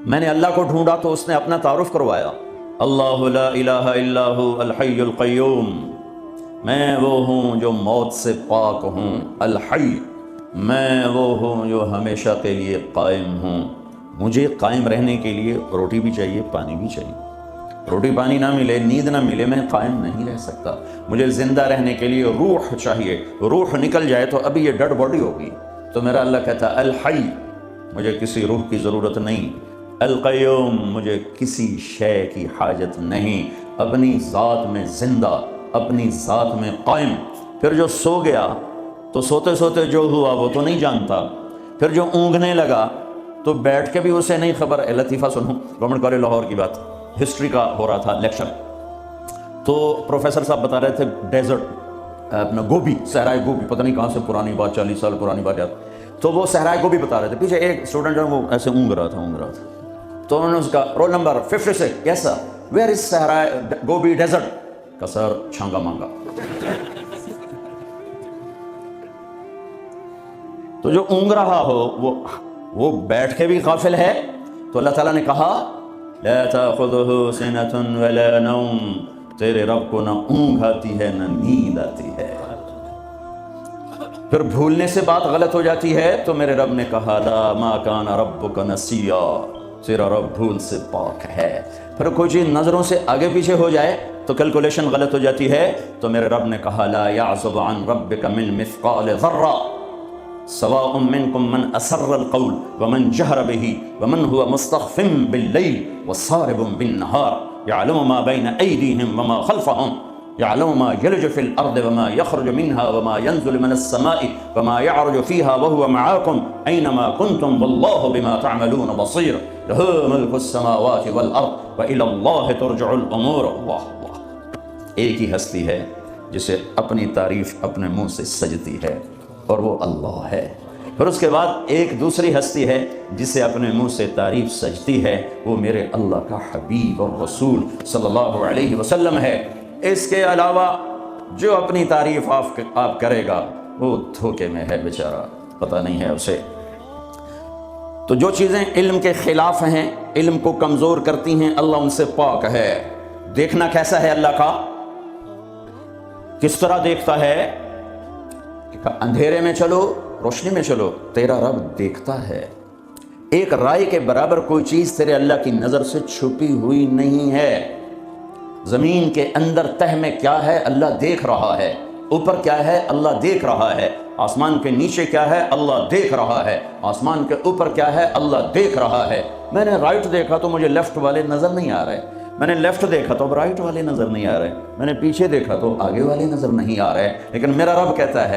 میں نے اللہ کو ڈھونڈا تو اس نے اپنا تعارف کروایا، اللہ لا الہ الا ہو الحی القیوم، میں وہ ہوں جو موت سے پاک ہوں، الحی، میں وہ ہوں جو ہمیشہ کے لیے قائم ہوں۔ مجھے قائم رہنے کے لیے روٹی بھی چاہیے، پانی بھی چاہیے۔ روٹی پانی نہ ملے، نیند نہ ملے، میں قائم نہیں رہ سکتا۔ مجھے زندہ رہنے کے لیے روح چاہیے، روح نکل جائے تو ابھی یہ ڈیڈ باڈی ہوگی۔ تو میرا اللہ کہتا ہے الحی، مجھے کسی روح کی ضرورت نہیں، القیوم، مجھے کسی شے کی حاجت نہیں، اپنی ذات میں زندہ، اپنی ذات میں قائم۔ پھر جو سو گیا تو سوتے سوتے جو ہوا وہ تو نہیں جانتا، پھر جو اونگنے لگا تو بیٹھ کے بھی اسے نہیں خبر۔ لطیفہ سنو، گورنمنٹ کالج لاہور کی بات، ہسٹری کا ہو رہا تھا لیکچر، تو پروفیسر صاحب بتا رہے تھے ڈیزرٹ، اپنا گوبی، صحرائے گوبی، پتہ نہیں کہاں سے پرانی بات، 40 سال پرانی بات یاد، تو وہ صحرائے گوبی بتا رہے تھے۔ پیچھے ایک اسٹوڈنٹ جو ہے وہ ایسے اونگ رہا تھا، تو انہوں نے اس کا roll number 56، yes sir, where is صحرائے گوبی ڈیزرٹ؟ کا سر چھانگا مانگا۔ تو جو اونگ رہا ہو وہ بیٹھ کے بھی غافل ہے، تو اللہ تعالیٰ نے کہا لا تأخذه سنة ولا نوم، تیرے رب کو نہ اونگ آتی ہے نہ نیند آتی ہے۔ پھر بھولنے سے بات غلط ہو جاتی ہے تو میرے رب نے کہا لا ما کان ربک نسیا، تیرا رب بھول سے پاک ہے۔ پھر کوئی چیز نظروں سے آگے پیچھے ہو جائے تو کیلکولیشن غلط ہو جاتی ہے، تو میرے رب نے کہا لا یعزب عن ربک من مثقال ذرہ سواء منکم من اسر القول ومن جہر به ومن هو مستخف باللیل وصارب بالنهار يعلم ما بين ایدیہم وما خلفهم يعلم ما يلج في الارض وما يخرج منها وما ينزل من السماء وما يعرج فيها وهو معاكم اينما كنتم والله بما تعملون بصير له ملك السماوات والارض والى الله ترجع الامور۔ اللہ، ایک ہی ہستی ہے جسے اپنی تعریف اپنے منہ سے سجتی ہے اور وہ اللہ ہے۔ پھر اس کے بعد ایک دوسری ہستی ہے جسے اپنے منہ سے تعریف سجتی ہے، وہ میرے اللہ کا حبیب اور رسول صلی اللہ علیہ وسلم ہے۔ اس کے علاوہ جو اپنی تعریف آپ کرے گا وہ دھوکے میں ہے بیچارہ، پتہ نہیں ہے اسے۔ تو جو چیزیں علم کے خلاف ہیں، علم کو کمزور کرتی ہیں، اللہ ان سے پاک ہے۔ دیکھنا کیسا ہے اللہ کا؟ کس طرح دیکھتا ہے؟ اندھیرے میں چلو، روشنی میں چلو، تیرا رب دیکھتا ہے۔ ایک رائے کے برابر کوئی چیز تیرے اللہ کی نظر سے چھپی ہوئی نہیں ہے۔ زمین کے اندر تہ میں کیا ہے اللہ دیکھ رہا ہے، اوپر کیا ہے اللہ دیکھ رہا ہے، آسمان کے نیچے کیا ہے اللہ دیکھ رہا ہے، آسمان کے اوپر کیا ہے اللہ دیکھ رہا ہے۔ میں نے رائٹ دیکھا تو مجھے لیفٹ والے نظر نہیں آ رہے، میں نے لیفٹ دیکھا تو اب رائٹ والے نظر نہیں آ رہے، میں نے پیچھے دیکھا تو آگے والے نظر نہیں آ رہے، لیکن میرا رب کہتا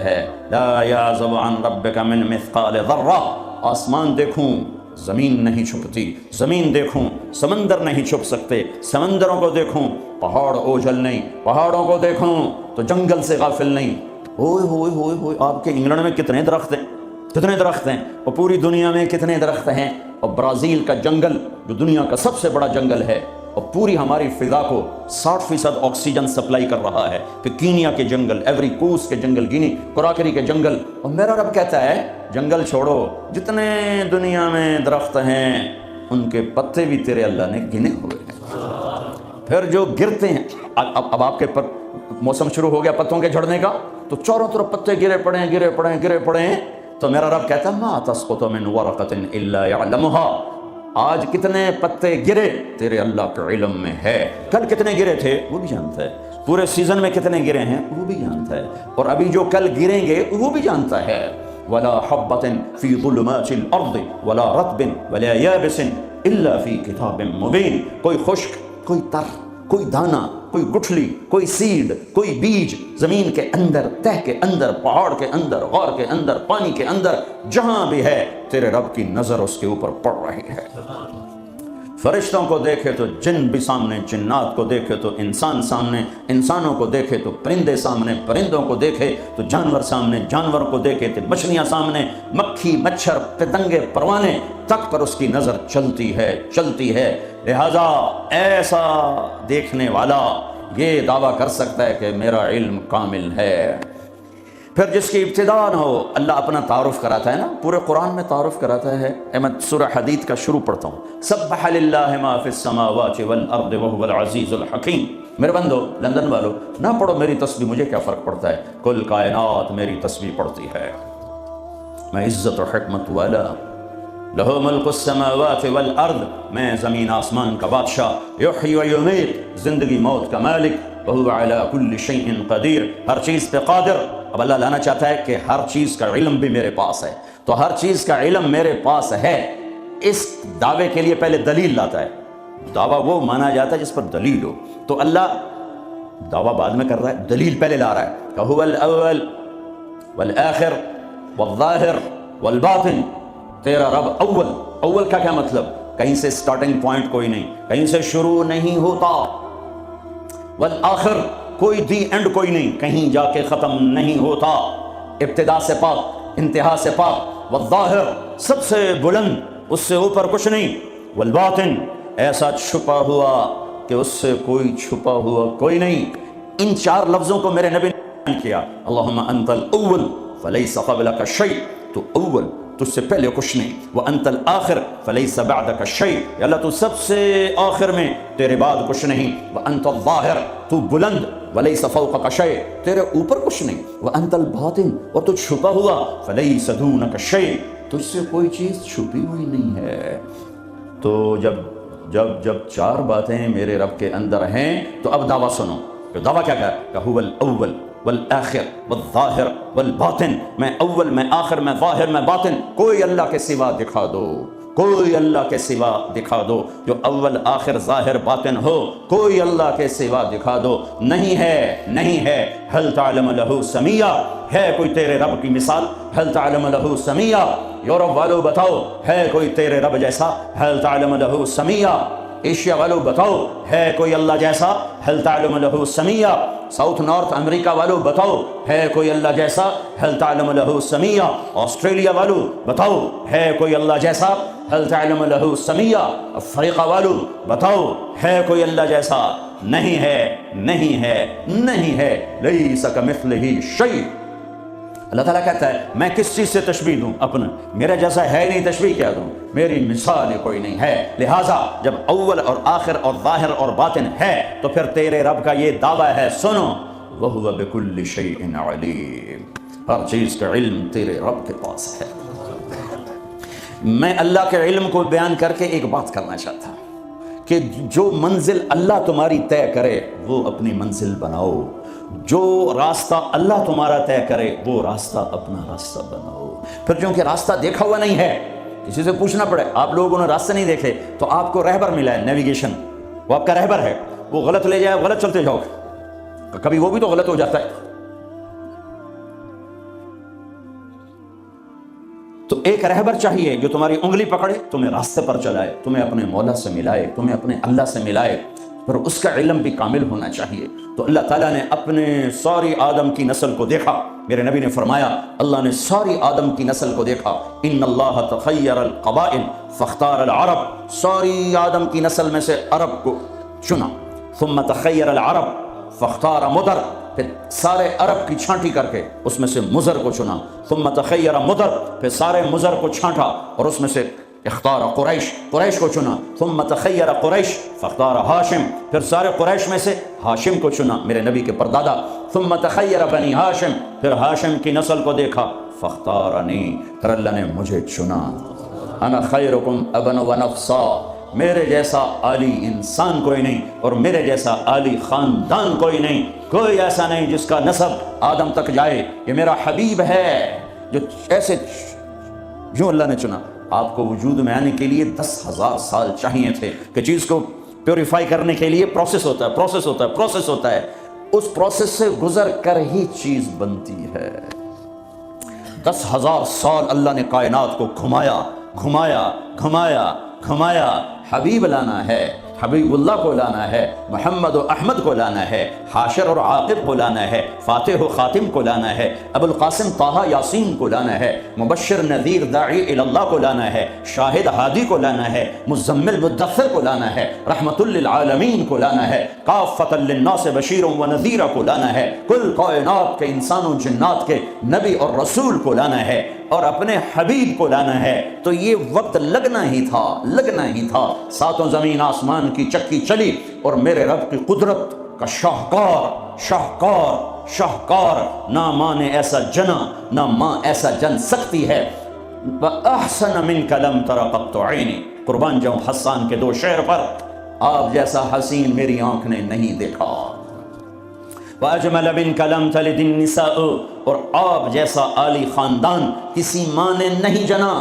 ہے لا یعزب عن ربک من مثقال ذرہ، آسمان دیکھوں زمین نہیں چھپتی، زمین دیکھوں سمندر نہیں چھپ سکتے، سمندروں کو دیکھوں پہاڑ اوجھل نہیں، پہاڑوں کو دیکھوں تو جنگل سے غافل نہیں۔ ہوئے ہوئے ہوئے ہوئے، آپ کے انگلینڈ میں کتنے درخت ہیں اور پوری دنیا میں کتنے درخت ہیں، اور برازیل کا جنگل جو دنیا کا سب سے بڑا جنگل ہے اور پوری ہماری فضا کو 60% آکسیجن سپلائی کر رہا ہے، پھر کینیا کے جنگل، ایوری کوسٹ کے جنگل، گینی کوراکری کے جنگل، اور میرا رب کہتا ہے جنگل چھوڑو، جتنے دنیا میں درخت ہیں ان کے پتے بھی تیرے اللہ نے گنے ہوئے ہیں۔ پھر جو گرتے ہیں، اب آپ کے موسم شروع ہو گیا پتوں کے جھڑنے کا، تو چاروں طرف پتے گرے پڑے ہیں، تو میرا رب کہتا ہے ما تسقط من ورقۃ الا يعلمها، آج کتنے پتے گرے تیرے اللہ کے علم میں ہے، کل کتنے گرے تھے وہ بھی جانتا ہے، پورے سیزن میں کتنے گرے ہیں وہ بھی جانتا ہے، اور ابھی جو کل گریں گے وہ بھی جانتا ہے۔ ولا حبۃ فی ظلمات الارض ولا رطب ولا یابس الا فی کتاب مبین، کوئی خشک، کوئی تر، کوئی دانہ، کوئی گٹھلی، کوئی سیڈ، کوئی بیج، زمین کے اندر، تہ کے اندر، پہاڑ کے اندر، غار کے اندر، پانی کے اندر، جہاں بھی ہے تیرے رب کی نظر اس کے اوپر پڑ رہی ہے۔ فرشتوں کو دیکھے تو جن بھی سامنے، جنات کو دیکھے تو انسان سامنے، انسانوں کو دیکھے تو پرندے سامنے، پرندوں کو دیکھے تو جانور سامنے، جانور کو دیکھے تو مچھلیاں سامنے، مکھی، مچھر، پتنگے، پروانے تک پر اس کی نظر چلتی ہے۔ لہذا ایسا دیکھنے والا یہ دعویٰ کر سکتا ہے کہ میرا علم کامل ہے۔ پھر جس کی ابتدا نہ ہو، اللہ اپنا تعارف کراتا ہے نا، پورے قرآن میں تعارف کراتا ہے۔ میں سورہ حدید کا شروع پڑھتا ہوں، سبح للہ ما فی السماوات والارض وهو العزیز الحکیم۔ میرے بندو، لندن والو، نہ پڑھو میری تسبیح، مجھے کیا فرق پڑتا ہے، کل کائنات میری تسبیح پڑھتی ہے، میں عزت و حکمت والا، لہو ملک السماوات والارض، میں زمین آسمان کا بادشاہ، یحیی و یمیت، زندگی موت کا مالک، وہو علی کل شیء قدیر، ہر چیز پہ قادر۔ اب اللہ لانا چاہتا ہے کہ ہر چیز کا علم بھی میرے پاس ہے، تو ہر چیز کا علم میرے پاس ہے، اس دعوے کے لیے پہلے دلیل لاتا ہے۔ دعویٰ وہ مانا جاتا ہے جس پر دلیل ہو، تو اللہ دعویٰ بعد میں کر رہا ہے، دلیل پہلے لا رہا ہے کہ هو الاول والآخر والظاہر والباطن، تیرا رب اول۔ اول کا کیا مطلب؟ کہیں سے سٹارٹنگ پوائنٹ کوئی نہیں، کہیں سے شروع نہیں ہوتا، والآخر کوئی دی اینڈ کوئی نہیں، کہیں جا کے ختم نہیں ہوتا، ابتدا سے پاک، انتہا سے پاک، والظاہر سب سے بلند، اس سے اوپر کچھ نہیں، والباطن ایسا چھپا ہوا کہ اس سے کوئی چھپا ہوا کوئی نہیں۔ ان چار لفظوں کو میرے نبی نے بیان کیا، اللہم انت الاول فلیس قبلک شیء، تو اول، تجھ سے پہلے کچھ نہیں، وانت الآخر فلیس بعدک شیء، یا اللہ تو سب سے آخر میں، تیرے بعد کچھ نہیں، وانت الظاہر، تو بلند، ولیس فوقک شیء، تیرے اوپر کچھ نہیں، وانت الباطن، اور تو چھپا ہوا، فلیس دونک شیء، تجھ سے کوئی چیز چھپی ہوئی نہیں ہے۔ تو جب چار باتیں میرے رب کے اندر ہیں تو اب دعویٰ سنو، کہ دعویٰ کیا کہا کہ هو الاول والآخر والظاہر والباطن، میں اول، میں آخر، میں ظاہر، میں باطن، کوئی اللہ کے سوا دکھا دو، کوئی اللہ کے سوا دکھا دو جو اول آخر ظاہر باطن ہو، کوئی اللہ کے سوا دکھا دو، نہیں ہے، نہیں ہے۔ هل تعلم له سمیہ، ہے کوئی تیرے رب کی مثال؟ هل تعلم له سمیہ، یورپ والو بتاؤ ہے کوئی تیرے رب جیسا؟ هل تعلم له سمیہ، ایشیا والو بتاؤ ہے کوئی اللہ جیسا؟ هل تعلم له سمیہ، ساؤتھ نارتھ امریکہ والو بتاؤ ہے کوئی اللہ جیسا؟ هل تعلم له سمیہ، آسٹریلیا والو بتاؤ ہے کوئی اللہ جیسا؟ هل تعلم له سمیہ، افریقہ والو بتاؤ ہے کوئی اللہ جیسا؟ نہیں ہے، نہیں ہے، نہیں ہے، لیس کمثلہ شیء۔ اللہ تعالیٰ کہتا ہے میں کس چیز سے تشبیہ دوں اپنا، میرا جیسا ہے نہیں، تشبیہ کیا دوں، میری مثال کوئی نہیں ہے۔ لہٰذا جب اول اور آخر اور ظاہر اور باطن ہے تو پھر تیرے رب کا یہ دعویٰ ہے، سنو، وَهُوَ بِكُلِّ شَيْءٍ عَلِيمٌ، ہر چیز کا علم تیرے رب کے پاس ہے۔ میں اللہ کے علم کو بیان کر کے ایک بات کرنا چاہتا ہوں کہ جو منزل اللہ تمہاری طے کرے وہ اپنی منزل بناؤ، جو راستہ اللہ تمہارا طے کرے وہ راستہ اپنا راستہ بناؤ۔ پھر چونکہ راستہ دیکھا ہوا نہیں ہے، کسی سے پوچھنا پڑے، آپ لوگوں نے راستے نہیں دیکھے تو آپ کو رہبر ملا ہے، نیویگیشن، وہ آپ کا رہبر ہے، وہ غلط لے جائے، غلط چلتے جاؤ، کبھی وہ بھی تو غلط ہو جاتا ہے۔ تو ایک رہبر چاہیے جو تمہاری انگلی پکڑے، تمہیں راستے پر چلائے، تمہیں اپنے مولا سے ملائے، تمہیں اپنے اللہ سے ملائے، پر اس کا علم بھی کامل ہونا چاہیے۔ تو اللہ تعالیٰ نے اپنے ساری آدم کی نسل کو دیکھا، میرے نبی نے فرمایا اللہ نے ساری آدم کی نسل کو دیکھا، ان اللہ تخیر القبائل فاختار العرب، ساری آدم کی نسل میں سے عرب کو چنا، ثم تخیر العرب فاختار مدر، پھر سارے عرب کی چھانٹی کر کے اس میں سے مضر کو چنا، ثم تخیر مدر، پھر سارے مضر کو چھانٹا اور اس میں سے اختار قریش، قریش کو چنا، ثم تخیر قریش فاختار ہاشم، پھر سارے قریش میں سے ہاشم کو چنا، میرے نبی کے پردادا، ثم تخیر بنی ہاشم، پھر ہاشم کی نسل کو دیکھا، فاختارنی، پھر اللہ نے مجھے چنا، انا خیرکم ابن و نفسا، میرے جیسا عالی انسان کوئی نہیں اور میرے جیسا عالی خاندان کوئی نہیں، کوئی ایسا نہیں جس کا نسب آدم تک جائے، یہ میرا حبیب ہے جو ایسے، جو اللہ نے چنا۔ آپ کو وجود میں آنے کے لیے 10,000 سال چاہیے تھے کہ چیز کو پیوریفائی کرنے کے لیے پروسیس ہوتا ہے، پروسیس ہوتا ہے، پروسیس ہوتا ہے، اس پروسیس سے گزر کر ہی چیز بنتی ہے۔ 10,000 سال اللہ نے کائنات کو گھمایا گھمایا گھمایا گھمایا، حبیب لانا ہے حبیب اللہ کو لانا ہے، محمد و احمد کو لانا ہے، حاشر اور عاقب کو لانا ہے، فاتح و خاتم کو لانا ہے، ابو القاسم طہ یاسین کو لانا ہے، مبشر نذیر داعی اللہ کو لانا ہے، شاہد ہادی کو لانا ہے، مزمل مدثر کو لانا ہے، رحمت للعالمین کو لانا ہے، کافۃ للناس بشیر و نذیر کو لانا ہے، کل کائنات کے انسان و جنات کے نبی اور رسول کو لانا ہے، اور اپنے حبیب کو لانا ہے۔ تو یہ وقت لگنا ہی تھا، ساتوں زمین آسمان کی چکی چلی اور میرے رب کی قدرت کا شاہکار نہ ماں نے ایسا جنا، نہ ماں ایسا جن سکتی ہے۔ وَأَحْسَنَ مِنْكَ لَمْ تَرَ قَطُّ عَيْنِي، قربان جاؤں حسان کے دو شعر پر، آپ جیسا حسین میری آنکھ نے نہیں دیکھا۔ وَأَجْمَلَ مِنْكَ لَمْ تَلِدِ النِّسَاءُ، اور آپ جیسا عالی خاندان کسی ماں نے نہیں جنا۔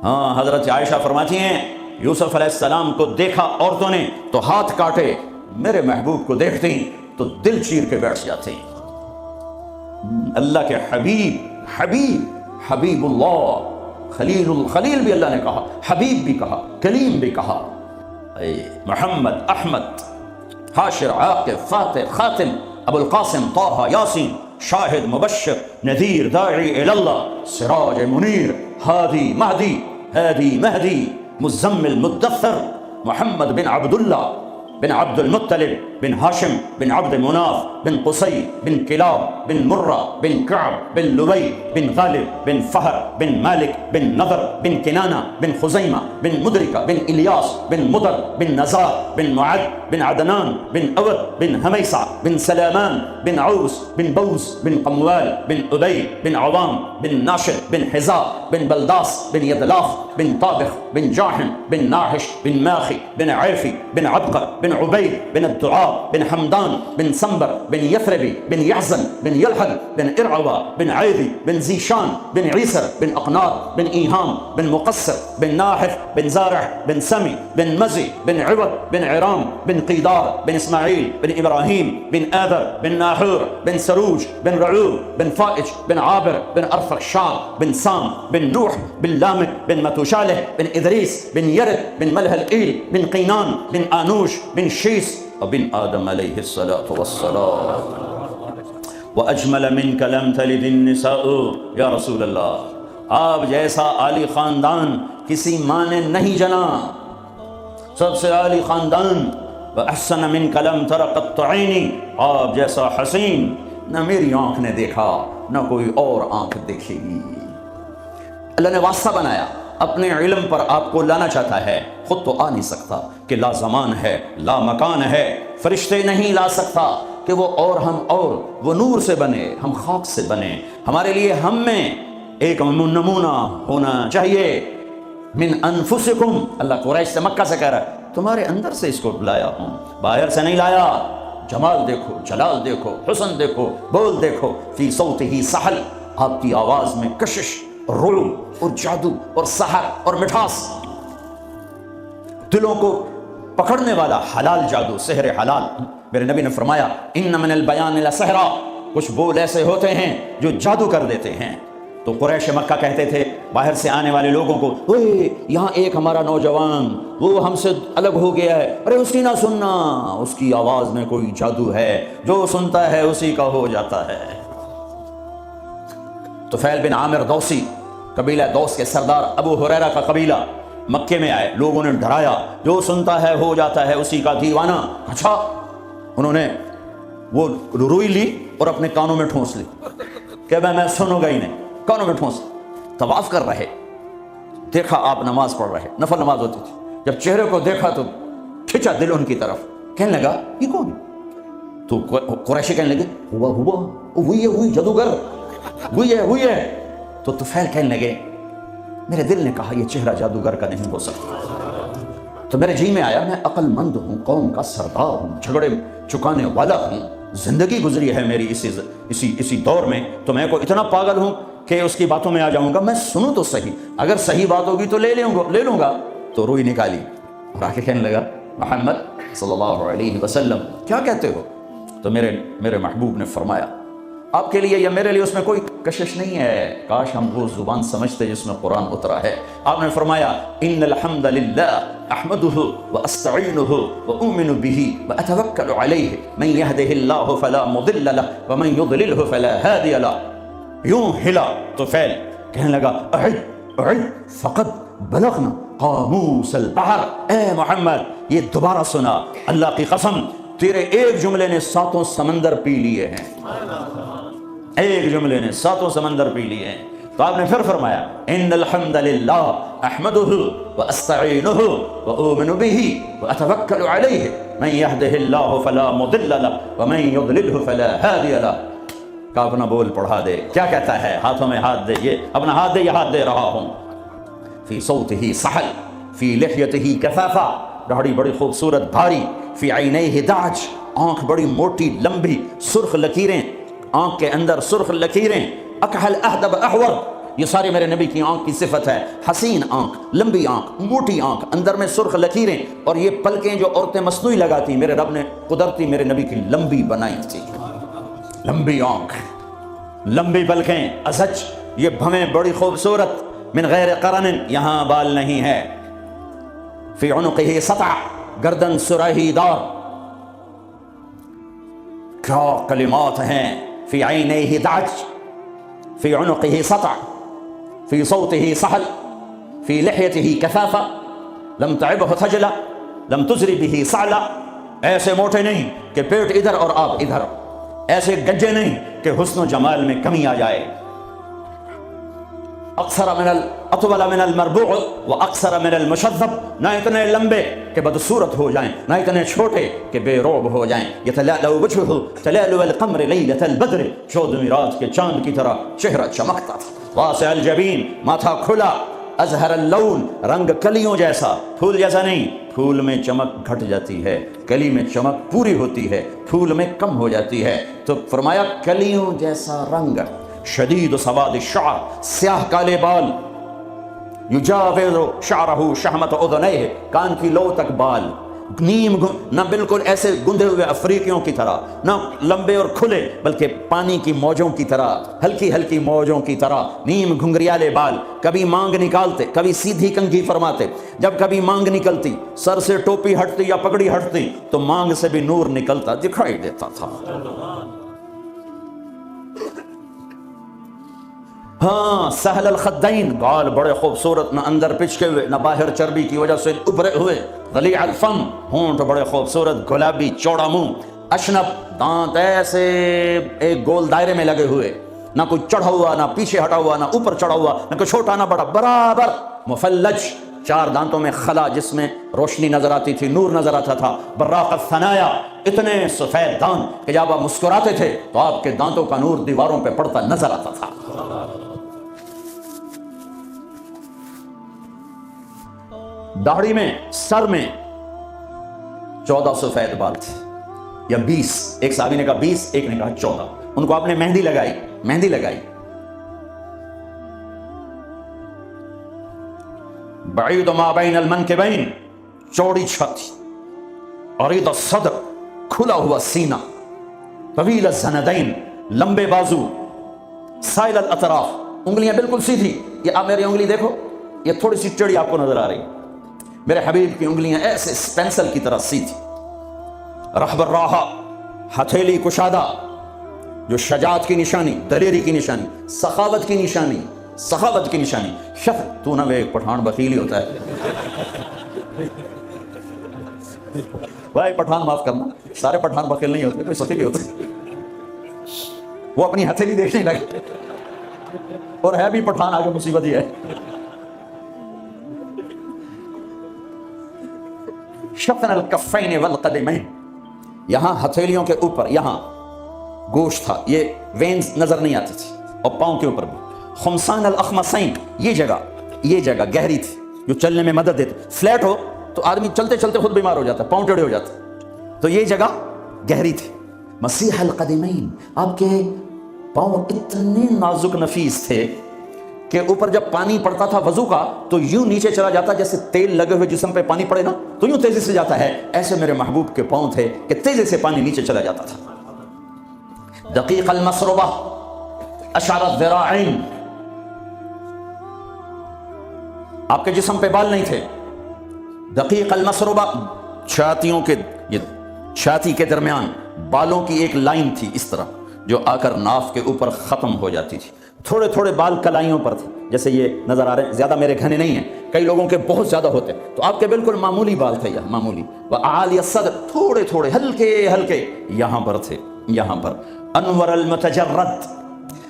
ہاں، حضرت عائشہ فرماتی ہیں یوسف علیہ السلام کو دیکھا عورتوں نے تو ہاتھ کاٹے، میرے محبوب کو دیکھتی تو دل چیر کے بیٹھ جاتے۔ اللہ کے حبیب اللہ، خلیل بھی اللہ نے کہا، حبیب بھی کہا، کلیم بھی کہا۔ اے محمد، احمد، حاشر، عاقب، فاتح، خاتم، ابو القاسم طہ یاسین، شاہد، مبشر، نذیر، داعی اللہ، سراج منیر، ہادی مہدی، مزمل مدثر، محمد بن عبداللہ بن عبد المطلب بن ہاشم بن عبد مناف بن قصی بن کلاب بن مرہ بن کعب بن لبی بن غالب بن فہر بن مالک بن نضر بن کنانہ بن خزیمہ بن مدرکہ بن الیاس بن مدر بن نزار بن معد بن عدنان بن اود بن ہمیسہ بن سلامان بن عوس بن بوس بن قموال بن ابی بن عوام بن ناشر بن حزا بن بلداس بن یدلاف بن طابخ بن جاحم بن ناحش بن ماخی بن عیفی بن عبقر بن عبید بن الدعاء بن حمدان بن سنبر بن یثربی بن یحزن بن یلحد بن ارعوا بن عیدی بن زیشان بن عیسر بن اقناط بن ایہام بن مقصر بن ناحف بن زارع بن سمی بن مزی بن عوض بن عرام بن قیدار بن اسماعیل بن ابراہیم بن آذر بن ناحور بن سروج بن رعوب بن فائج بن عابر بن ارفخشاد بن سام بن نوح بن لامک بن متوشالح بن ادریس بن یرد بن ملح الایل بن قینان بن آنوش بن شیس بن آدم علیہ الصلاۃ والسلام۔ وَأَجْمَلَ مِنْكَ لَمْ تَلِدِ النِّسَاءُ، یا رسول اللہ آپ جیسا عالی خاندان کسی ماں نے نہیں جنا، سب سے عالی خاندان۔ وَأَحْسَنَ مِنْكَ لَمْ تَرَ قَطُّ عَيْنِي، آپ جیسا حسین نہ میری آنکھ نے دیکھا نہ کوئی اور آنکھ دیکھے گی۔ اللہ نے واسطہ بنایا، اپنے علم پر آپ کو لانا چاہتا ہے، خود تو آ نہیں سکتا کہ لا زمان ہے لا مکان ہے، فرشتے نہیں لا سکتا کہ وہ اور ہم اور، وہ نور سے بنے ہم خاک سے بنے، ہمارے لیے ہم میں ایک نمونہ ہونا چاہیے۔ من انفسکم، اللہ قریش سے مکہ سے کہہ رہا ہے تمہارے اندر سے اس کو لایا ہوں، باہر سے نہیں لایا۔ جمال دیکھو، جلال دیکھو، حسن دیکھو، بول دیکھو، فی صوتہ سحل، آپ کی آواز میں کشش، رعب اور جادو اور سحر اور مٹھاس، دلوں کو پکڑنے والا حلال جادو، سحر حلال۔ میرے نبی نے فرمایا ان من البیان لسحرا، کچھ بول ایسے ہوتے ہیں جو جادو کر دیتے ہیں۔ تو قریش مکہ کہتے تھے باہر سے آنے والے لوگوں کو، اوے یہاں ایک ہمارا نوجوان وہ ہم سے الگ ہو گیا ہے، ارے اس کی نہ سننا، اس کی آواز میں کوئی جادو ہے، جو سنتا ہے اسی کا ہو جاتا ہے۔ طفیل بن عامر دوسی، قبیلہ دوس کے سردار ابو ہریرہ کا قبیلہ، مکے میں آئے، لوگوں نے ڈرایا جو سنتا ہے ہو جاتا ہے اسی کا دیوانہ۔ اچھا، انہوں نے وہ روئی لی اور اپنے کانوں میں ٹھونس لی کہ میں سنوں گا ہی نہیں، کانوں میں ٹھونس۔ طواف کر رہے، دیکھا آپ نماز پڑھ رہے، نفل نماز ہوتی تھی، جب چہرے کو دیکھا تو کھچا دل ان کی طرف، کہنے لگا یہ کون؟ تو قریشی کہنے لگے وہی جادوگر، وہی ہے۔ تو طفیل کہنے لگے میرے دل نے کہا یہ چہرہ جادوگر کا نہیں ہو سکتا، تو میرے جی میں آیا میں عقل مند ہوں، قوم کا سردار ہوں، جھگڑے چکانے والا ہوں، زندگی گزری ہے میری اسی دور میں، تو میں کوئی اتنا پاگل ہوں کہ اس کی باتوں میں آ جاؤں گا؟ میں سنوں تو صحیح، اگر صحیح بات ہوگی تو لے لوں گا۔ تو روئی نکالی اور آ کے کہنے لگا محمد صلی اللہ علیہ وسلم کیا کہتے ہو؟ تو میرے محبوب نے فرمایا آپ کے لیے یا میرے لیے اس میں کوئی کشش نہیں ہے. کاش ہم وہ زبان سمجھتے جس میں قرآن اترا ہے. آپ نے فرمایا ان الحمد للہ احمدہ واستعینہ واؤمن بہ واتوکل علیہ من یہدہ اللہ فلا مضل لہ ومن یضللہ فلا ہادی لہ. یوں ہلا تو فعل کہنے لگا اعد اعد فقد بلغنا قاموس البحر. اے محمد یہ دوبارہ سنا، اللہ کی قسم تیرے ایک جملے نے 7 سمندر پی لیے ہیں. ایک جملے نے 7 سمندر پی لیے ہیں. تو آپ نے پھر فرمایا ان الحمد للہ احمدہ واستعینہ واؤمن بہ واتوکل علیہ من یہدہ اللہ فلا مضل لہ ومن یضللہ فلا ہادی لہ. کا اپنا بول پڑھا دے، کیا کہتا ہے؟ ہاتھوں میں ہاتھ دے، یہ اپنا ہاتھ دے، یہ ہاتھ دے رہا ہوں. فی صوتہ سحل فی لحیتہ کثافہ، داڑھی بڑی خوبصورت بھاری. فی عینیہ دعج، آنکھ بڑی موٹی لمبی سرخ لکیریں، آنکھ کے اندر سرخ لکیریں. اکحل اہدب احور، یہ ساری میرے نبی کی آنکھ کی صفت ہے. حسین آنکھ، لمبی آنکھ، موٹی آنکھ، اندر میں سرخ لکیریں. اور یہ پلکیں جو عورتیں مصنوعی لگاتی میرے رب نے قدرتی میرے نبی کی لمبی بنائی تھی. لمبی آنکھ، لمبی پلکیں، ازج، یہ بھویں بڑی خوبصورت. من غیر قرن، یہاں بال نہیں ہے. فی عنقہ سطع، گردن سراہی دار. کیا کلمات ہیں. فی عینیہ دعج، فی عنقہ سطع، فی صوتہ سحل، فی لحیتہ کثافہ، لم تعبہ خجلہ، لم تزری بہ صعلہ. ایسے موٹے نہیں کہ پیٹ ادھر اور آپ ادھر، ایسے گجے نہیں کہ حسن و جمال میں کمی آ جائے. اطول من المربوع و اقصر من المشذب، نہ اتنے لمبے کہ بدصورت ہو جائیں، نہ اتنے چھوٹے کہ بے روب ہو جائیں. یتلألؤ وجهه تلألؤ القمر ليلة البدر، 14ویں رات کے چاند کی طرح چہرہ چمکتا تھا. واسع الجبین، ماتھا کھلا. ازہر اللون، رنگ کلیوں جیسا، پھول جیسا نہیں. پھول میں چمک گھٹ جاتی ہے، کلی میں چمک پوری ہوتی ہے، پھول میں کم ہو جاتی ہے. تو فرمایا کلیوں جیسا رنگ. شدید سواد الشعر، سیاہ کالے بال. یجاوز شعرہ شحمت اذنیہ، کان کی لو تک بال. نیم نہ بالکل ایسے گندے ہوئے افریقیوں کی طرح، نہ لمبے اور کھلے، بلکہ پانی کی موجوں کی طرح، ہلکی ہلکی موجوں کی طرح. نیم گھنگریالے بال، کبھی مانگ نکالتے، کبھی سیدھی کنگھی فرماتے. جب کبھی مانگ نکلتی، سر سے ٹوپی ہٹتی یا پگڑی ہٹتی تو مانگ سے بھی نور نکلتا دکھائی دیتا تھا. ہاں سہل الخدین، بال بڑے خوبصورت، نہ اندر پچکے ہوئے نہ باہر چربی کی وجہ سے ابھرے ہوئے. ضلیع الفم، ہونٹ بڑے خوبصورت گلابی چوڑا منہ. اشنب، دانت ایسے ایک گول دائرے میں لگے ہوئے، نہ کوئی چڑھا ہوا نہ پیچھے ہٹا ہوا نہ اوپر چڑھا ہوا، نہ کوئی چھوٹا نہ بڑا، برابر. مفلج، 4 دانتوں میں خلا جس میں روشنی نظر آتی تھی، نور نظر آتا تھا. براق الثنایا، اتنے سفید دانت کہ جب آپ مسکراتے تھے تو آپ کے دانتوں کا نور دیواروں پہ پڑتا نظر آتا تھا. داڑھی میں، سر میں 14 سفید بال تھے یا 20. ایک صحابی نے کہا 20، ایک نے کہا 14. ان کو آپ نے مہندی لگائی، مہندی لگائی. بعید ما بین المنکبین، چوڑی چھت. عریض الصدر، کھلا ہوا سینہ. طویل الزندین، لمبے بازو. سائل الاطراف، انگلیاں بالکل سیدھی. یہ آپ میری انگلی دیکھو، یہ تھوڑی سی ٹیڑھی آپ کو نظر آ رہی. میرے حبیب کی انگلیاں ایسے پینسل کی طرح سیدھی. رحب الراحہ، ہتھیلی کشادہ، جو شجاعت کی نشانی، دلیری کی نشانی، سخاوت کی نشانی، سخاوت کی نشانی. تو نہ ایک پٹھان بخیل ہی ہوتا ہے. بھائی پٹھان معاف کرنا، سارے پٹھان بخیل نہیں ہوتے، کوئی سخی بھی ہوتے. وہ اپنی ہتھیلی دیکھنے لگے اور ہے بھی پٹھان، آگے مصیبت ہی ہے. شفن الکفین والقدمین، یہاں ہتھیلیوں کے اوپر یہاں گوشت تھا، یہ وینز نظر نہیں آتی تھی، اور پاؤں کے اوپر بھی. خمسان الاخمصین، یہ جگہ گہری تھی جو چلنے میں مدد دیتی. فلیٹ ہو تو آدمی چلتے چلتے خود بیمار ہو جاتا، پاؤں ٹیڑھے ہو جاتے. تو یہ جگہ گہری تھی. مسیح القدمین، آپ کے پاؤں اتنے نازک نفیس تھے کہ اوپر جب پانی پڑتا تھا وضو کا تو یوں نیچے چلا جاتا جیسے تیل لگے ہوئے جسم پہ پانی پڑے نا تو یوں تیزی سے جاتا ہے. ایسے میرے محبوب کے پاؤں تھے کہ تیزی سے پانی نیچے چلا جاتا تھا. دقیق المسربہ اشعر الذراعین، آپ کے جسم پہ بال نہیں تھے، دقیق المسربہ، چھاتیوں کے، یہ چھاتی کے درمیان بالوں کی ایک لائن تھی اس طرح جو آ کر ناف کے اوپر ختم ہو جاتی تھی، تھوڑے تھوڑے بال کلائیوں پر تھے، جیسے یہ نظر آ رہے ہیں، زیادہ میرے گھنے نہیں ہیں، کئی لوگوں کے بہت زیادہ ہوتے، تو آپ کے بالکل معمولی بال تھے، یہ معمولی، وَأَعَالِيَ الصَّدْرِ، تھوڑے تھوڑے ہلکے ہلکے یہاں پر تھے، یہاں پر، انور المتجرد،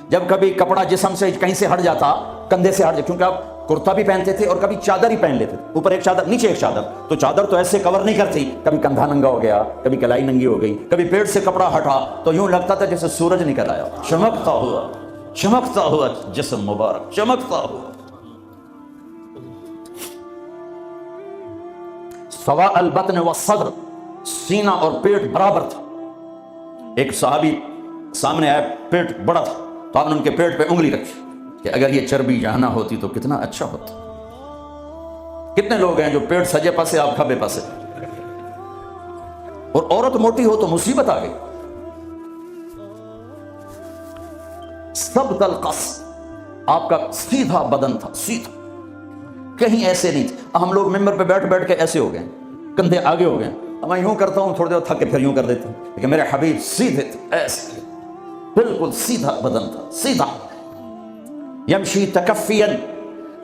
جب کبھی کپڑا جسم سے کہیں سے ہٹ جاتا، کندھے سے ہٹ جاتا، کیونکہ آپ کرتا بھی پہنتے تھے اور کبھی چادر ہی پہن لیتے تھے، اوپر ایک چادر نیچے ایک چادر، تو چادر تو ایسے کور نہیں کرتی، کبھی کندھا ننگا ہو گیا، کبھی کلائی ننگی ہو گئی، کبھی پیٹ سے کپڑا ہٹا تو یوں لگتا تھا جیسے سورج نکل آیا، چمکتا ہوا جسم مبارک، چمکتا ہوا۔ سواء البطن والصدر، سینہ اور پیٹ برابر تھا۔ ایک صحابی سامنے آیا، پیٹ بڑا تھا، تو آپ نے ان کے پیٹ پہ انگلی رکھی کہ اگر یہ چربی یہاں نہ ہوتی تو کتنا اچھا ہوتا۔ کتنے لوگ ہیں جو پیٹ سجے پاسے، آپ کھبے پاسے، اور عورت موٹی ہو تو مصیبت آ گئی۔ سبط القص، آپ کا سیدھا بدن تھا، سیدھا، کہیں ایسے نہیں تھے۔ ہم لوگ ممبر پہ بیٹھ بیٹھ کے ایسے ہو گئے، کندھے آگے ہو گئے، میں یوں کرتا ہوں، تھوڑی دیر تھک کے پھر یوں کر دیتا ہوں، لیکن میرے حبیب سیدھے تھے، ایسے بالکل سیدھا بدن تھا، سیدھا۔ یمشی تکفین،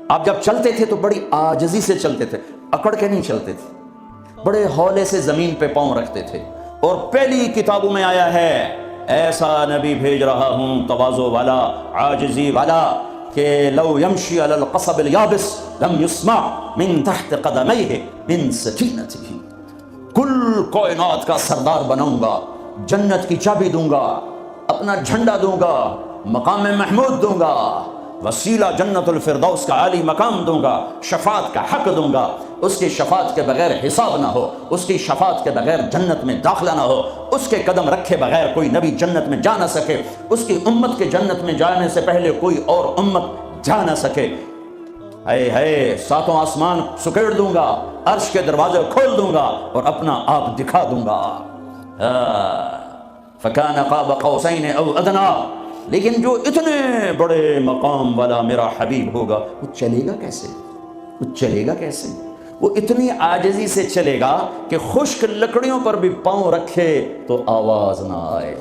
آپ جب چلتے تھے تو بڑی عاجزی سے چلتے تھے، اکڑ کے نہیں چلتے تھے، بڑے ہولے سے زمین پہ پاؤں رکھتے تھے۔ اور پہلی کتابوں میں آیا ہے ایسا نبی بھیج رہا ہوں، تواضع والا، عاجزی والا، کہ لو یمشی علی القصب الیابس لم یسمع من تحت قدمیہ من سکینتہ، کل کائنات کا سردار بناؤں گا، جنت کی چابی دوں گا، اپنا جھنڈا دوں گا، مقام محمود دوں گا، وسیلہ جنت الفردوس کا عالی مقام دوں گا، شفاعت کا حق دوں گا، اس کی شفاعت کے بغیر حساب نہ ہو، اس کی شفاعت کے بغیر جنت میں داخلہ نہ ہو، اس کے قدم رکھے بغیر کوئی نبی جنت میں جا نہ سکے، اس کی امت کے جنت میں جانے سے پہلے کوئی اور امت جا نہ سکے۔ اے ساتوں آسمان سکیڑ دوں گا، عرش کے دروازے کھول دوں گا اور اپنا آپ دکھا دوں گا۔ فَكَانَ قَابَ قَوْسَيْنِ أَوْ أَدْنَىٰ، لیکن جو اتنے بڑے مقام والا میرا حبیب ہوگا، وہ چلے گا کیسے؟ وہ چلے گا کیسے؟ وہ اتنی عاجزی سے چلے گا کہ خشک لکڑیوں پر بھی پاؤں رکھے تو آواز نہ آئے،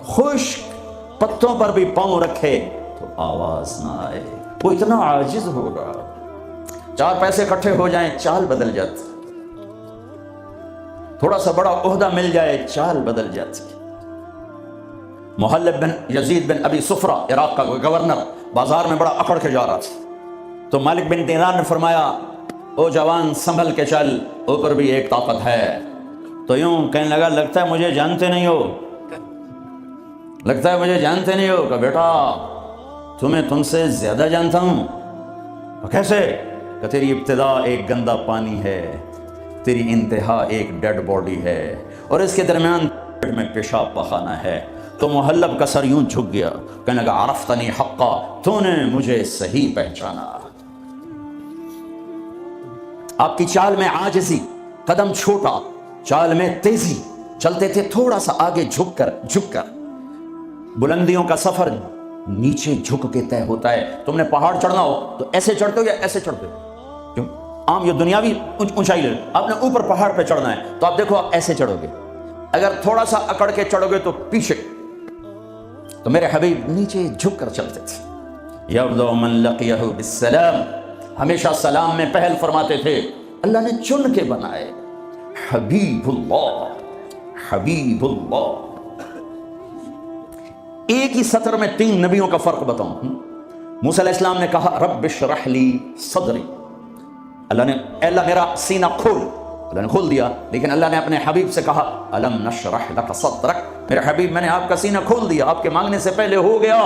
خشک پتوں پر بھی پاؤں رکھے تو آواز نہ آئے، وہ اتنا عاجز ہوگا۔ چار پیسے اکٹھے ہو جائیں، چال بدل جاتی، تھوڑا سا بڑا عہدہ مل جائے، چال بدل جاتی۔ محلب بن یزید بن ابی صفرہ، عراق کا گورنر، بازار میں بڑا اکڑ کے جا رہا تھا، تو مالک بن دینار نے فرمایا، او جوان سنبھل کے چل، اوپر بھی ایک طاقت ہے۔ تو یوں کہنے لگا، لگتا ہے مجھے جانتے نہیں ہو، لگتا ہے مجھے جانتے نہیں ہو، کہ بیٹا تمہیں تم سے زیادہ جانتا ہوں۔ کیسے؟ کہ تیری ابتدا ایک گندا پانی ہے، تیری انتہا ایک ڈیڈ باڈی ہے، اور اس کے درمیان میں پیشاب پخانہ ہے۔ تو محلب کا سر یوں جھک گیا، کہنے لگا، عرفتنی حقا، تو نے مجھے صحیح پہچانا۔ آپ کی چال میں عاجزی، قدم چھوٹا، چال میں تیزی، چلتے تھے تھوڑا سا آگے جھک کر۔ بلندیوں کا سفر نیچے جھک کے طے ہوتا ہے۔ تم نے پہاڑ چڑھنا ہو تو ایسے چڑھتے ہو یا ایسے چڑھتے ہو؟ کیوں؟ عام یہ دنیاوی اونچائی لے، آپ نے اوپر پہاڑ پہ چڑھنا ہے تو آپ دیکھو آپ ایسے چڑھو گے، اگر تھوڑا سا اکڑ کے چڑھو گے تو پیچھے۔ تو میرے حبیب نیچے جھک کر چلتے تھے۔ یبدأ من لقیہ بالسلام، ہمیشہ سلام میں پہل فرماتے تھے۔ اللہ نے چن کے بنائے، حبیب اللہ، حبیب اللہ۔ ایک ہی سطر میں 3 نبیوں کا فرق بتاؤں۔ موسیٰ علیہ السلام نے کہا، رب اشرح لی صدری، اللہ نے، اے اللہ میرا سینہ کھول، اللہ نے کھول دیا۔ لیکن اللہ نے اپنے حبیب سے کہا، الم نشرح لک صدرک، میرے حبیب میں نے آپ کا سینہ کھول دیا، آپ کے مانگنے سے پہلے ہو گیا۔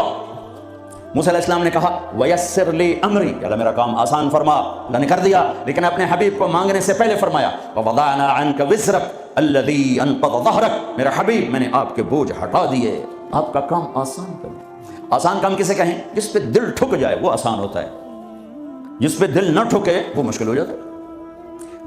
موسیٰ علیہ السلام نے کہا، ویسر لی امری، اللہ میرا کام آسان فرما، اللہ نے کر دیا، لیکن اپنے حبیب کو مانگنے سے پہلے فرمایا، ووضعنا عنک وزرک الذی انقض ظہرک، میرے حبیب میں نے آپ کے بوجھ ہٹا دیے، آپ کا کام آسان کر دیا۔ آسان کام کسے کہیں؟ جس پہ دل ٹھک جائے وہ آسان ہوتا ہے، جس پہ دل نہ ٹھکے وہ مشکل ہو جاتا ہے۔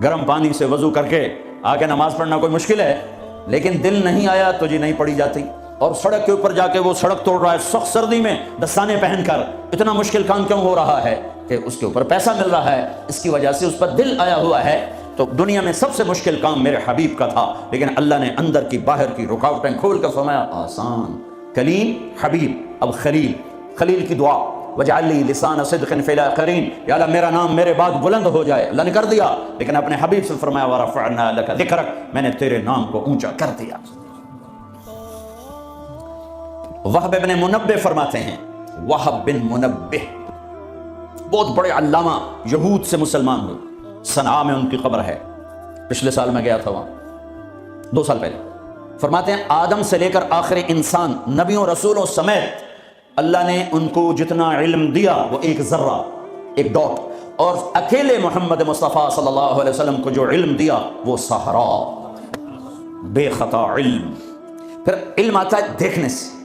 گرم پانی سے وضو کر کے آگے نماز پڑھنا کوئی مشکل ہے، لیکن دل نہیں آیا تو جی نہیں پڑھی جاتی۔ اور سڑک کے اوپر جا کے وہ سڑک توڑ رہا ہے سخت سردی میں دستانے پہن کر، اتنا مشکل کام کیوں ہو رہا ہے؟ کہ اس کے اوپر پیسہ مل رہا ہے، اس کی وجہ سے اس پر دل آیا ہوا ہے۔ تو دنیا میں سب سے مشکل کام میرے حبیب کا تھا، لیکن اللہ نے اندر کی باہر کی رکاوٹیں کھول کر فرمایا آسان۔ کلیم، حبیب، اب خلیل۔ خلیل کی دعا وجعل لی لسان صدق فی الاخرین، یا اللہ میرا نام میرے بعد بلند ہو جائے، اللہ نے کر دیا، لیکن اپنے حبیب سے فرمایا ورفعنا لک ذکرک، میں نے تیرے نام کو اونچا کر دیا۔ وہب بن منبہ فرماتے ہیں، وہب بن منبہ بہت بڑے علامہ، یہود سے مسلمان ہوئے، صنعاء میں ان کی قبر ہے، پچھلے سال میں گیا تھا وہاں 2 سال پہلے۔ فرماتے ہیں آدم سے لے کر آخری انسان، نبیوں رسولوں سمیت اللہ نے ان کو جتنا علم دیا وہ ایک ذرہ، ایک ڈاٹ، اور اکیلے محمد مصطفیٰ صلی اللہ علیہ وسلم کو جو علم دیا وہ صحرا، بے خطا علم۔ پھر علم آتا ہے دیکھنے سے،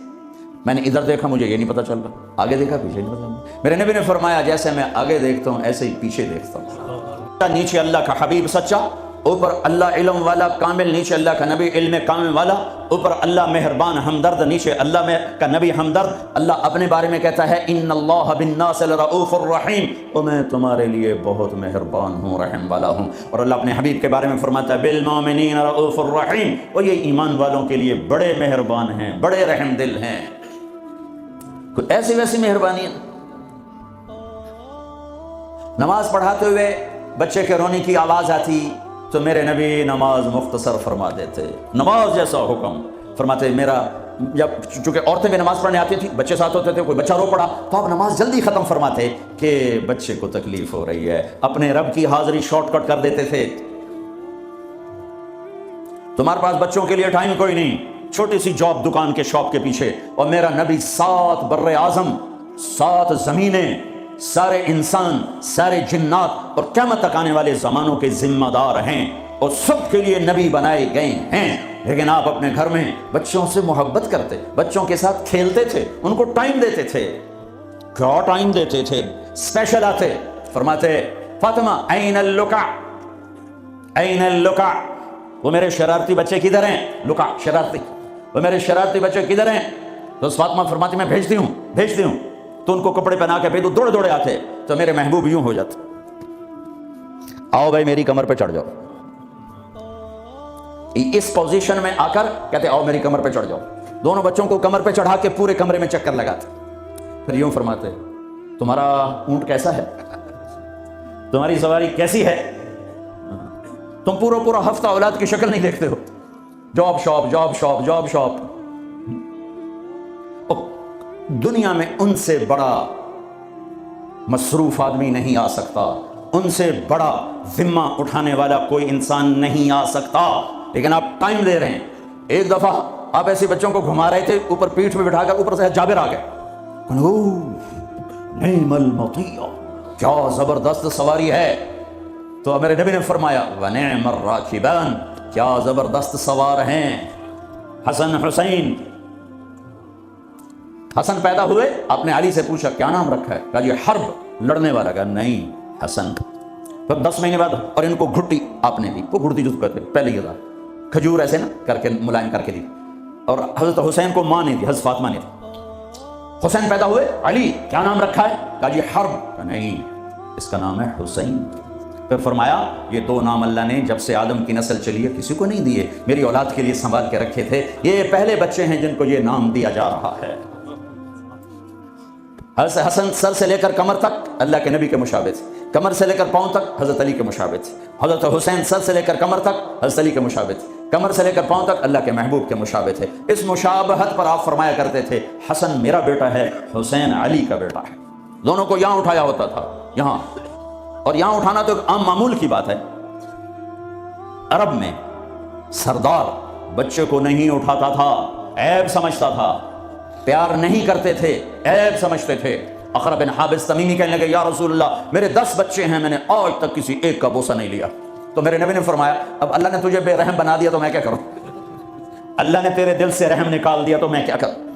میں نے ادھر دیکھا مجھے یہ نہیں پتا چل رہا، آگے دیکھا پیچھے نہیں پتا چل رہا۔ میرے نبی نے فرمایا جیسے میں آگے دیکھتا ہوں ایسے ہی پیچھے دیکھتا ہوں۔ نیچے اللہ کا حبیب سچا، اوپر اللہ علم والا کامل، نیچے اللہ کا نبی علم کامل والا، اوپر اللہ مہربان ہمدرد، نیچے اللہ کا نبی ہمدرد۔ اللہ اپنے بارے میں کہتا ہے ان اللہ بالناس لرؤوف الرحیم، اور میں تمہارے لیے بہت مہربان ہوں، رحم والا ہوں۔ اور اللہ اپنے حبیب کے بارے میں فرماتا ہے بالمؤمنین رؤوف الرحیم، اور یہ ایمان والوں کے لیے بڑے مہربان ہیں، بڑے رحم دل ہیں۔ کوئی ایسی ویسی مہربانی ہے؟ نماز پڑھاتے ہوئے بچے کے رونے کی آواز آتی تو میرے نبی نماز مختصر فرما دیتے، نماز جیسا حکم فرماتے۔ میرا جب چونکہ عورتیں بھی نماز پڑھنے آتی تھی، بچے ساتھ ہوتے تھے، کوئی بچہ رو پڑا تو آپ نماز جلدی ختم فرماتے کہ بچے کو تکلیف ہو رہی ہے، اپنے رب کی حاضری شارٹ کٹ کر دیتے تھے۔ تمہارے پاس بچوں کے لیے ٹائم کوئی نہیں، چھوٹی سی جاب، دکان کے شاپ کے پیچھے، اور میرا نبی 7 بر اعظم، 7 زمینیں، سارے انسان، سارے جنات اور قیامت تک آنے والے زمانوں کے ذمہ دار ہیں، اور سب کے لیے نبی بنائے گئے ہیں۔ لیکن آپ اپنے گھر میں بچوں سے محبت کرتے، بچوں کے ساتھ کھیلتے تھے، ان کو ٹائم دیتے تھے۔ کیا ٹائم دیتے تھے؟ اسپیشل آتے، فرماتے فاطمہ این اللکع، این اللکع، وہ میرے شرارتی بچے کدھر ہیں؟ لکع شرارتی، وہ میرے شرارتی بچے کدھر ہیں؟ تو فاطمہ فرماتی میں بھیجتی ہوں، تو ان کو کپڑے پہنا کے بھیجو، دوڑے دوڑے آتے، تو میرے محبوب یوں ہو جاتے، آؤ بھائی میری کمر پہ چڑھ جاؤ۔ اس پوزیشن میں آ کر کہتے آؤ میری کمر پہ چڑھ جاؤ، دونوں بچوں کو کمر پہ چڑھا کے پورے کمرے میں چکر لگاتے، پھر یوں فرماتے تمہارا اونٹ کیسا ہے، تمہاری سواری کیسی ہے، تم پورا ہفتہ اولاد کی شکل نہیں دیکھتے ہو، جاب شاپ۔ دنیا میں ان سے بڑا مصروف آدمی نہیں آ سکتا، ان سے بڑا ذمہ اٹھانے والا کوئی انسان نہیں آ سکتا، لیکن آپ ٹائم دے رہے ہیں۔ ایک دفعہ آپ ایسے بچوں کو گھما رہے تھے، اوپر پیٹھ میں بٹھا کر، اوپر سے جابر آ گئے، نعم المطیع، کیا زبردست سواری ہے، تو میرے نبی نے فرمایا ونعم الراکبان، کیا زبردست سوار ہیں حسن حسین۔ حسن پیدا ہوئے، آپ نے علی سے پوچھا کیا نام رکھا ہے، کہا جی حرب، لڑنے والا، کہا نہیں حسن۔ پھر 10 مہینے بعد اور ان کو گھٹی آپ نے دی، وہ گھٹی جو کہتے پہلے یہ تھا کھجور ایسے نا کر کے ملائم کر کے دی، اور حضرت حسین کو ماں نے دی، حضرت فاطمہ نے دی۔ حسین پیدا ہوئے، علی کیا نام رکھا ہے، کہا جی حرب، کہا نہیں اس کا نام ہے حسین۔ پھر فرمایا یہ 2 نام اللہ نے جب سے آدم کی نسل چلی ہے کسی کو نہیں دیے، میری اولاد کے لیے سنبھال کے رکھے تھے، یہ پہلے بچے ہیں جن کو یہ نام دیا جا رہا ہے۔ حضرت حسن سر سے لے کر کمر تک اللہ کے نبی کے مشابہ تھے، کمر سے لے کر پاؤں تک حضرت علی کے مشابہ تھے، حضرت حسین سر سے لے کر کمر تک حضرت علی کے مشابہ تھے، کمر سے لے کر پاؤں تک اللہ کے محبوب کے مشابہ تھے۔ اس مشابہت پر آپ فرمایا کرتے تھے حسن میرا بیٹا ہے، حسین علی کا بیٹا ہے۔ دونوں کو یہاں اٹھایا ہوتا تھا، یہاں، اور یہاں اٹھانا تو ایک عام معمول کی بات ہے۔ عرب میں سردار بچے کو نہیں اٹھاتا تھا، عیب سمجھتا تھا، پیار نہیں کرتے تھے، عیب سمجھتے تھے۔ اقرا بن حابس تمیمی کہنے لگے یا رسول اللہ میرے 10 بچے ہیں، میں نے آج تک کسی ایک کا بوسہ نہیں لیا۔ تو میرے نبی نے فرمایا اب اللہ نے تجھے بے رحم بنا دیا تو میں کیا کروں، اللہ نے تیرے دل سے رحم نکال دیا تو میں کیا کروں۔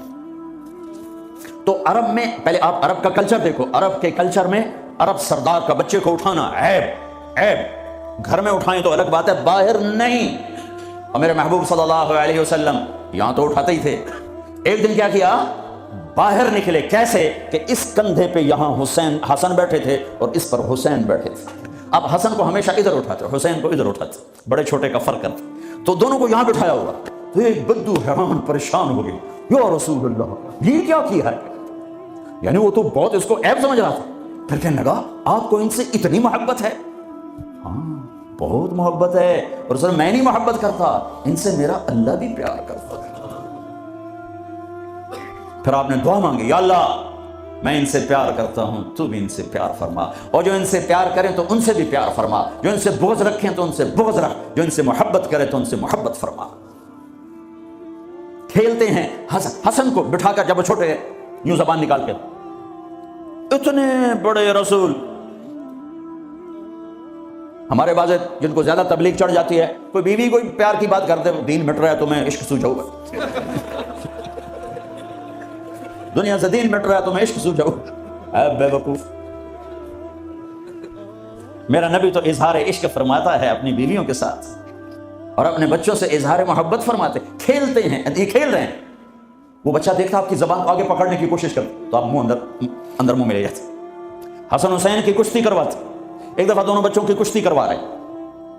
تو عرب میں پہلے آپ عرب کا کلچر دیکھو، عرب کے کلچر میں عرب سردار کا بچے کو اٹھانا عیب، گھر میں اٹھائیں تو الگ بات ہے، باہر نہیں۔ اور میرے محبوب صلی اللہ علیہ وسلم یہاں تو اٹھاتے ہی تھے، ایک دن کیا کیا، باہر نکلے، کیسے کہ اس کندھے پہ یہاں حسن بیٹھے تھے اور اس پر حسین بیٹھے تھے۔ اب حسن کو ہمیشہ ادھر اٹھاتے، حسین کو ادھر اٹھاتے، بڑے چھوٹے کا فرق کرتے، تو دونوں کو یہاں بٹھایا ہوا۔ تو ایک بدو حیران پریشان ہو گئی، یا رسول اللہ یہ کیا کیا ہے؟ یعنی وہ تو بہت اس کو عیب سمجھ رہا تھا، پھر کہنے لگا آپ کو ان سے اتنی محبت ہے؟ ہاں بہت محبت ہے، اور سر میں نہیں محبت کرتا، ان سے میرا اللہ بھی پیار کرتا ہے۔ پھر آپ نے دعا مانگی، یا اللہ میں ان سے پیار کرتا ہوں، تو بھی ان سے پیار فرما، اور جو ان سے پیار کریں تو ان سے بھی پیار فرما، جو ان سے بغض رکھیں تو ان سے بغض رکھ، جو ان سے محبت کرے تو ان سے محبت فرما۔ کھیلتے ہیں حسن کو بٹھا کر، جب وہ چھوٹے یوں زبان نکال کے، اتنے بڑے رسول، ہمارے بعض جن کو زیادہ تبلیغ چڑھ جاتی ہے، کوئی بیوی کوئی پیار کی بات کرتے، دین مٹ رہا ہے تو میں عشق سوجھاؤں گا، دنیا سے دین مٹ رہا ہے تو میں عشق سوجھاؤں، اے بے وقوف۔ میرا نبی تو اظہار عشق فرماتا ہے اپنی بیویوں کے ساتھ، اور اپنے بچوں سے اظہار محبت فرماتے، کھیلتے ہیں، یہ کھیل رہے ہیں، وہ بچہ دیکھتا آپ کی زبان کو آگے پکڑنے کی کوشش کرتا تو آپ منہ اندر منہ میں لے جاتے۔ حسن حسین کی کشتی کرواتے، ایک دفعہ دونوں بچوں کی کشتی کروا رہے،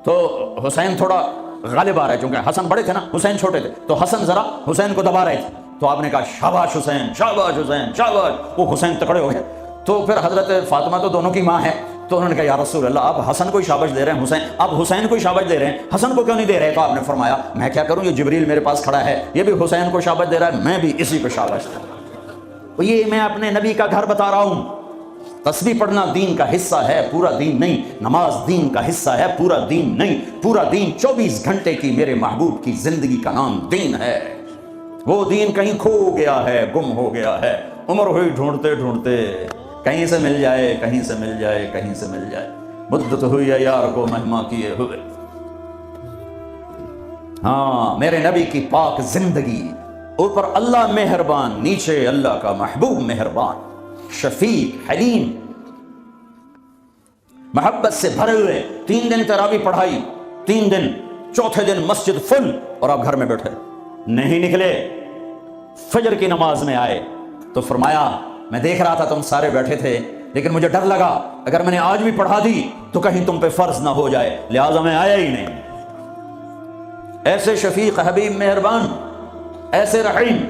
تو حسین تھوڑا غالب آ رہا ہے، چونکہ حسن بڑے تھے نا، حسین چھوٹے تھے، تو حسن ذرا حسین کو دبا رہے تھے، تو آپ نے کہا شاباش حسین، شاباش حسین، شاباش، وہ حسین تکڑے ہو گئے۔ تو پھر حضرت فاطمہ تو دونوں کی ماں ہے، تو انہوں نے کہا یا رسول اللہ آپ حسن کو شاباش دے رہے ہیں، حسین کو شاباش دے رہے ہیں، حسن کو کیوں نہیں دے رہے؟ تو آپ نے فرمایا میں کیا کروں، یہ جبریل میرے پاس کھڑا ہے، یہ بھی حسین کو شاباش دے رہا ہے، میں بھی اسی کو شاباش دے رہا ہوں۔ یہ میں اپنے نبی کا گھر بتا رہا ہوں، تسبیح پڑھنا دین کا حصہ ہے، پورا دین نہیں، نماز دین کا حصہ ہے، پورا دین نہیں، پورا دین 24 گھنٹے کی میرے محبوب کی زندگی کا نام دین ہے۔ وہ دین کہیں کھو گیا ہے، گم ہو گیا ہے، عمر ہوئی ڈھونڈتے ڈھونڈتے، کہیں سے مل جائے، کہیں سے مل جائے، کہیں سے مل جائے، مدت ہوئی ہے یار کو مہما کیے ہوئے۔ ہاں میرے نبی کی پاک زندگی، اوپر اللہ مہربان، نیچے اللہ کا محبوب مہربان، شفیق، حلیم، محبت سے بھرے ہوئے۔ 3 دن تراویح پڑھائی، 3 دن، چوتھے دن مسجد فل، اور آپ گھر میں بیٹھے نہیں نکلے۔ فجر کی نماز میں آئے تو فرمایا میں دیکھ رہا تھا تم سارے بیٹھے تھے، لیکن مجھے ڈر لگا اگر میں نے آج بھی پڑھا دی تو کہیں تم پہ فرض نہ ہو جائے، لہٰذا میں آیا ہی نہیں۔ ایسے شفیق، حبیب، مہربان، ایسے رحیم۔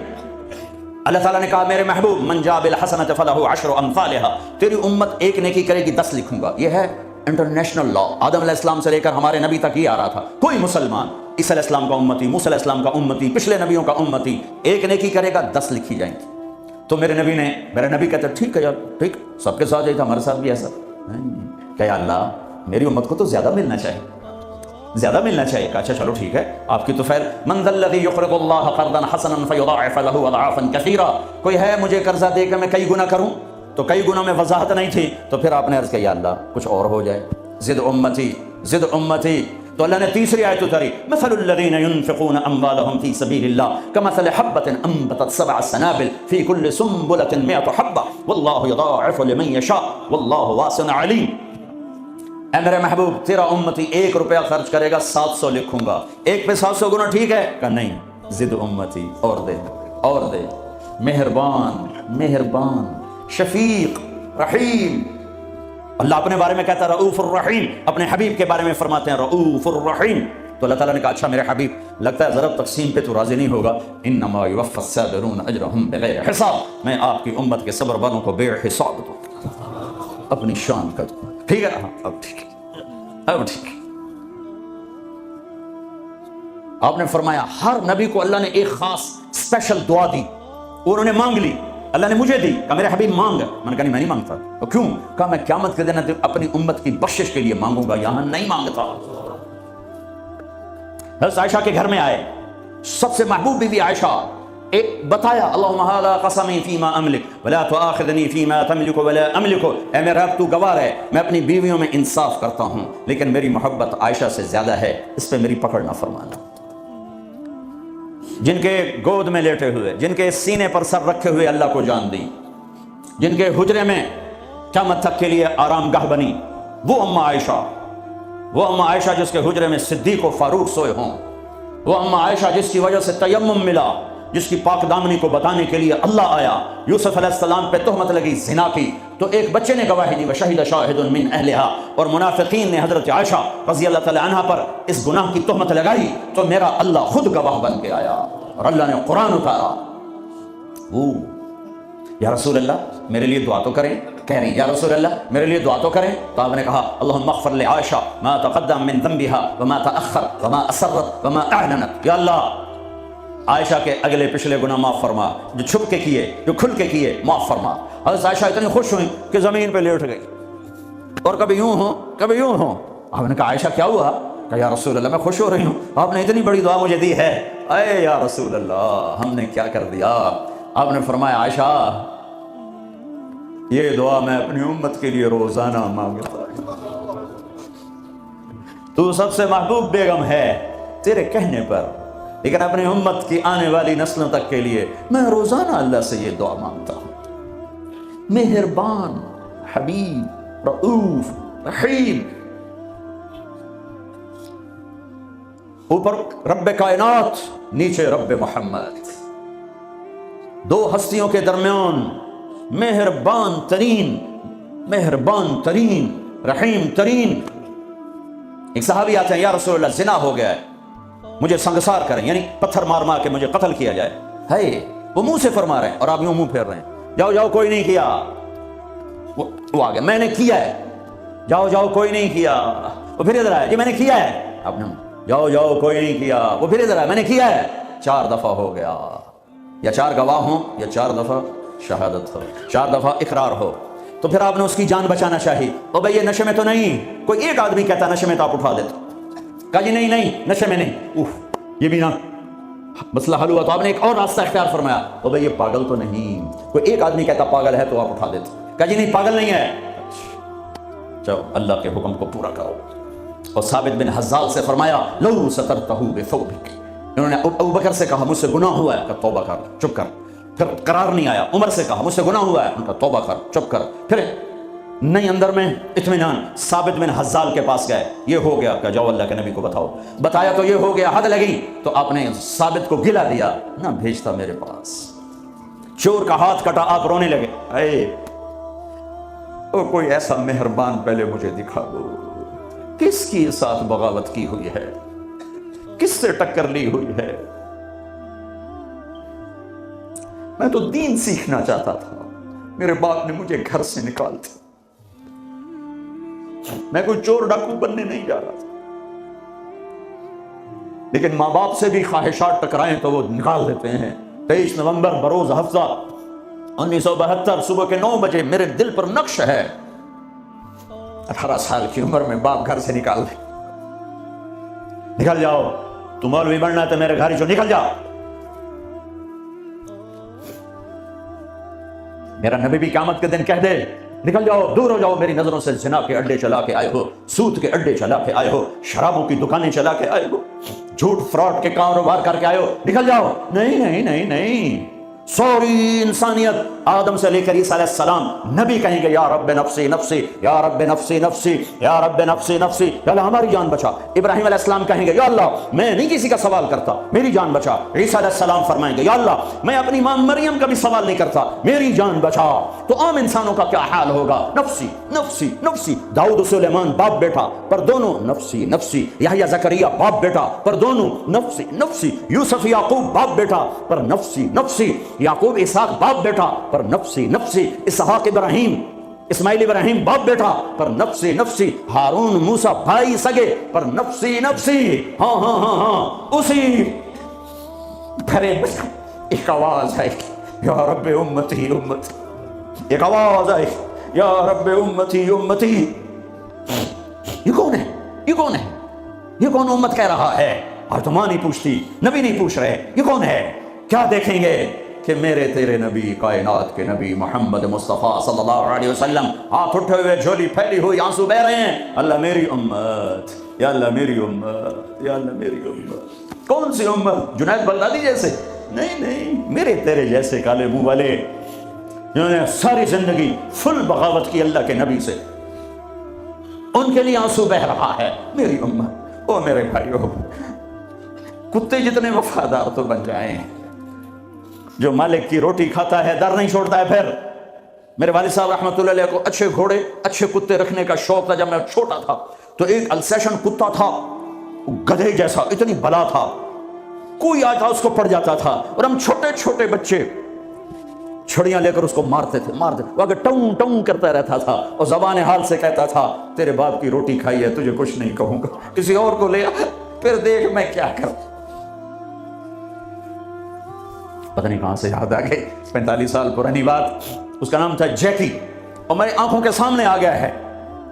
اللہ تعالیٰ نے کہا میرے محبوب من جاء بالحسنۃ فلہ عشر امثالھا، تیری امت ایک نیکی کرے گی 10 لکھوں گا۔ یہ ہے انٹرنیشنل لا، آدم علیہ السلام سے لے کر ہمارے نبی تک یہ آ رہا تھا، کوئی مسلمان عیسیٰ علیہ السلام کا امتی، موسیٰ علیہ السلام کا امتی، پچھلے نبیوں کا امتی، ایک نیکی کرے گا 10 لکھی جائیں گی۔ تو میرے نبی کہتے ٹھیک ہے یار، ٹھیک، سب کے ساتھ جائے تھا، ہمارے ساتھ بھی ایسا کہ یا اللہ میری امت کو تو زیادہ ملنا چاہیے، زیادہ ملنا چاہیے۔ اچھا چلو ٹھیک ہے، آپ کی تو خیر، من ذا الذی یقرض اللہ قرضا حسنا فیضاعف لہ اضعافا کثیرا، کوئی ہے مجھے قرضہ دے کر میں کئی گنا کروں؟ تو کئی گنا میں وضاحت نہیں تھی، تو پھر آپ نے عرض کیا یا اللہ کچھ اور ہو جائے، زد امتی، زد امتی۔ تو اللہ نے تیسری آیت اتاری، مثل الذین ينفقون اموالهم فی سبیل اللہ کمثل حبۃ انبتت 7 سنابل فی کل سنبلۃ 100 حبۃ واللہ یضاعف لمن یشاء واللہ واسع علیم۔ اے میرے محبوب تیرا امتی 1 روپیہ خرچ کرے گا 700 لکھوں گا، ایک پہ 700 گنا ٹھیک ہے؟ کہ نہیں، زد امتی، اور دے اور دے۔ مہربان، مہربان، شفیق، رحیم۔ اللہ اپنے بارے میں کہتا ہے رؤوف الرحیم، اپنے حبیب کے بارے میں فرماتے ہیں رؤوف الرحیم۔ تو اللہ تعالیٰ نے کہا اچھا میرے حبیب لگتا ہے ضرب تقسیم پہ تو راضی نہیں ہوگا، انما یوفی الصابرون اجرهم بغیر حساب، میں آپ کی امت کے صبر والوں کو بے حساب دوں گا، اپنی شان کا دوں۔ ٹھیک ہے، اب ٹھیک ہے، اب ٹھیک ہے۔ آپ نے فرمایا ہر نبی کو اللہ نے ایک خاص اسپیشل دعا دی، انہوں نے مانگ لی، اللہ نے مجھے دی، کہا میرے حبیب مانگ۔ میں نے کہا نہیں میں نہیں مانگتا۔ تو کیوں؟ کہا میں قیامت کے دن اپنی امت کی بخشش کے لیے مانگوں گا، یہاں نہیں مانگتا۔ حضرت عائشہ کے گھر میں آئے، سب سے محبوب بیوی عائشہ، ایک بتایا اللہم ھذا قسمی فیما املک ولا تؤاخذنی فیما تملک ولا املک، اے میرے رب تو گواہ ہے میں اپنی بیویوں میں انصاف کرتا ہوں، لیکن میری محبت عائشہ سے زیادہ ہے، اس پہ میری پکڑ نہ فرمانا۔ جن کے گود میں لیٹے ہوئے، جن کے سینے پر سر رکھے ہوئے اللہ کو جان دی، جن کے حجرے میں قیامت تک کے لیے آرام گاہ بنی، وہ اماں عائشہ، وہ اماں عائشہ جس کے حجرے میں صدیق و فاروق سوئے ہوں، وہ اماں عائشہ جس کی وجہ سے تیمم ملا، جس کی پاک دامنی کو بتانے کے لیے اللہ آیا، یوسف علیہ السلام پہ تہمت لگی زنا کی تو ایک بچے نے گواہی دی، وشہد شاہد من اہلہا، اور منافقین نے حضرت عائشہ رضی اللہ تعالی عنہ پر اس گناہ کی تہمت لگائی تو میرا اللہ خود گواہ بن کے آیا اور اللہ نے قرآن اتارا۔ یا رسول اللہ میرے لیے دعا تو کریں، کہہ رہی یا رسول اللہ میرے لیے دعا تو کریں، تو آپ نے کہا اللہم اغفر لعائشہ ما تقدم من ذنبها وما تأخر وما اسرت وما اعلنت، یا اللہ عائشہ کے اگلے پچھلے گناہ معاف فرما، جو چھپ کے کیے جو کھل کے کیے معاف فرما۔ حضرت عائشہ اتنی خوش ہوئی کہ زمین پہ لیٹ گئی، اور کبھی یوں ہوں کبھی یوں ہوں۔ آپ نے کہا عائشہ کیا ہوا؟ کہا یا رسول اللہ میں خوش ہو رہی ہوں، آپ نے اتنی بڑی دعا مجھے دی ہے۔ اے یا رسول اللہ ہم نے کیا کر دیا؟ آپ نے فرمایا عائشہ یہ دعا میں اپنی امت کے لیے روزانہ مانگتا ہوں، تو سب سے محبوب بیگم ہے تیرے کہنے پر، لیکن اپنی امت کی آنے والی نسلوں تک کے لیے میں روزانہ اللہ سے یہ دعا مانگتا ہوں، مہربان حبیب رؤوف رحیم، اوپر رب کائنات نیچے رب محمد، دو ہستیوں کے درمیان مہربان ترین رحیم ترین۔ ایک صحابی آتے ہیں یا رسول اللہ زنا ہو گیا ہے، مجھے سنگسار کریں، یعنی پتھر مار مار کے مجھے قتل کیا جائے۔ ہے وہ منہ سے فرما رہے ہیں اور آپ یوں منہ پھیر رہے ہیں، جاؤ جاؤ کوئی نہیں کیا، وہ آگے میں نے کیا ہے، جاؤ جاؤ کوئی نہیں کیا، وہ پھر ادھر آئے جی میں نے کیا ہے، آپ نے جاؤ جاؤ کوئی نہیں کیا، وہ پھر ادھر آئے میں نے کیا ہے۔ 4 دفعہ ہو گیا، یا 4 گواہ ہوں یا 4 دفعہ شہادت ہو، 4 دفعہ اقرار ہو، تو پھر آپ نے اس کی جان بچانا چاہی۔ او بھئی یہ نشے میں تو نہیں، کوئی ایک آدمی کہتا نشے میں تو آپ اٹھا دیتے، کہا جی نہیں نشے میں نہیں، یہ بھی نہ مسئلہ حل ہوا تو آپ نے ایک اور راستہ اختیار فرمایا، او بھئی یہ پاگل تو نہیں، کوئی ایک آدمی کہتا پاگل ہے تو آپ اٹھا دیتے، کہا جی نہیں پاگل نہیں ہے، چلو اللہ کے حکم کو پورا کرو۔ اور ثابت بن حزال سے فرمایا لو سترتہ بثوبک، انہوں نے ابو بکر سے کہا مجھ سے گناہ ہوا ہے، کہا توبہ کر چپ کر، پھر قرار نہیں آیا۔ عمر سے کہا مجھ سے گناہ ہوا ہے، ان کا توبہ کر چپ کر، پھر نہیں اندر میں اطمینان، ثابت بن حزال کے پاس گئے، یہ ہو گیا، کہ جاؤ اللہ کے نبی کو بتاؤ، بتایا تو یہ ہو گیا، حد لگی تو آپ نے ثابت کو گلا دیا، نہ بھیجتا میرے پاس، چور کا ہاتھ کٹا آپ رونے لگے، اے او کوئی ایسا مہربان پہلے مجھے دکھا دو، کس کی ساتھ بغاوت کی ہوئی ہے، کس سے ٹکر لی ہوئی ہے، میں تو دین سیکھنا چاہتا تھا، میرے باپ نے مجھے گھر سے نکال دیا، میں کوئی چور ڈاکو بننے نہیں جا رہا تھا، لیکن ماں باپ سے بھی خواہشات ٹکرائیں تو وہ نکال دیتے ہیں۔ 23 نومبر بروز ہفتہ 1972 صبح کے 9 بجے میرے دل پر نقش ہے، 18 سال کی عمر میں باپ گھر سے نکال دے، نکل جاؤ، تو مولوی بننا ہے تو میرے گھر جو نکل جاؤ۔ میرا نبی بھی قیامت کے دن کہہ دے نکل جاؤ، دور ہو جاؤ میری نظروں سے، زنا کے اڈے چلا کے آئے ہو، سود کے اڈے چلا کے آئے ہو، شرابوں کی دکانیں چلا کے آئے ہو، جھوٹ فراڈ کے کاروبار کر کے آئے ہو، نکل جاؤ۔ نہیں نہیں نہیں نہیں، سوری انسانیت آدم سے لے کر عیسیٰ علیہ السلام نبی کہیں گے یا رب نفسی نفسی یا رب نفسی نفسی یا رب نفسی نفسی، یا اللہ ہماری جان بچا۔ ابراہیم علیہ السلام کہیں گے یا اللہ میں نہیں کسی کا سوال کرتا، میری جان بچا۔ عیسیٰ علیہ السلام فرمائیں گے یا اللہ میں اپنی ماں مریم کا بھی سوال نہیں کرتا، میری جان بچا۔ تو عام انسانوں کا کیا حال ہوگا؟ نفسی نفسی نفسی۔ داؤد و سلیمان باپ بیٹا پر دونوں نفسی نفسی، یحییٰ زکریا باپ بیٹا پر دونوں نفسی نفسی، یوسف یعقوب باپ بیٹا پر نفسی نفسی، یعقوب اسحاق باپ بیٹا پر نفسی نفسی، اسحاق ابراہیم اسماعیل ابراہیم باپ بیٹا پر نفسی نفسی، ہارون موسیٰ بھائی سگے پر نفسی نفسی۔ ہاں ہاں ہاں ہاں، اسی بھرے ایک آواز ہے یا رب امتی امتی، ایک آواز ہے یا رب امتی امتی۔ یہ کون ہے؟ یہ کون ہے؟ یہ کون امت کہہ رہا ہے؟ اور تو ماں نہیں پوچھتی، نبی نہیں پوچھ رہے، یہ کون ہے؟ کیا دیکھیں گے کہ میرے تیرے نبی، کائنات کے نبی محمد مصطفیٰ صلی اللہ علیہ وسلم ہاتھ اٹھے ہوئے، جھولی پھیلی ہوئی، آنسو بہ رہے ہیں، اللہ میری امت، یا اللہ میری امت، یا اللہ میری امت۔ کون سی امت؟ جنید بغدادی جیسے؟ نہیں نہیں، میرے تیرے جیسے کالے منہ والے جنہوں نے ساری زندگی فل بغاوت کی اللہ کے نبی سے، ان کے لیے آنسو بہ رہا ہے، میری امت۔ او میرے بھائیو، کتے جتنے وفادار تو بن جائیں، جو مالک کی روٹی کھاتا ہے در نہیں چھوڑتا ہے. پھر میرے والد صاحب رحمۃ اللہ علیہ کو اچھے گھوڑے اچھے کتے رکھنے کا شوق تھا. جب میں چھوٹا تھا تو ایک السیشن کتا تھا, گدھے جیسا, اتنی بلا تھا, کوئی آتا اس کو پڑ جاتا تھا, اور ہم چھوٹے چھوٹے بچے چھڑیاں لے کر اس کو مارتے تھے. وہ آگے ٹوں ٹوں کرتا رہتا تھا اور زبان حال سے کہتا تھا تیرے باپ کی روٹی کھائی ہے, تجھے کچھ نہیں کہوں گا, کسی اور کو لے آ, پھر دیکھ میں کیا کروں. پتہ نہیں کہاں سے یاد آ گئی, 45 سال پرانی بات. اس کا نام تھا جیکی, اور میری آنکھوں کے سامنے آ گیا ہے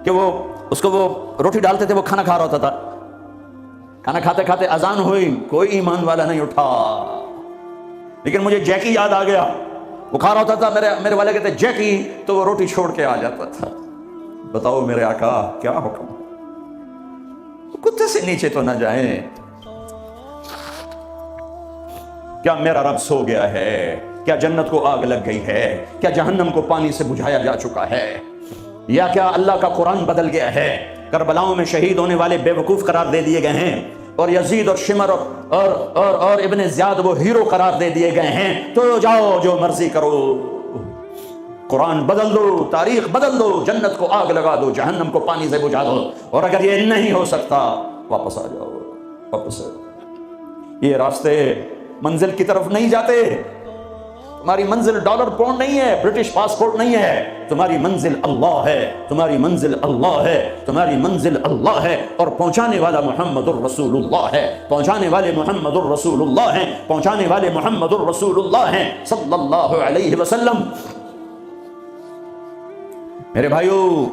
کہ وہ اس کو وہ روٹی ڈالتے تھے, وہ کھانا کھا رہا ہوتا تھا. کھانا کھاتے کھاتے اذان ہوئی, کوئی ایمان والا نہیں اٹھا, لیکن مجھے جیکی یاد آ گیا. وہ کھا رہا ہوتا تھا, میرے والے کہتے جیکی, تو وہ روٹی چھوڑ کے آ جاتا تھا. بتاؤ میرے آقا کیا حکم, کتے سے نیچے تو نہ جائیں. کیا میرا رب سو گیا ہے؟ کیا جنت کو آگ لگ گئی ہے؟ کیا جہنم کو پانی سے بجھایا جا چکا ہے؟ یا کیا اللہ کا قرآن بدل گیا ہے؟ کربلاؤں میں شہید ہونے والے بے وقوف قرار دے دیے گئے ہیں, اور یزید اور شمر اور ابن زیاد وہ ہیرو قرار دے دیے گئے ہیں. تو جاؤ جو مرضی کرو, قرآن بدل دو, تاریخ بدل دو, جنت کو آگ لگا دو, جہنم کو پانی سے بجھا دو, اور اگر یہ نہیں ہو سکتا واپس آ جاؤ, واپس آ جاؤ. یہ راستے منزل کی طرف نہیں جاتے. تمہاری منزل ڈالر پاؤنڈ نہیں ہے, برٹش پاسپورٹ نہیں ہے, تمہاری منزل اللہ ہے, تمہاری منزل اللہ ہے, تمہاری منزل اللہ ہے, اور پہنچانے والا محمد الرسول اللہ ہے, پہنچانے والے محمد الرسول اللہ ہیں, پہنچانے والے محمد الرسول اللہ ہیں صلی اللہ علیہ وسلم. میرے بھائیو,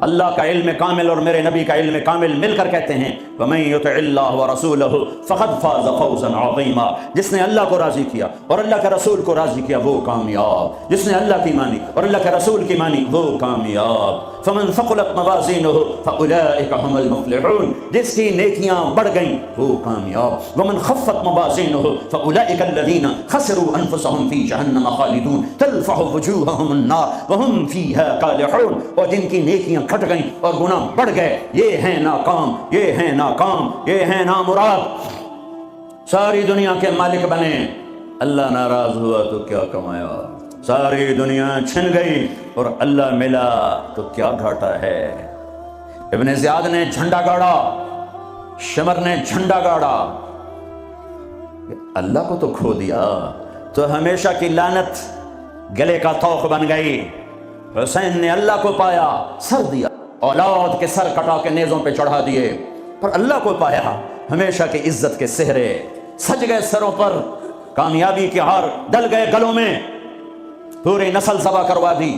اللہ کا علم کامل اور میرے نبی کا علم کامل مل کر کہتے ہیں وَمَن يُطِعِ اللَّهَ وَرَسُولَهُ فَقَدْ فَازَ فَوْزًا عَظِيمًا. جس نے اللہ کو راضی کیا اور اللہ کے رسول کو راضی کیا وہ کامیاب. جس نے اللہ کی مانی اور اللہ کے رسول کی مانی وہ کامیاب. فَمَن ثَقُلَتْ مَوَازِينُهُ فَأُولَٰئِكَ هُمُ الْمُفْلِحُونَ. جس کی نیکیاں بڑھ گئیں وہ کامیاب. وَمَن خَفَّتْ مَوَازِينُهُ فَأُولَٰئِكَ الَّذِينَ خَسِرُوا أَنفُسَهُمْ فِي جَهَنَّمَ خَالِدُونَ تَلْفَحُ وُجُوهَهُمُ النَّارُ وَهُمْ فِيهَا كَالِحُونَ. اور جن کی نیکیاں گھٹ گئیں اور گناہ بڑھ گئے, یہ ہیں ناکام, یہ ہیں ناکام, یہ ہیں نامراد. ساری دنیا کے مالک بنے, اللہ ناراض ہوا تو کیا کمایا. ساری دنیا چھن گئی اور اللہ ملا تو کیا گھاٹا ہے. ابن زیاد نے جھنڈا گاڑا, شمر نے جھنڈا گاڑا, اللہ کو تو کھو دیا تو ہمیشہ کی لعنت گلے کا طوق بن گئی. حسین نے اللہ کو پایا, سر دیا, اولاد کے سر کٹا کے نیزوں پہ چڑھا دیے, پر اللہ کو پایا, ہمیشہ کی عزت کے سہرے سج گئے سروں پر, کامیابی کے ہار ڈل گئے گلوں میں, پوری نسل ذبح کروا دی.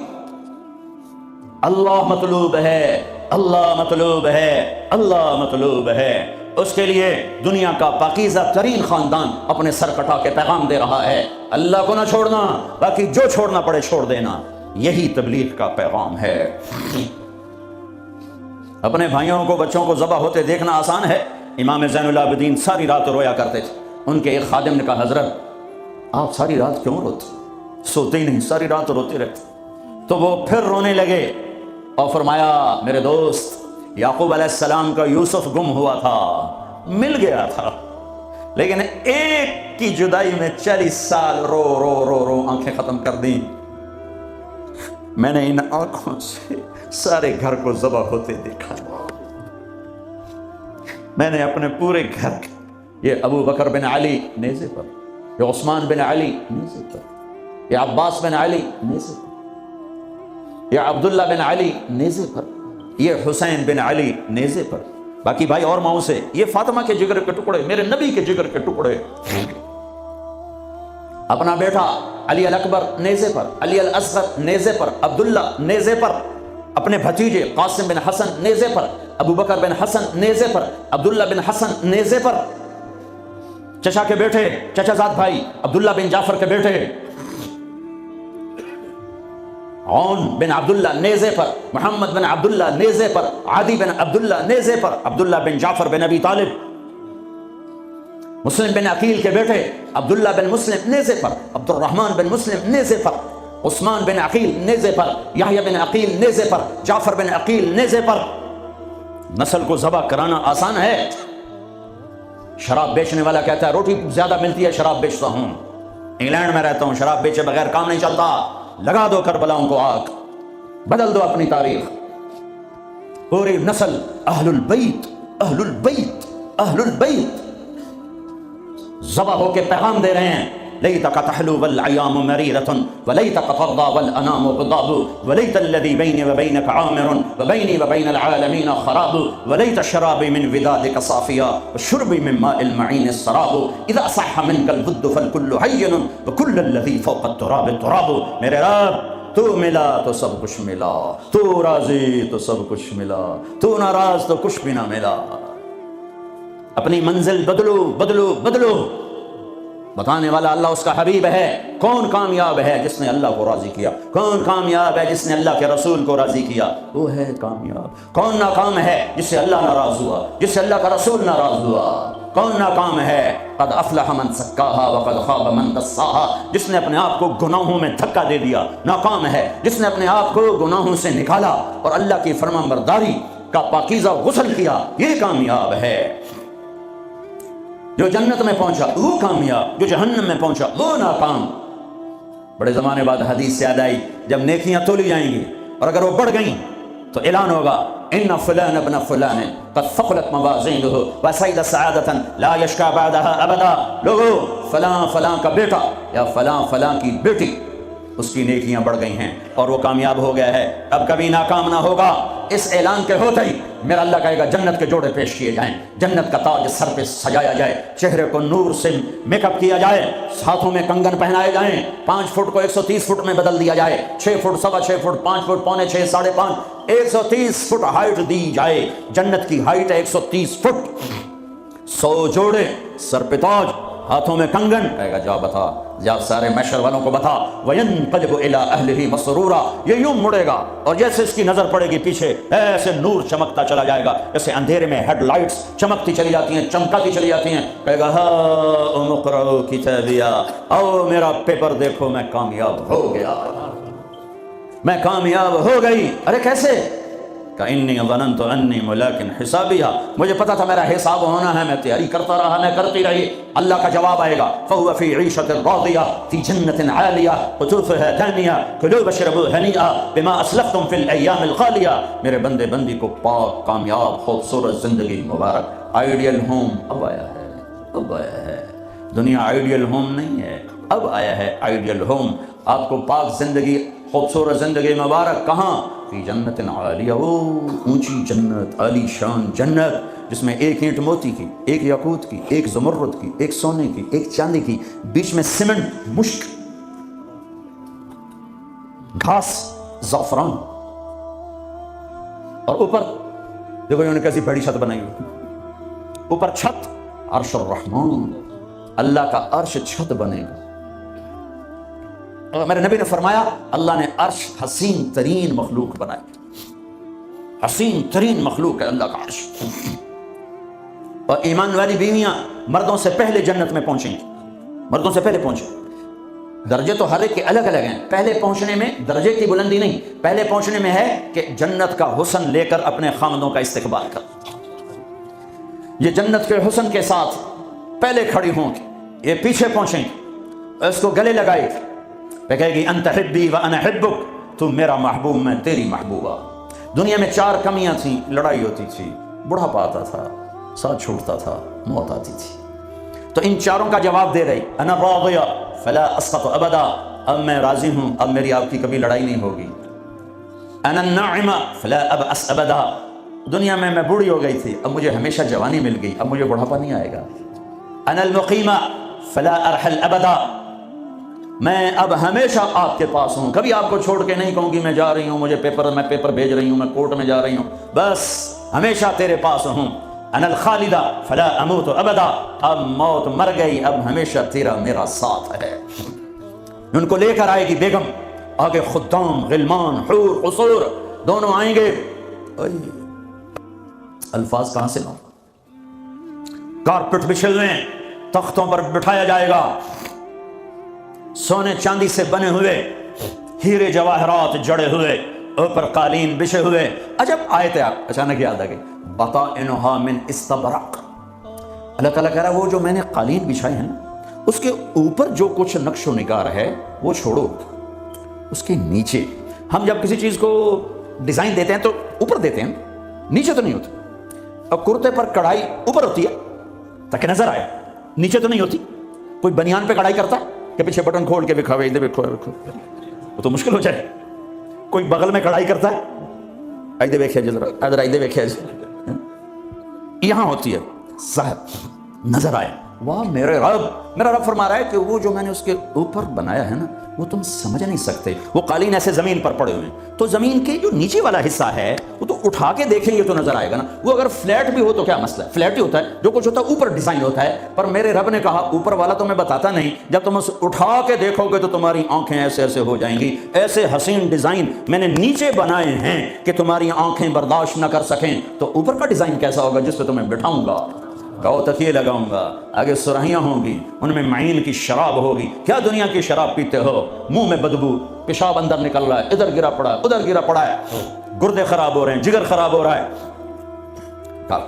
اللہ مطلوب ہے, اللہ مطلوب ہے, اللہ مطلوب ہے. اس کے لیے دنیا کا پاکیزہ ترین خاندان اپنے سر کٹا کے پیغام دے رہا ہے, اللہ کو نہ چھوڑنا, باقی جو چھوڑنا پڑے چھوڑ دینا. یہی تبلیغ کا پیغام ہے. اپنے بھائیوں کو بچوں کو ذبح ہوتے دیکھنا آسان ہے. امام زین العابدین ساری رات رویا کرتے تھے. ان کے ایک خادم نے کہا حضرت آپ ساری رات کیوں روتے, سوتے ہی نہیں, ساری رات روتے رہتے. تو وہ پھر رونے لگے اور فرمایا میرے دوست یعقوب علیہ السلام کا یوسف گم ہوا تھا, مل گیا تھا, لیکن ایک کی جدائی میں 40 سال رو رو رو رو آنکھیں ختم کر دیں. میں نے ان آنکھوں سے سارے گھر کو ذبح ہوتے دیکھا. میں نے اپنے پورے گھر, یہ ابو بکر بن علی نیزے پر, یہ عثمان بن علی نیزے پر, یہ عباس بن علی نیزے پر, یہ عبداللہ بن علی نیزے پر, یہ حسین بن علی نیزے پر, باقی بھائی اور ماؤں سے, یہ فاطمہ کے جگر کے ٹکڑے, میرے نبی کے جگر کے ٹکڑے. اپنا بیٹا علی الاکبر نیزے پر, علی الاصغر نیزے پر, عبداللہ نیزے پر, اپنے بھتیجے قاسم بن حسن نیزے پر, ابو بکر بن حسن نیزے پر, عبداللہ بن حسن نیزے پر, چچا کے بیٹے, چچا زاد بھائی عبداللہ بن جعفر کے بیٹے عون بن عبداللہ نیزے پر, محمد بن عبداللہ نیزے پر, عادی بن عبداللہ نیزے پر, عبداللہ بن جعفر بن ابی طالب, مسلم بن عقیل کے بیٹے عبداللہ بن مسلم نیزے پر, عبد الرحمن بن مسلم نیزے پر, عثمان بن عقیل نیزے پر, یحییٰ بن عقیل نیزے پر, جعفر بن عقیل نیزے پر. نسل کو ذبح کرانا آسان ہے, شراب بیچنے والا کہتا ہے روٹی زیادہ ملتی ہے شراب بیچتا ہوں، انگلینڈ میں رہتا ہوں، شراب بیچے بغیر کام نہیں چلتا، لگا دو کربلاؤں کو آگ، بدل دو اپنی تاریخ۔ پوری نسل اہل البیت اہل البیت اہل البیت ذبح ہو کے پیغام دے رہے ہیں، لیتک تحلو والایام مریرۃ ولیتک ترضی والانام غضاب ولیت الذی بینی وبینک عامر وبینی وبین العالمین خراب ولیت شرابی من ودادک صافیا وشربی من ماء المعین السراب اذا صح منک الود فالکل حین وکل الذی فوق التراب تراب۔ میرے رب تو ملا تو سب کچھ ملا، تو راضی تو سب کچھ ملا، تو ناراض تو کچھ بھی نہ ملا۔ اپنی منزل بدلو بدلو بدلو۔ بتانے والا اللہ اس کا حبیب ہے۔ کون کامیاب ہے جس نے اللہ کو راضی کیا؟ کون کامیاب ہے جس نے اللہ کے رسول کو راضی کیا؟ وہ ہے کامیاب۔ کون ناکام ہے جس سے اللہ ناراض ہوا، جس سے اللہ کا رسول ناراض ہوا؟ کون ناکام ہے؟ قد افلح من زکاہا وقد خاب من دساہا، جس نے اپنے آپ کو گناہوں میں دھکا دے دیا ناکام ہے، جس نے اپنے آپ کو گناہوں سے نکالا اور اللہ کی فرمانبرداری کا پاکیزہ غسل کیا، یہ کامیاب ہے۔ جو جنت میں پہنچا وہ کامیاب، جو جہنم میں پہنچا وہ ناکام۔ بڑے زمانے بعد حدیث یاد آئی، جب نیکیاں تولی جائیں گی اور اگر وہ بڑھ گئیں تو اعلان ہوگا ان فلان ابن فلان قد ثقلت موازینہ وسعد سعادۃ لا یشقی بعدها ابدا۔ لوگو فلاں فلاں کا بیٹا یا فلاں فلاں کی بیٹی، اس کی نیکیاں بڑھ گئی ہیں اور وہ کامیاب ہو گیا ہے، اب کبھی ناکام نہ ہوگا۔ اس اعلان کے ہوتے ہی میرا اللہ کہے گا جنت کے جوڑے پیش کیے جائیں، جنت کا تاج سر پہ سجایا جائے، چہرے کو نور سے میک اپ کیا جائے، ہاتھوں میں کنگن پہنائے جائیں، 5 فٹ کو 130 فٹ میں بدل دیا جائے، 6 فٹ 6.25 فٹ 5 فٹ پونے 6 5.5 130 فٹ ہائٹ دی جائے۔ جنت کی ہائٹ ہے 130 فٹ۔ 100 جوڑے، سر پہ تاج، ہاتھوں میں کنگن، کہے گا جا بتا، جا سارے محشر والوں کو بتا۔ وَيَنْقَلِبُ إِلَىٰ أَهْلِهِ مَسْرُورًا، یہ یوں مڑے گا اور جیسے اس کی نظر پڑے گی پیچھے ایسے نور چمکتا چلا جائے گا، جیسے اندھیرے میں ہیڈ لائٹس چمکتی چلی جاتی ہیں، چمکاتی چلی جاتی ہیں۔ کہے گا ہاؤم اقرؤوا کتابیہ، آؤ میرا پیپر دیکھو، میں کامیاب ہو گیا، میں کامیاب ہو گئی۔ ارے کیسے؟ کہ ظننت انی ملاق حسابیہ، مجھے پتا تھا میرا حساب ہونا ہے، میں تیاری کرتا رہا، میں کرتی رہی۔ اللہ کا جواب آئے گا فہو فی عیشۃ راضیہ فی جنت عالیہ قطوفها دانیہ کلوا واشربوا ہنیئا بما اسلفتم فی الایام الخالیہ۔ میرے بندے بندی کو پاک کامیاب خوبصورت زندگی مبارک۔ آئیڈیل ہوم اب آیا ہے، اب آیا ہے۔ دنیا آئیڈیل ہوم نہیں ہے، اب آیا ہے آئیڈیل ہوم۔ آپ کو پاک زندگی، خوبصورت زندگی مبارک کہاں؟ فی جنت عالیہ، وہ اونچی جنت، عالی شان جنت جس میں ایک اینٹ موتی کی، ایک یاقوت کی، ایک زمرد کی، ایک سونے کی، ایک چاندی کی، بیچ میں سیمنٹ، مشک، گھاس، زعفران، اور اوپر دیکھو انہوں نے کیسی بڑی چھت بنائی ہوئی، اوپر چھت عرش الرحمان، اللہ کا عرش چھت بنے گا۔ میرے نبی نے فرمایا اللہ نے عرش حسین ترین مخلوق بنائی، حسین ترین مخلوق ہے اللہ کا عرش۔ اور ایمان والی بیویاں مردوں سے پہلے جنت میں پہنچیں گی، مردوں سے پہلے پہنچیں۔ درجے تو ہر ایک کے الگ الگ ہیں، پہلے پہنچنے میں درجے کی بلندی نہیں، پہلے پہنچنے میں ہے کہ جنت کا حسن لے کر اپنے خامدوں کا استقبال کر۔ یہ جنت کے حسن کے ساتھ پہلے کھڑی ہوں گی، یہ پیچھے پہنچیں گی، اس کو گلے لگائے گی، پہ کہے گی انت حبی و انا حبک، تو میرا محبوب میں تیری محبوبہ۔ دنیا میں 4 کمیاں تھیں، لڑائی ہوتی تھی، بڑھاپا آتا تھا، ساتھ چھوٹتا تھا، موت آتی تھی۔ تو ان 4 کا جواب دے رہی، انا راضیہ فلا اسقط ابدا، اب میں راضی ہوں، اب میری آپ کی کبھی لڑائی نہیں ہوگی۔ انا الناعمہ فلا ابأس ابدا، دنیا میں بوڑھی ہو گئی تھی، اب مجھے ہمیشہ جوانی مل گئی، اب مجھے بڑھاپا نہیں آئے گا۔ انا المقیمہ فلا ارحل ابدا، میں اب ہمیشہ آپ کے پاس ہوں، کبھی آپ کو چھوڑ کے نہیں کہوں گی میں جا رہی ہوں، مجھے میں پیپر بھیج رہی ہوں، میں کورٹ میں جا رہی ہوں، بس ہمیشہ تیرے پاس ہوں۔ انا الخالدہ فلا اموت ابدا، اب موت مر گئی، اب ہمیشہ تیرا میرا ساتھ ہے۔ ان کو لے کر آئے گی بیگم، آگے خدام، غلمان، حور، قصور دونوں آئیں گے۔ الفاظ کہاں سے لاؤں؟ کارپٹ بچھے ہوئے ہیں، تختوں پر بٹھایا جائے گا، سونے چاندی سے بنے ہوئے، ہیرے جواہرات جڑے ہوئے، اوپر قالین بچھے ہوئے۔ عجب آیت ہے، اچانک یاد آ گئی، بطائنها من استبرق، اللہ تعالیٰ کہہ رہا ہے وہ جو میں نے قالین بچھائے ہیں نا، اس کے اوپر جو کچھ نقش و نگار ہے وہ چھوڑو، اس کے نیچے ہم جب کسی چیز کو ڈیزائن دیتے ہیں تو اوپر دیتے ہیں، نیچے تو نہیں ہوتی. اور کرتے پر کڑھائی اوپر ہوتی ہے تاکہ نظر آئے، نیچے تو نہیں ہوتی. کوئی بنیان پہ کڑھائی کرتا ہے کہ پیچھے بٹن کھول کے دکھاوے ادھر وہ تو مشکل ہو جائے. کوئی بغل میں کڑھائی کرتا ہے، ادھر دیکھیے جی ذرا، ادھر ادھر دیکھیے جی، یہاں ہوتی ہے صاحب نظر آئے. واہ میرے رب، میرا رب فرما رہا ہے کہ وہ جو میں نے اس کے اوپر بنایا ہے نا وہ تم سمجھ نہیں سکتے. وہ قالین ایسے زمین پر پڑے ہوئے ہیں تو زمین کے جو نیچے والا حصہ ہے وہ تو اٹھا کے دیکھیں گے تو نظر آئے گا نا. وہ اگر فلیٹ بھی ہو تو کیا مسئلہ ہے، فلیٹ ہی ہوتا ہے، جو کچھ ہوتا ہے اوپر ڈیزائن ہوتا ہے. پر میرے رب نے کہا اوپر والا تو میں بتاتا نہیں، جب تم اسے اٹھا کے دیکھو گے تو تمہاری آنکھیں ایسے ایسے ہو جائیں گی. ایسے حسین ڈیزائن میں نے نیچے بنائے ہیں کہ تمہاری آنکھیں برداشت نہ کر سکیں. تو اوپر کا ڈیزائن کیسا ہوگا جس پہ تمہیں بٹھاؤں گا، کہو تکیے لگاؤں گا، آگے سرائیاں ہوں گی، ان میں معین کی شراب ہوگی. کیا دنیا کی شراب پیتے ہو، منہ میں بدبو، پیشاب اندر نکل رہا ہے، ادھر گرا پڑا ہے ادھر گرا پڑا ہے، گردے خراب ہو رہے ہیں، جگر خراب ہو رہا ہے.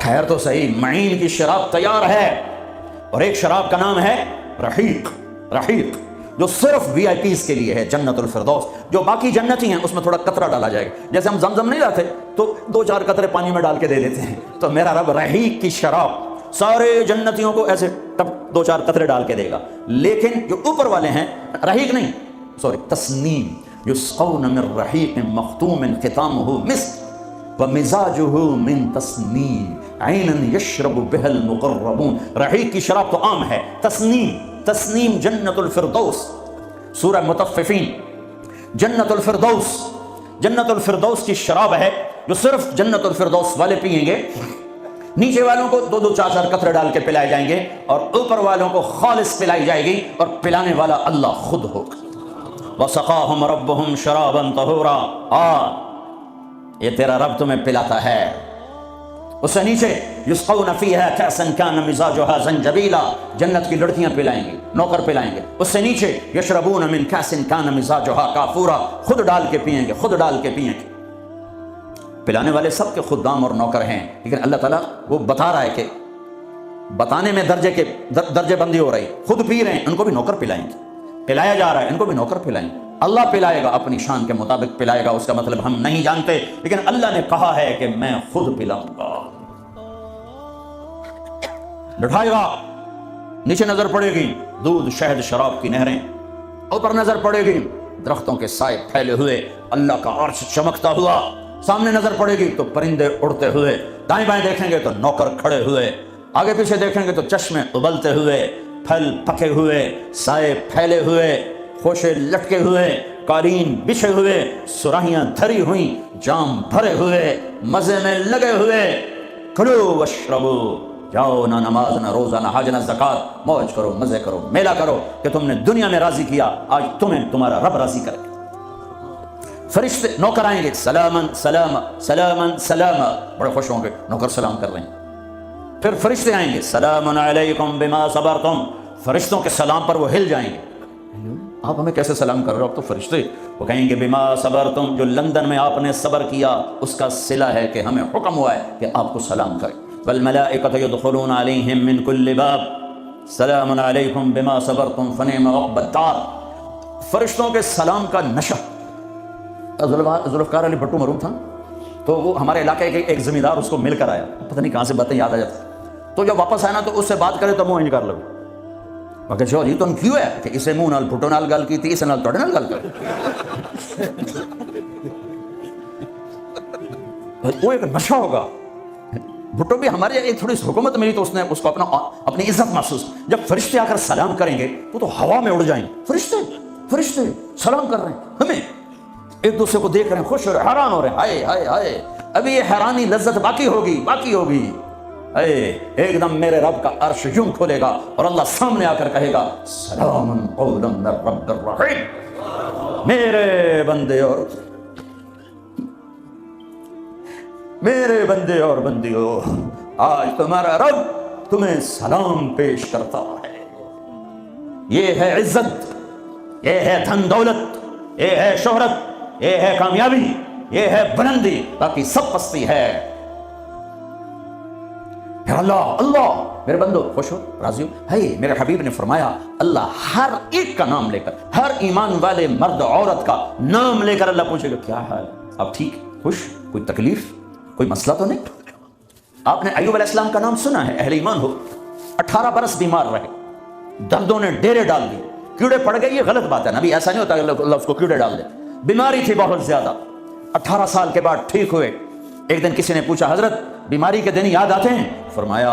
خیر تو صحیح، معین کی شراب تیار ہے. اور ایک شراب کا نام ہے رحیق. رحیق جو صرف وی آئی پیز کے لیے ہے، جنت الفردوس. جو باقی جنتی ہیں اس میں تھوڑا قطرہ ڈالا جائے گا. جیسے ہم زمزم نہیں لاتے تو 2-4 قطرے پانی میں ڈال کے دے دیتے ہیں، تو میرا رب رحیق کی شراب سارے جنتیوں کو ایسے 2-4 قطرے ڈال کے دے گا. لیکن جو اوپر والے ہیں رحیق نہیں، سوری تسنیم، یسقون من رحیق مختوم ختامہ مسک ومزاجہ من تسنیم عینا یشرب بها المقربون. رحیق کی شراب تو عام ہے، تسنیم جنت الفردوس. سورہ مطففین، جنت الفردوس کی شراب ہے جو صرف جنت الفردوس والے پیئیں گے. نیچے والوں کو 2-4 قطرے ڈال کے پلائے جائیں گے اور اوپر والوں کو خالص پلائی جائے گی، اور پلانے والا اللہ خود ہوگا. وَسَقَاهُمْ رَبُّهُمْ شَرَابًا طَهُورًا. یہ تیرا رب تمہیں پلاتا ہے. اس سے نیچے یسقون فیہا کأسا کان مزاجها زنجبیلا، جنت کی لڑکیاں پلائیں گی، نوکر پلائیں گے. اس سے نیچے یشربون من کأس کان مزاجها کافورا، خود ڈال کے پیئیں گے، خود ڈال کے پیئیں گے. پلانے والے سب کے خدام اور نوکر ہیں، لیکن اللہ تعالیٰ وہ بتا رہا ہے کہ بتانے میں درجے بندی ہو رہی. خود پی رہے ہیں، ان کو بھی نوکر پلائیں گے. پلایا جا رہا ہے، ان کو بھی نوکر پلائیں گے. اللہ پلائے گا، اپنی شان کے مطابق پلائے گا. اس کا مطلب ہم نہیں جانتے، لیکن اللہ نے کہا ہے کہ میں خود پلاؤں گا. بٹھائے گا، نیچے نظر پڑے گی دودھ شہد شراب کی نہریں، اوپر نظر پڑے گی درختوں کے سائے پھیلے ہوئے، اللہ کا عرش چمکتا ہوا. سامنے نظر پڑے گی تو پرندے اڑتے ہوئے، دائیں بائیں دیکھیں گے تو نوکر کھڑے ہوئے، آگے پیچھے دیکھیں گے تو چشمے ابلتے ہوئے، پھل پکے ہوئے، سائے پھیلے ہوئے، خوشے لٹکے ہوئے، قالین بچھے ہوئے، سراہیاں دھری ہوئیں، جام بھرے ہوئے، مزے میں لگے ہوئے. کلو واشربو، جاؤ، نہ نماز نہ روزہ نہ حج نہ زکات، موج کرو، مزے کرو، میلہ کرو کہ تم نے دنیا میں راضی کیا، آج تمہیں تمہارا رب راضی کرے. فرشتے نوکر آئیں گے، سلامن سلام سلامن سلام، بڑے خوش ہوں گے، نوکر سلام کر رہے ہیں. پھر فرشتے آئیں گے، سلام علیکم بما صبرتم. فرشتوں کے سلام پر وہ ہل جائیں گے. آپ ہمیں کیسے سلام کر رہے ہو؟ آپ تو فرشتے. وہ کہیں گے بما صبرتم، جو لندن میں آپ نے صبر کیا اس کا صلہ ہے کہ ہمیں حکم ہوا ہے کہ آپ کو سلام کریں. والملائکۃ یدخلون علیہم من کل باب سلام علیکم بما صبرتم فنعم عقبی الدار. فرشتوں کے سلام کا نشہ. ذوالفقار علی بھٹو مرحوم تھا تو وہ ہمارے علاقے کے ایک زمیندار اس کو مل کر آیا، پتہ نہیں کہاں سے باتیں یاد آ جاتی. تو جب واپس آیا نا تو اس سے بات کرے تو منہ انج کر لو، مگر جو جی تم کیوں ہے کہ اسے منہ نال بھٹو نال گل کی تھی، اس نال توڑے نال گل کر. وہ ایک نشہ ہوگا. بھٹو بھی ہمارے ایک تھوڑی سی حکومت ملی تو اس نے اس کو اپنی عزت محسوس. جب فرشتے آ کر سلام کریں گے تو ہوا میں اڑ جائیں گے. فرشتے سلام کر رہے ہیں، ہمیں ایک دوسرے کو دیکھ رہے ہیں، خوش ہو رہے ہیں، حیران ہو رہے ہیں. ہائے ہائے ہائے، ابھی یہ حیرانی لذت باقی ہوگی. ایک دم میرے رب کا عرش یوں کھولے گا اور اللہ سامنے آ کر کہے گا سلام قولا من رب الرحیم. میرے بندے اور بندیوں، آج تمہارا رب تمہیں سلام پیش کرتا ہے. یہ ہے عزت، یہ ہے دھن دولت، یہ ہے شہرت، یہ ہے کامیابی، یہ ہے بلندی، باقی سب پستی ہے. یا اللہ اللہ میرے بندو خوش ہو راضی ہو. ہے میرے حبیب نے فرمایا اللہ ہر ایک کا نام لے کر, ہر ایمان والے مرد عورت کا نام لے کر اللہ پوچھے گا کیا حال ہے, اب ٹھیک خوش, کوئی تکلیف کوئی مسئلہ تو نہیں. آپ نے ایوب علیہ السلام کا نام سنا ہے, اہل ایمان ہو, 18 برس بیمار رہے, دردوں نے ڈیرے ڈال دیے, کیڑے پڑ گئے, یہ غلط بات ہے, نبی ایسا نہیں ہوتا کہ اللہ اس کو کیڑے ڈال دے, بیماری تھی بہت زیادہ, 18 سال کے بعد ٹھیک ہوئے. ایک دن کسی نے پوچھا حضرت بیماری کے دن یاد آتے ہیں؟ فرمایا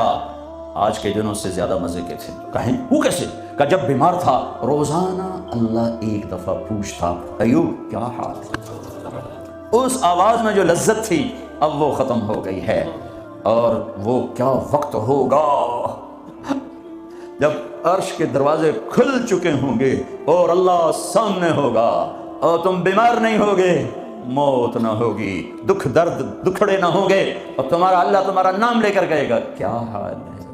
آج کے دنوں سے زیادہ مزے کے تھے. کہیں وہ کیسے؟ کہ جب بیمار تھا روزانہ اللہ ایک دفعہ پوچھتا ایوب کیا حال ہے. اس آواز میں جو لذت تھی اب وہ ختم ہو گئی ہے. اور وہ کیا وقت ہوگا جب عرش کے دروازے کھل چکے ہوں گے اور اللہ سامنے ہوگا اور تم بیمار نہیں ہوگے, موت نہ ہوگی, دکھ درد دکھڑے نہ ہوں گے, اور تمہارا اللہ تمہارا نام لے کر کہے گا کیا حال ہے,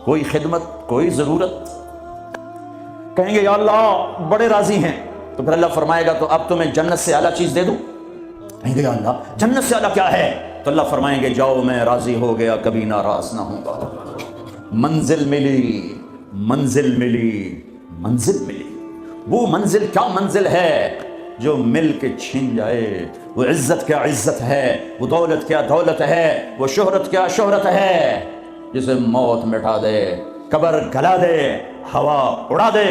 کوئی خدمت کوئی ضرورت. کہیں گے یا اللہ بڑے راضی ہیں, تو پھر اللہ فرمائے گا تو اب تمہیں جنت سے اعلیٰ چیز دے دوں. کہیں گے یا اللہ جنت سے اعلیٰ کیا ہے؟ تو اللہ فرمائیں گے جاؤ میں راضی ہو گیا کبھی ناراض نہ ہوں گا. منزل ملی منزل ملی منزل ملی. وہ منزل کیا منزل ہے جو مل کے چھن جائے. وہ عزت کیا عزت ہے, وہ دولت کیا دولت ہے, وہ شہرت کیا شہرت ہے جسے موت مٹا دے, قبر گلا دے, ہوا اڑا دے,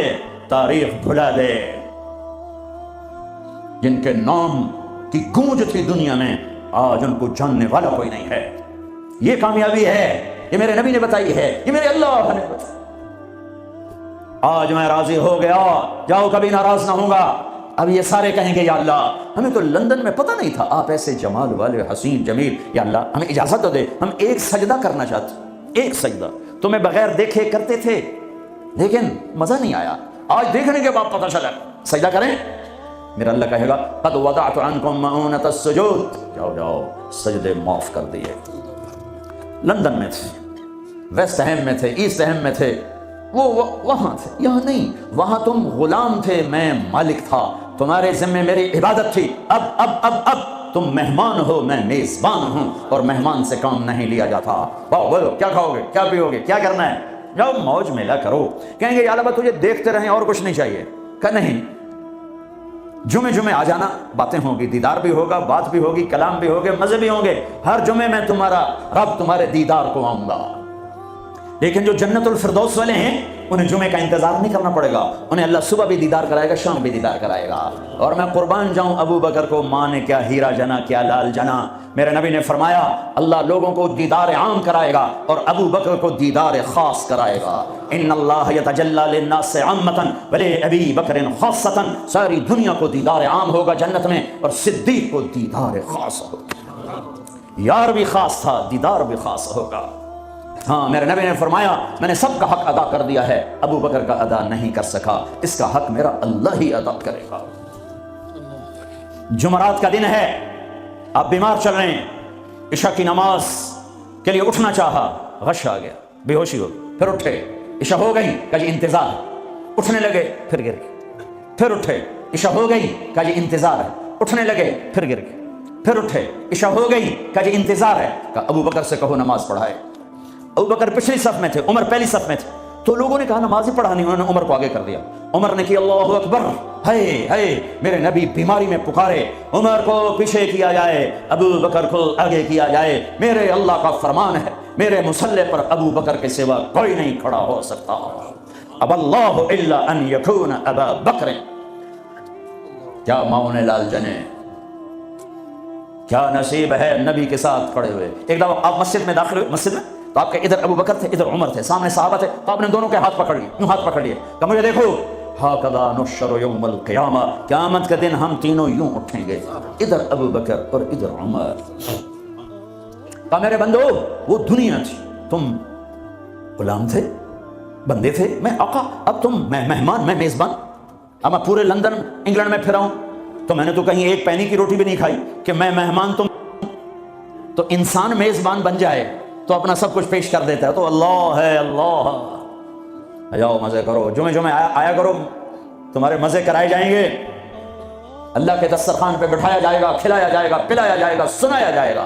تاریخ بھلا دے. جن کے نام کی گونج تھی دنیا میں آج ان کو جاننے والا کوئی نہیں ہے. یہ کامیابی ہے, یہ میرے نبی نے بتائی ہے, یہ میرے اللہ نے بتائی. آج میں راضی ہو گیا, جاؤ کبھی ناراض نہ ہوں گا. اب یہ سارے کہیں گے یا اللہ ہمیں تو لندن میں پتہ نہیں تھا آپ ایسے جمال والے حسین جمیل, یا اللہ ہمیں اجازت تو دے, ہم ایک سجدہ کرنا چاہتے, ایک سجدہ تمہیں بغیر دیکھے کرتے تھے لیکن مزہ نہیں آیا, آج دیکھنے کے بعد پتہ چلا سجدہ کریں. میرا اللہ کہے گا قد وضعت عنکم مؤونۃ السجود, جاؤ جاؤ سجدے معاف کر دیے. لندن میں تھے, ویسٹ ہیم میں تھے, ایسٹ ہیم میں تھے, وہ وہاں تھے, یہاں نہیں. وہاں تم غلام تھے, میں مالک تھا, تمہارے ذمے میری عبادت تھی. اب تم مہمان ہو, میں میزبان ہوں, اور مہمان سے کام نہیں لیا جاتا. واہ بولو کیا کھاؤ گے, کیا پیو گے, کیا کرنا ہے, جاؤ موج میلہ کرو. کہیں گے یا اللہ تجھے دیکھتے رہیں اور کچھ نہیں چاہیے. کہ نہیں, جمعے آ جانا, باتیں ہوں گی, دیدار بھی ہوگا, بات بھی ہوگی, کلام بھی ہوگے, مزے بھی ہوں گے. ہر جمعے میں تمہارا رب تمہارے دیدار کو آؤں گا. لیکن جو جنت الفردوس والے ہیں انہیں جمعے کا انتظار نہیں کرنا پڑے گا, انہیں اللہ صبح بھی دیدار کرائے گا, شام بھی دیدار کرائے گا. اور میں قربان جاؤں ابو بکر کو, ماں نے کیا ہیرا جنا کیا لال جنا. میرے نبی نے فرمایا اللہ لوگوں کو دیدار عام کرائے گا اور ابو بکر کو دیدار خاص کرائے گا. ان اللہ یتجلی للناس عامۃ ولابی بکر خاصۃ, ساری دنیا کو دیدار عام ہوگا جنت میں, اور صدیق کو دیدار خاص ہوگا. یار بھی خاص تھا, دیدار بھی خاص ہوگا. ہاں میرے نبی نے فرمایا میں نے سب کا حق ادا کر دیا ہے, ابو بکر کا ادا نہیں کر سکا, اس کا حق میرا اللہ ہی ادا کرے گا. جمعرات کا دن ہے, آپ بیمار چل رہے ہیں, عشاء کی نماز کے لیے اٹھنا چاہا, غش آ گیا, بے ہوشی ہو, پھر اٹھے, عشاء ہو گئی, کہا جی انتظار ہے, اٹھنے لگے, پھر گر گئے, پھر اٹھے, عشاء ہو گئی, کہا جی انتظار ہے, اٹھنے لگے, پھر گر گئے, پھر اٹھے, عشاء ہو گئی, کہا جی انتظار ہے. کہا ابو بکر سے کہو نماز پڑھائے. ابو بکر پچھلی صف میں تھے, عمر پہلی صف میں تھے, تو لوگوں نے کہا نماز ہی پڑھانی, انہوں نے عمر کو آگے کر دیا. عمر نے کہا اللہ اکبر, ہے میرے نبی بیماری میں پکارے, عمر کو پیچھے کیا جائے, ابو بکر کو آگے کیا جائے, میرے اللہ کا فرمان ہے, میرے مصلی پر ابو بکر کے سوا کوئی نہیں کھڑا ہو سکتا. اب اللہ الا ان یکون ابا بکر. کیا ماؤں نے لال جنے, کیا نصیب ہے نبی کے ساتھ کھڑے ہوئے. ایک دفعہ آپ مسجد میں داخل ہوئے, مسجد میں تو آپ کے ادھر ابو بکر تھے, ادھر عمر تھے, سامنے صحابہ تھے, تو آپ نے دونوں کے ہاتھ پکڑ لیے, یوں ہاتھ پکڑ لیے, کہ مجھے دیکھو, ہاکذا نحشر یوم القیامہ, قیامت کے دن ہم تینوں یوں اٹھیں گے, ادھر ابو بکر اور ادھر عمر. کہا میرے بندو وہ دنیا تھی, تم غلام تھے, بندے تھے, میں آقا, اب تم میں مہمان, میں میزبان. اب میں پورے لندن انگلینڈ میں پھرا ہوں, تو میں نے تو کہیں ایک پینی کی روٹی بھی نہیں کھائی کہ میں مہمان, تم تو انسان میزبان بن جائے تو اپنا سب کچھ پیش کر دیتا ہے. تو اللہ ہے, اللہ, جاؤ مزے کرو, جمعے آیا کرو, تمہارے مزے کرائے جائیں گے, اللہ کے دسترخوان پہ بٹھایا جائے گا, کھلایا جائے گا, پلایا جائے گا, سنایا جائے گا.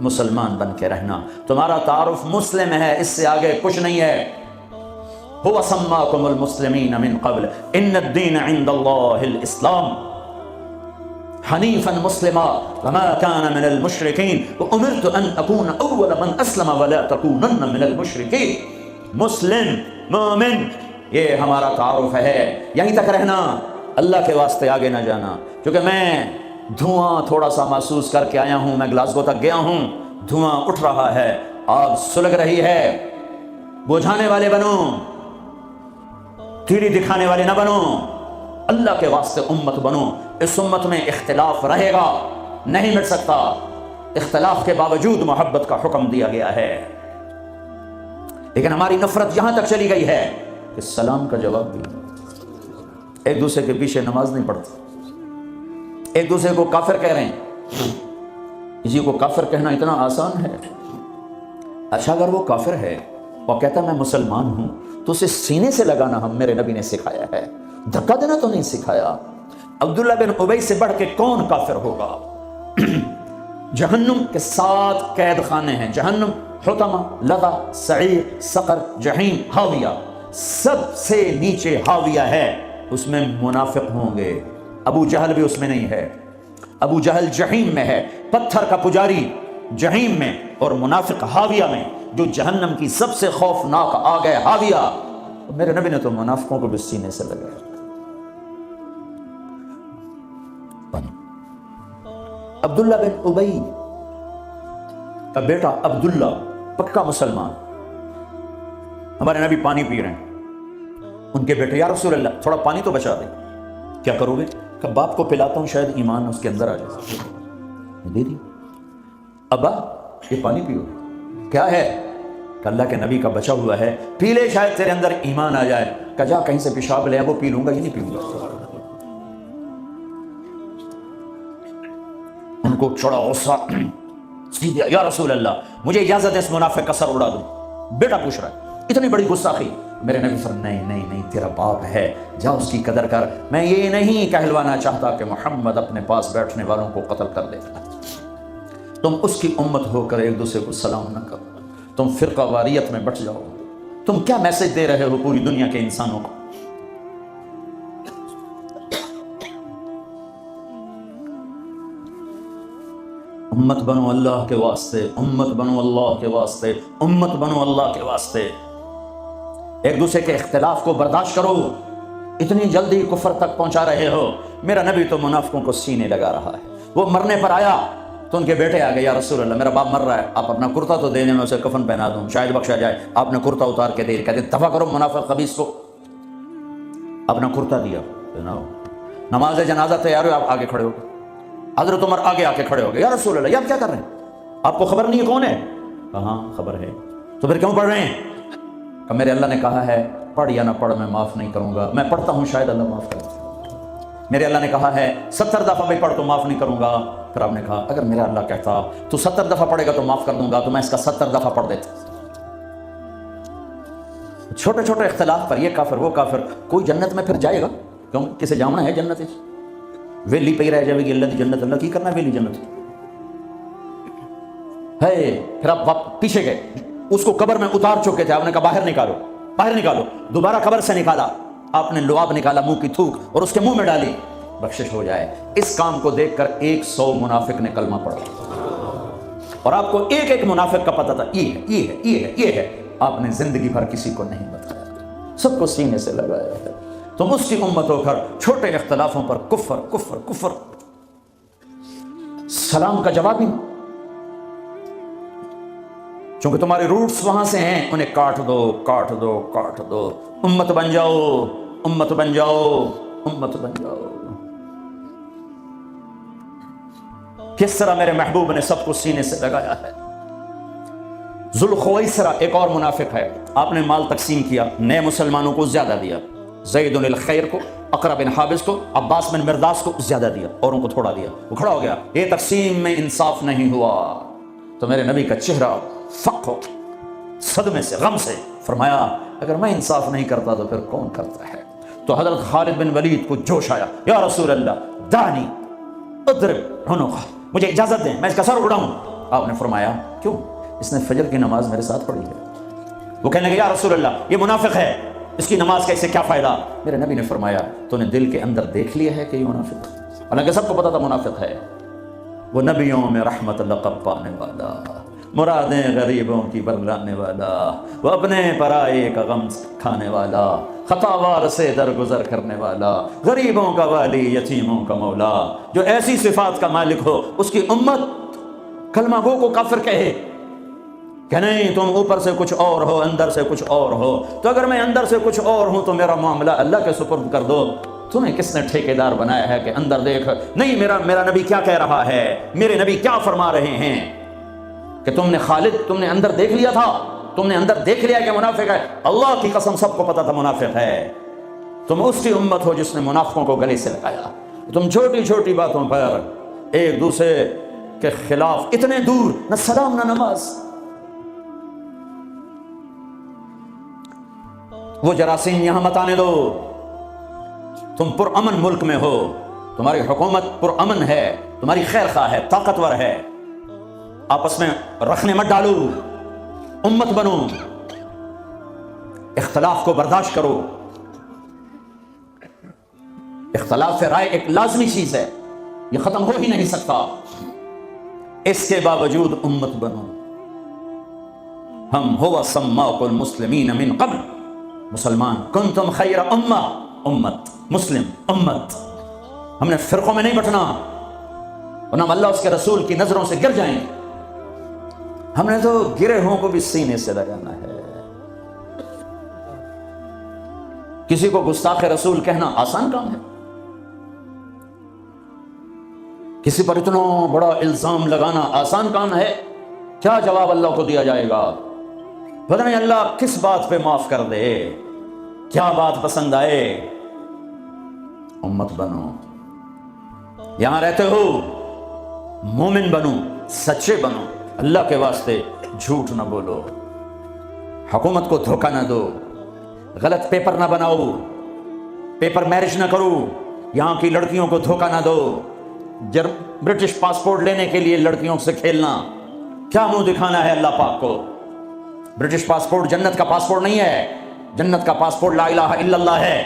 مسلمان بن کے رہنا. تمہارا تعارف مسلم ہے، اس سے آگے کچھ نہیں ہے. هو سماکم المسلمین من قبل ان الدین عند اللہ الاسلام حنیفا مسلما وما كان من المشرکین وامرت ان اکون اول من اسلم ولا تکونن من المشرکین. مسلم، مومن، یہ ہمارا تعارف ہے. یہیں تک رہنا، اللہ کے واسطے آگے نہ جانا. کیونکہ میں دھواں تھوڑا سا محسوس کر کے آیا ہوں، میں گلاسگو تک گیا ہوں، دھواں اٹھ رہا ہے، آگ سلگ رہی ہے. بجھانے والے بنو، تیری دکھانے والے نہ بنو. اللہ کے واسطے امت بنو. اس امت میں اختلاف رہے گا، نہیں مٹ سکتا. اختلاف کے باوجود محبت کا حکم دیا گیا ہے. لیکن ہماری نفرت یہاں تک چلی گئی ہے کہ سلام کا جواب بھی ایک دوسرے کے پیچھے نماز نہیں پڑھتے، ایک دوسرے کو کافر کہہ رہے ہیں. کسی کو کافر کہنا اتنا آسان ہے. اچھا اگر وہ کافر ہے اور کہتا میں مسلمان ہوں تو اسے سینے سے لگانا ہم میرے نبی نے سکھایا ہے، دھکا دینا تو نہیں سکھایا. عبداللہ بن ابی سے بڑھ کے کون کافر ہوگا؟ جہنم کے 7 قید خانے ہیں. جہنم، حطمہ، لظہ، سعیر، سقر، جہیم، ہاویہ. سب سے نیچے ہاویہ ہے، اس میں منافق ہوں گے. ابو جہل بھی اس میں نہیں ہے. ابو جہل جہیم میں ہے، پتھر کا پجاری جہیم میں، اور منافق ہاویہ میں. جو جہنم کی سب سے خوفناک آگ ہے ہاویہ. میرے نبی نے تو منافقوں کو بھی سینے سے لگایا. عبداللہ بن ابی کا بیٹا عبداللہ پکا مسلمان. ہمارے نبی پانی پی رہے ہیں، ان کے بیٹے یا رسول اللہ تھوڑا پانی تو بچا دیں. کیا کرو گے؟ کہ باپ کو پلاتا ہوں شاید ایمان اس کے اندر آ جائے. دے دی. ابا یہ پانی پیو. کیا ہے؟ کہ اللہ کے نبی کا بچا ہوا ہے، پی لے شاید تیرے اندر ایمان آ جائے. کہ جا کہیں سے پیشاب لے، وہ پی لوں گا، یہ نہیں پیوں گا. ان کو چڑا غصہ، سیدھا یا رسول اللہ مجھے اجازت ہے اس منافق کا سر اڑا دوں. بیٹا پوچھ رہا ہے، اتنی بڑی گستاخی. میرے نبی فرمایا نہیں تیرا باپ ہے، جا اس کی قدر کر. میں یہ نہیں کہلوانا چاہتا کہ محمد اپنے پاس بیٹھنے والوں کو قتل کر دیتا. تم اس کی امت ہو کر ایک دوسرے کو سلام نہ کرو. تم فرقہ واریت میں بٹ جاؤ. تم کیا میسج دے رہے ہو پوری دنیا کے انسانوں کو؟ امت بنو اللہ کے واسطے، امت بنو اللہ کے واسطے، امت بنو اللہ کے واسطے. ایک دوسرے کے اختلاف کو برداشت کرو. اتنی جلدی کفر تک پہنچا رہے ہو. میرا نبی تو منافقوں کو سینے لگا رہا ہے. وہ مرنے پر آیا تو ان کے بیٹے آ گئے، یا رسول اللہ میرا باپ مر رہا ہے، آپ اپنا کرتا تو دے دیں، میں اسے کفن پہنا دوں، شاید بخشا جائے. آپ نے کرتا اتار کے دے. کہتے دفع کرو منافق خبیث کو. اپنا کرتا دیا، نماز جنازہ تیار ہو، آپ آگے کھڑے ہو گئے. حضرت عمر آگے آ کے کھڑے ہو گئے، یا رسول اللہ یہ آپ کیا کر رہے ہیں؟ آپ کو خبر نہیں ہے کون ہے؟ کہاں خبر ہے. تو پھر کیوں پڑھ رہے ہیں؟ کہ میرے اللہ نے کہا ہے پڑھ یا نہ پڑھ میں معاف نہیں کروں گا. میں پڑھتا ہوں شاید اللہ معاف کرے. میرے اللہ نے کہا ہے 70 دفعہ بھی پڑھ تو معاف نہیں کروں گا. پھر آپ نے کہا اگر میرا اللہ کہتا تو 70 دفعہ پڑھے گا تو معاف کر دوں گا، تو میں اس کا 70 دفعہ پڑھ دیتا. چھوٹے چھوٹے اختلاف پر یہ کافر وہ کافر. کوئی جنت میں پھر جائے گا؟ کیوں؟ کسے جامنا ہے جنت؟ ویلی پہ ہی رہ جائے گی اللہ کی جنت. اللہ کی کرنا ہے ویلی جنت ہے. پھر آپ پیچھے گئے، اس کو قبر میں اتار چکے تھے. آپ نے کہا باہر نکالو، باہر نکالو. دوبارہ قبر سے نکالا، آپ نے لعاب نکالا، منہ کی تھوک اور اس کے منہ میں ڈالی، بخشش ہو جائے. اس کام کو دیکھ کر 100 منافق نے کلمہ پڑھا. اور آپ کو ایک ایک منافق کا پتہ تھا، یہ ہے یہ ہے یہ ہے یہ ہے. آپ نے زندگی بھر کسی کو نہیں بتایا، سب کو سینے سے لگایا ہے. تم اس کی امت ہو کر چھوٹے اختلافوں پر کفر کفر کفر. سلام کا جواب ہی، چونکہ تمہارے روٹس وہاں سے ہیں، انہیں کاٹ دو کاٹ دو کاٹ دو. امت بن جاؤ، امت بن جاؤ، امت بن جاؤ. کس طرح میرے محبوب نے سب کو سینے سے لگایا ہے. ذوالخویسرہ ایک اور منافق ہے. آپ نے مال تقسیم کیا، نئے مسلمانوں کو زیادہ دیا. زید بن الخیر کو، اقرا بن حابس کو، عباس بن مرداس کو زیادہ دیا، اوروں کو تھوڑا دیا. وہ کھڑا ہو گیا، یہ تقسیم میں انصاف نہیں ہوا. تو میرے نبی کا چہرہ فق ہو صدمے سے، غم سے. فرمایا اگر میں انصاف نہیں کرتا تو پھر کون کرتا ہے؟ تو حضرت خالد بن ولید کو جوش آیا، یا رسول اللہ دانی اضرب عنقہ، مجھے اجازت دیں میں اس کا سر اڑاؤں. آپ نے فرمایا کیوں؟ اس نے فجر کی نماز میرے ساتھ پڑھی ہے۔ وہ کہنے لگے یا رسول اللہ یہ منافق ہے، اس کی نماز کا اس سے کیا فائدہ؟ میرے نبی نے فرمایا تو نے دل کے اندر دیکھ لیا ہے کہ یہ منافق ہے؟ حالانکہ سب کو پتا تھا منافق ہے۔ وہ نبیوں میں رحمت لقب پانے والا، مرادیں غریبوں کی برلانے والا، وہ اپنے پرائے کا غم کھانے والا، خطاوار سے درگزر کرنے والا، غریبوں کا والی، یتیموں کا مولا، جو ایسی صفات کا مالک ہو، اس کی امت کلمہ گو کو کافر کہے کہ نہیں تم اوپر سے کچھ اور ہو، اندر سے کچھ اور ہو، تو اگر میں اندر سے کچھ اور ہوں تو میرا معاملہ اللہ کے سپرد کر دو۔ تمہیں کس نے ٹھیکیدار بنایا ہے کہ اندر دیکھ؟ نہیں، میرا نبی کیا کہہ رہا ہے، میرے نبی کیا فرما رہے ہیں کہ تم نے خالد، تم نے اندر دیکھ لیا تھا، تم نے اندر دیکھ لیا کہ منافق ہے؟ اللہ کی قسم سب کو پتا تھا منافق ہے۔ تم اس کی امت ہو جس نے منافقوں کو گلے سے لگایا۔ تم چھوٹی چھوٹی باتوں پر ایک دوسرے کے خلاف اتنے دور، نہ سلام نہ نماز۔ وہ جراثیم یہاں مت آنے دو۔ تم پرامن ملک میں ہو، تمہاری حکومت پرامن ہے، تمہاری خیر خواہ ہے، طاقتور ہے، آپس میں رکھنے مت ڈالو، امت بنو، اختلاف کو برداشت کرو۔ اختلاف رائے ایک لازمی چیز ہے، یہ ختم ہو ہی نہیں سکتا، اس کے باوجود امت بنو۔ ہم ہوا سماکم المسلمین من قبل، مسلمان، کنتم خیر امہ، امت، مسلم امت۔ ہم نے فرقوں میں نہیں بٹنا، ورنہ ہم اللہ اس کے رسول کی نظروں سے گر جائیں۔ ہم نے تو گرہوں کو بھی سینے سے لگانا ہے۔ کسی کو گستاخ رسول کہنا آسان کام ہے؟ کسی پر اتنا بڑا الزام لگانا آسان کام ہے؟ کیا جواب اللہ کو دیا جائے گا؟ پتہ نہیں اللہ کس بات پہ معاف کر دے، کیا بات پسند آئے۔ امت بنو، یہاں رہتے ہو مومن بنو، سچے بنو، اللہ کے واسطے جھوٹ نہ بولو، حکومت کو دھوکہ نہ دو، غلط پیپر نہ بناؤ، پیپر میرج نہ کرو، یہاں کی لڑکیوں کو دھوکہ نہ دو۔ برٹش پاسپورٹ لینے کے لیے لڑکیوں سے کھیلنا، کیا منہ دکھانا ہے اللہ پاک کو؟ برٹش پاسپورٹ جنت کا پاسپورٹ نہیں ہے، جنت کا پاسپورٹ لا الہ الا اللہ ہے،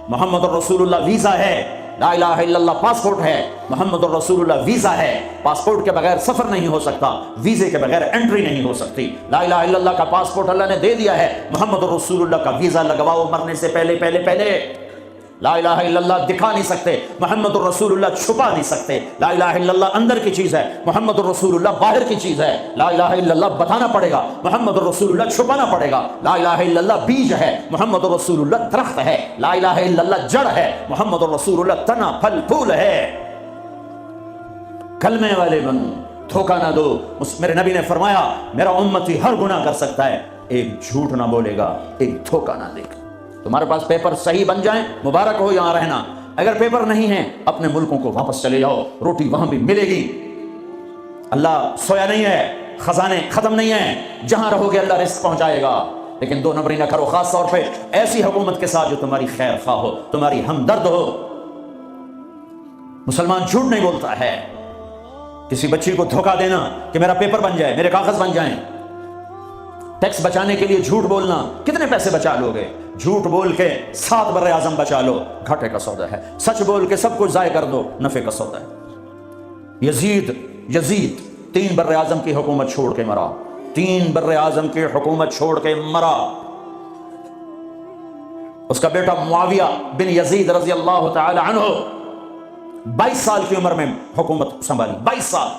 محمد الرسول اللہ ویزا ہے۔ لا الہ الا اللہ پاسپورٹ ہے، محمد الرسول اللہ ویزا ہے۔ پاسپورٹ کے بغیر سفر نہیں ہو سکتا، ویزے کے بغیر انٹری نہیں ہو سکتی۔ لا الہ الا اللہ کا پاسپورٹ اللہ نے دے دیا ہے، محمد الرسول اللہ کا ویزا لگواؤ مرنے سے پہلے۔ لا الہ الا اللہ دکھا نہیں سکتے، محمد الرسول اللہ چھپا نہیں سکتے۔ لا الہ الا اللہ اندر کی چیز ہے، محمد الرسول اللہ باہر کی چیز ہے۔ لا الہ الا اللہ بتانا پڑے گا، محمد الرسول اللہ چھپانا پڑے گا۔ لا الہ الا اللہ بیج ہے، محمد الرسول اللہ درخت ہے۔ لا الہ الا اللہ جڑ ہے، محمد الرسول اللہ تنا پھل پھول ہے۔ کلمے والے بنو، دھوکہ نہ دو۔ میرے نبی نے فرمایا میرا امتی ہر گناہ کر سکتا ہے، ایک جھوٹ نہ بولے گا، ایک دھوکہ نہ دے گا۔ تمہارے پاس پیپر صحیح بن جائیں، مبارک ہو یہاں رہنا۔ اگر پیپر نہیں ہیں، اپنے ملکوں کو واپس چلے جاؤ، روٹی وہاں بھی ملے گی۔ اللہ سویا نہیں ہے، خزانے ختم نہیں ہیں، جہاں رہو گے اللہ رزق پہنچائے گا۔ لیکن دو نمبری نہ کرو، خاص طور پہ ایسی حکومت کے ساتھ جو تمہاری خیر خواہ ہو، تمہاری ہمدرد ہو۔ مسلمان جھوٹ نہیں بولتا ہے۔ کسی بچی کو دھوکہ دینا کہ میرا پیپر بن جائے، میرے کاغذ بن جائیں، ٹیکس بچانے کے لیے جھوٹ بولنا، کتنے پیسے بچا لو گے؟ جھوٹ بول کے 7 بر اعظم بچا لو، گھاٹے کا سودا ہے۔ سچ بول کے سب کچھ ضائع کر دو، نفع کا سودا ہے۔ یزید 3 بر اعظم کی حکومت چھوڑ کے مرا، 3 بر اعظم کی حکومت چھوڑ کے مرا۔ اس کا بیٹا معاویہ بن یزید رضی اللہ تعالی عنہ 22 سال کی عمر میں حکومت سنبھالی، 22 سال،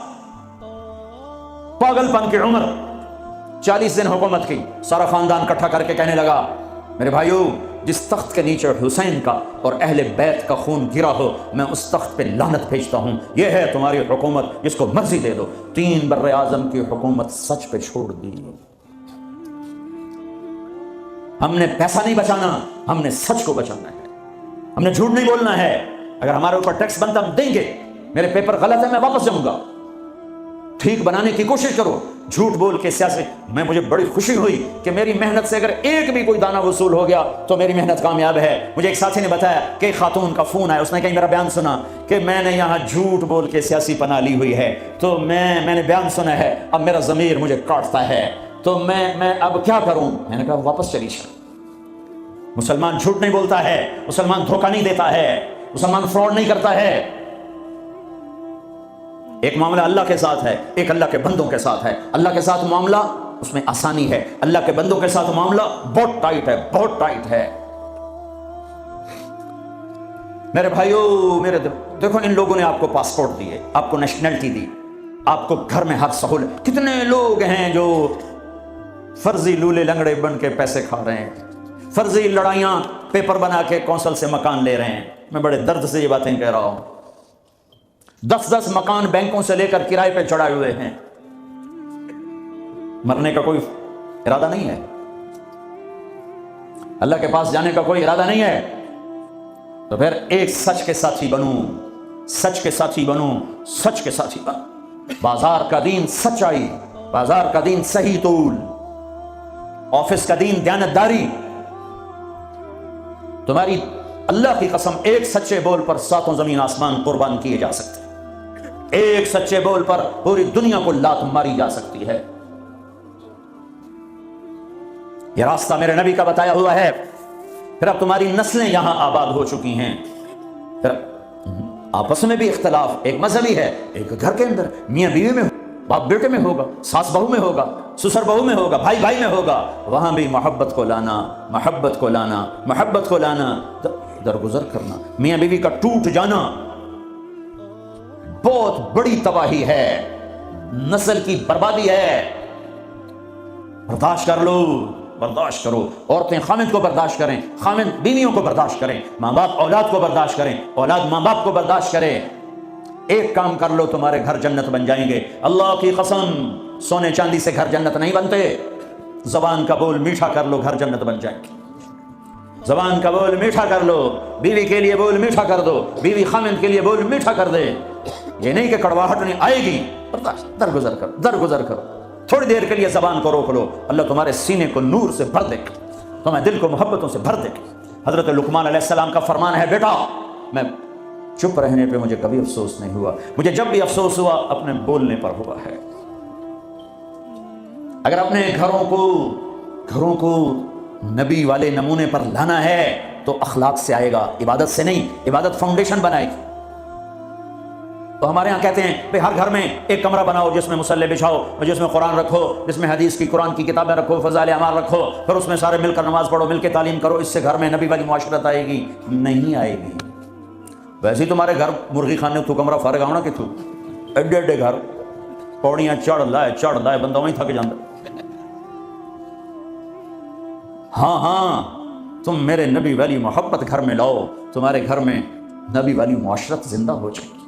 پاگل پن کی عمر، 40 دن حکومت کی۔ سارا خاندان اکٹھا کر کے کہنے لگا میرے بھائیو، جس تخت کے نیچے حسین کا اور اہل بیت کا خون گرا ہو، میں اس تخت پہ لعنت بھیجتا ہوں۔ یہ ہے تمہاری حکومت، جس کو مرضی دے دو۔ 3 بر اعظم کی حکومت سچ پہ چھوڑ دی۔ ہم نے پیسہ نہیں بچانا، ہم نے سچ کو بچانا ہے، ہم نے جھوٹ نہیں بولنا ہے۔ اگر ہمارے اوپر ٹیکس بنتا ہم دیں گے، میرے پیپر غلط ہے میں واپس جاؤں گا، ٹھیک بنانے کی کوشش کرو۔ جھوٹ بول کے سیاسی مجھے بڑی خوشی ہوئی کہ میری محنت سے اگر ایک بھی کوئی دانہ وصول ہو گیا تو میری محنت کامیاب ہے۔ مجھے ایک ساتھی نے بتایا کہ ایک خاتون کا فون آیا، اس نے کہیں میرا بیان سنا کہ میں نے یہاں جھوٹ بول کے سیاسی پناہ لی ہوئی ہے، تو میں نے بیان سنا ہے، اب میرا ضمیر مجھے کاٹتا ہے، تو میں اب کیا کروں؟ میں نے کہا واپس چلی جا۔ مسلمان جھوٹ نہیں بولتا ہے، مسلمان دھوکہ نہیں دیتا ہے، مسلمان فراڈ نہیں کرتا ہے۔ ایک معاملہ اللہ کے ساتھ ہے، ایک اللہ کے بندوں کے ساتھ ہے۔ اللہ کے ساتھ معاملہ اس میں آسانی ہے، اللہ کے بندوں کے ساتھ معاملہ بہت ٹائٹ ہے، بہت ٹائٹ ہے۔ میرے بھائیو، دیکھو ان لوگوں نے آپ کو پاسپورٹ دیے، آپ کو نیشنلٹی دی، آپ کو گھر میں ہر سہولت۔ کتنے لوگ ہیں جو فرضی لولے لنگڑے بن کے پیسے کھا رہے ہیں، فرضی لڑائیاں پیپر بنا کے کونسل سے مکان لے رہے ہیں۔ میں بڑے درد سے یہ باتیں کہہ رہا ہوں۔ 10 مکان بینکوں سے لے کر کرائے پہ چڑھائے ہوئے ہیں، مرنے کا کوئی ارادہ نہیں ہے، اللہ کے پاس جانے کا کوئی ارادہ نہیں ہے، تو پھر ایک سچ کے ساتھی بنوں، سچ کے ساتھی بنوں، سچ کے ساتھی بنوں۔ بازار کا دین سچائی، بازار کا دین صحیح طول، آفس کا دین دیانتداری۔ تمہاری اللہ کی قسم ایک سچے بول پر 7 زمین آسمان قربان کیے جا سکتے ہیں، ایک سچے بول پر پوری دنیا کو لات ماری جا سکتی ہے۔ یہ راستہ میرے نبی کا بتایا ہوا ہے۔ پھر اب تمہاری نسلیں یہاں آباد ہو چکی ہیں، پھر آپس میں بھی اختلاف، ایک مذہبی ہے، ایک گھر کے اندر میاں بیوی میں، باپ بیٹے میں ہوگا، ساس بہو میں ہوگا، سسر بہو میں ہوگا، بھائی بھائی میں ہوگا، وہاں بھی محبت کو لانا، محبت کو لانا، محبت کو لانا، درگزر کرنا۔ میاں بیوی کا ٹوٹ جانا بہت بڑی تباہی ہے، نسل کی بربادی ہے۔ برداشت کر لو، برداشت کرو۔ عورتیں خامد کو برداشت کریں، خامد بیویوں کو برداشت کریں، ماں باپ اولاد کو برداشت کریں، اولاد ماں باپ کو برداشت کرے۔ ایک کام کر لو، تمہارے گھر جنت بن جائیں گے۔ اللہ کی قسم، سونے چاندی سے گھر جنت نہیں بنتے، زبان کا بول میٹھا کر لو، گھر جنت بن جائیں گے۔ زبان کا بول میٹھا کر لو، بیوی کے لیے بول میٹھا کر دو، بیوی خامد کے لیے بول میٹھا کر دے۔ یہ نہیں کہ کڑواہٹ نہیں آئے گی، برداشت، درگزر کرو، درگزر کرو۔ تھوڑی دیر کے لیے زبان کو روک لو، اللہ تمہارے سینے کو نور سے بھر دے گا، تمہارے دل کو محبتوں سے بھر دے گا۔ حضرت لقمان علیہ السلام کا فرمان ہے، بیٹا میں چپ رہنے پہ مجھے کبھی افسوس نہیں ہوا، مجھے جب بھی افسوس ہوا اپنے بولنے پر ہوا ہے۔ اگر اپنے گھروں کو نبی والے نمونے پر لانا ہے تو اخلاق سے آئے گا، عبادت سے نہیں۔ عبادت فاؤنڈیشن بنائے گی۔ تو ہمارے ہاں کہتے ہیں کہ ہر گھر میں ایک کمرہ بناؤ جس میں مصلی بچھاؤ، اور جس میں قرآن رکھو، جس میں حدیث کی، قرآن کی کتابیں رکھو، فضائل اعمال رکھو، پھر اس میں سارے مل کر نماز پڑھو، مل کے تعلیم کرو۔ اس سے گھر میں نبی والی معاشرت آئے گی؟ نہیں آئے گی۔ ویسے ہی تمہارے گھر مرغی خانے تو کمرہ فارغ ہونا کہ تو ایڈے ایڈے گھر، پوڑیاں چڑھ لائے بندہ وہیں تھک جاندہ۔ ہاں تم میرے نبی والی محبت گھر میں لاؤ، تمہارے گھر میں نبی والی معاشرت زندہ ہو جائے گی۔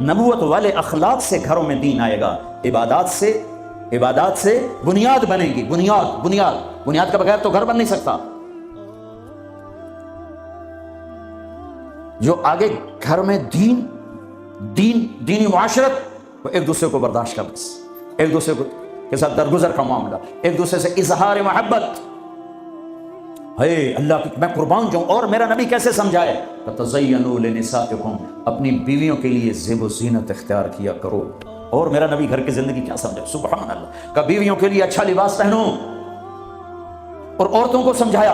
نبوت والے اخلاق سے گھروں میں دین آئے گا، عبادات سے بنیاد بنے گی، بنیاد کے بغیر تو گھر بن نہیں سکتا۔ جو آگے گھر میں دینی معاشرت، ایک دوسرے کو برداشت کر، ایک دوسرے کے ساتھ درگزر کا معاملہ، ایک دوسرے سے اظہار محبت۔ ہے اللہ کی میں قربان جاؤں، اور میرا نبی کیسے سمجھائے؟ تزینوا لنسائکم، اپنی بیویوں کے لیے زیب و زینت اختیار کیا کرو۔ اور میرا نبی گھر کی زندگی کیا سمجھا؟ سبحان اللہ، کہ بیویوں کے لیے اچھا لباس پہنو، اور عورتوں کو سمجھایا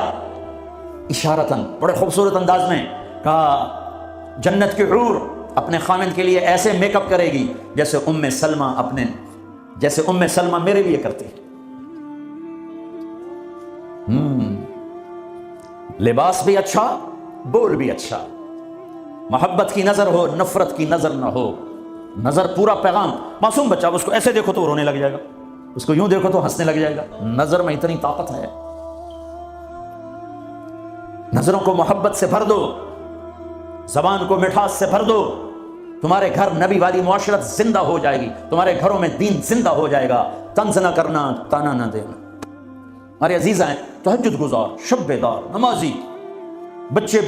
اشارتاً، بڑے خوبصورت انداز میں، کہا جنت کی حور اپنے خامند کے لیے ایسے میک اپ کرے گی جیسے ام سلمہ میرے لیے کرتی ہے۔ لباس بھی اچھا، بول بھی اچھا، محبت کی نظر ہو، نفرت کی نظر نہ ہو، نظر پورا پیغام۔ معصوم بچہ اس کو ایسے دیکھو تو رونے لگ جائے گا، اس کو یوں دیکھو تو ہنسنے لگ جائے گا۔ نظر میں اتنی طاقت ہے، نظروں کو محبت سے بھر دو، زبان کو مٹھاس سے بھر دو، تمہارے گھر نبی والی معاشرت زندہ ہو جائے گی، تمہارے گھروں میں دین زندہ ہو جائے گا۔ طنز نہ کرنا، تانا نہ دینا۔ ہمارے عزیز ہیں تہجد گزار، شب بیدار، نمازی، بچے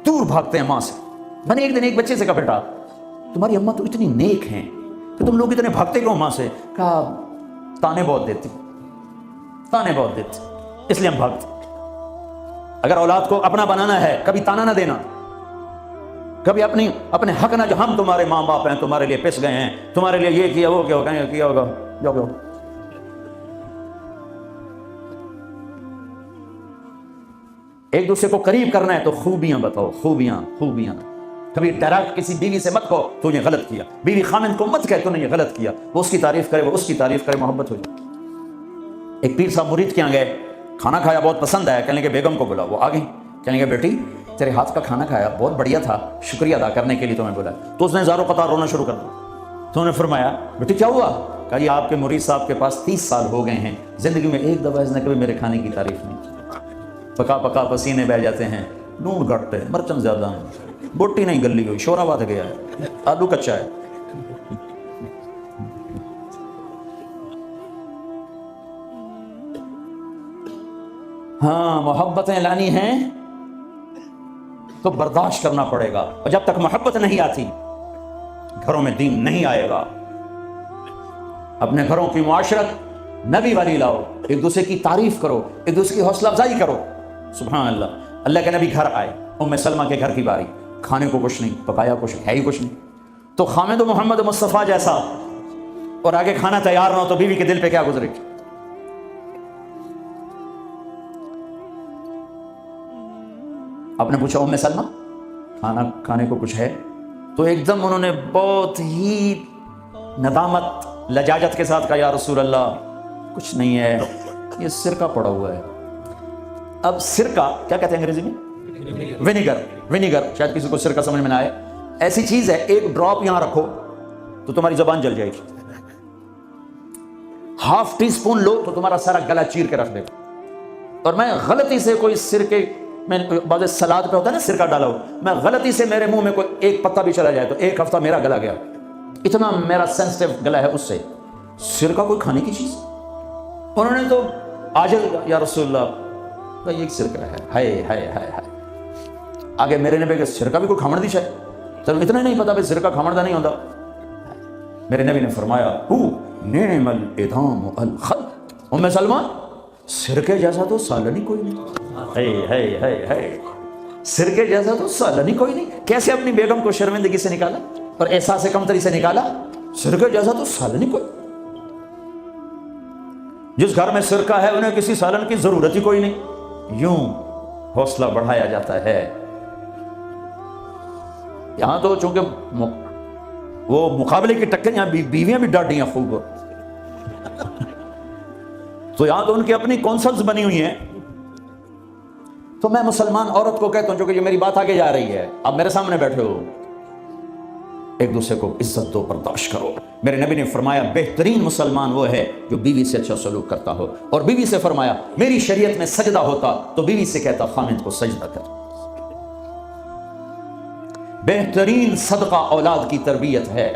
دور بھاگتے ہیں ماں سے۔ میں نے ایک دن ایک بچے سے کہا، بیٹا تمہاری اماں تو اتنی نیک ہیں، کہ تم لوگ اتنے بھاگتے کیوں ماں سے؟ کہا تانے بہت دیتی، تانے بہت دیتی، اس لیے ہم بھاگتے۔ اگر اولاد کو اپنا بنانا ہے کبھی تانا نہ دینا، کبھی اپنے حق نہ، جو ہم تمہارے ماں باپ ہیں، تمہارے لیے پس گئے ہیں، تمہارے لیے یہ کیا وہ کیا ہوگا جو کہ ایک دوسرے کو قریب کرنا ہے تو خوبیاں بتاؤ، خوبیاں۔ کبھی ڈائریکٹ کسی بیوی سے مت کہو تو نے غلط کیا، بیوی خامن کو مت کہے تو نے یہ غلط کیا، وہ اس کی تعریف کرے، وہ اس کی تعریف کرے، محبت ہو جائے۔ ایک پیر صاحب مرید کے یہاں گئے، کھانا کھایا، بہت پسند آیا، کہنے کہ بیگم کو بلا، وہ آ گئی، کہنے کہ بیٹی تیرے ہاتھ کا کھانا کھایا بہت بڑھیا تھا، شکریہ ادا کرنے کے لیے تمہیں بولا۔ تو اس نے زاروں قطار رونا شروع کر دیا۔ تو انہوں نے فرمایا بیٹی کیا ہوا؟ کہا یہ آپ کے مرید صاحب کے پاس 30 سال ہو گئے ہیں، زندگی میں ایک دفعہ اس نے کبھی میرے کھانے کی تعریف نہیں کی، پکا پکا پسینے بہ جاتے ہیں، نون گھٹ ہے، مرچن زیادہ ہیں، بوٹی نہیں گلی ہوئی، شورا بات گیا ہے، آلو کچا ہے۔ ہاں محبتیں لانی ہیں تو برداشت کرنا پڑے گا، اور جب تک محبت نہیں آتی گھروں میں دین نہیں آئے گا۔ اپنے گھروں کی معاشرت نبی والی لاؤ، ایک دوسرے کی تعریف کرو، ایک دوسرے کی حوصلہ افزائی کرو۔ سبحان اللہ، اللہ کے نبی گھر آئے، ام سلمہ کے گھر کی باری، کھانے کو کچھ نہیں، پکایا کچھ ہے ہی کچھ نہیں، تو خامد محمد مصطفیٰ جیسا اور آگے کھانا تیار نہ ہو تو بیوی کے دل پہ کیا گزرے گی؟ آپ نے پوچھا ام سلمہ کھانا کھانے کو کچھ ہے؟ تو ایک دم انہوں نے بہت ہی ندامت لجاجت کے ساتھ کہا یا رسول اللہ کچھ نہیں ہے، یہ سرکہ پڑا ہوا ہے۔ اب سرکہ کیا کہتے ہیں انگریزی میں؟ ونیگر، شاید کسی کو سرکہ سمجھ میں نہ آئے، ایسی چیز ہے ایک ڈراپ یہاں رکھو تو تمہاری زبان جل جائے گی، ½ ٹی اسپون لو تو تمہارا سارا گلا چیر کے رکھ دے گا۔ اور میں غلطی سے کوئی سرکے میں بعض سلاد پہ ہوتا ہے نا سرکہ ڈالا ہو، میں غلطی سے میرے منہ میں کوئی ایک پتا بھی چلا جائے تو 1 ہفتہ میرا گلا گیا، اتنا میرا سینسٹیو گلا ہے اس سے۔ سرکہ کوئی کھانے کی چیز؟ انہوں نے تو آجل یا رسول اللہ یہ سرکہ ہے، ہائے ہائے ہائے ہائے۔ آگے میرے نبی کہ سرکہ بھی کوئی کھامڑ دی ہے؟ چلو اتنا نہیں پتا سرکہ کھامڑ دا نہیں ہوتا۔ میرے نبی نے فرمایا نعم الادام الخل، ام سلمہ سرکے جیسا تو سالن ہی کوئی نہیں، سرکے جیسا تو سالن ہی کوئی نہیں۔ کیسے اپنی بیگم کو شرمندگی سے نکالا اور احساس کمتری سے نکالا؟ سرکے جیسا تو سالن ہی کوئی۔ جس گھر میں سرکہ ہے انہیں کسی سالن کی ضرورت ہی کوئی نہیں۔ یوں حوصلہ بڑھایا جاتا ہے۔ یہاں تو چونکہ وہ مقابلے کی ٹکر، یہاں بیویاں بھی ڈاڈیاں خوب، تو یہاں تو ان کی اپنی کونسلز بنی ہوئی ہیں۔ تو میں مسلمان عورت کو کہتا ہوں، جو کہ یہ میری بات آگے جا رہی ہے، آپ میرے سامنے بیٹھے ہو، ایک دوسرے کو عزت دو، برداشت کرو۔ میرے نبی نے فرمایا بہترین مسلمان وہ ہے جو بیوی سے اچھا سلوک کرتا ہو، اور بیوی سے فرمایا میری شریعت میں سجدہ ہوتا تو بیوی سے کہتا خامد کو سجدہ کر۔ بہترین صدقہ اولاد کی تربیت ہے۔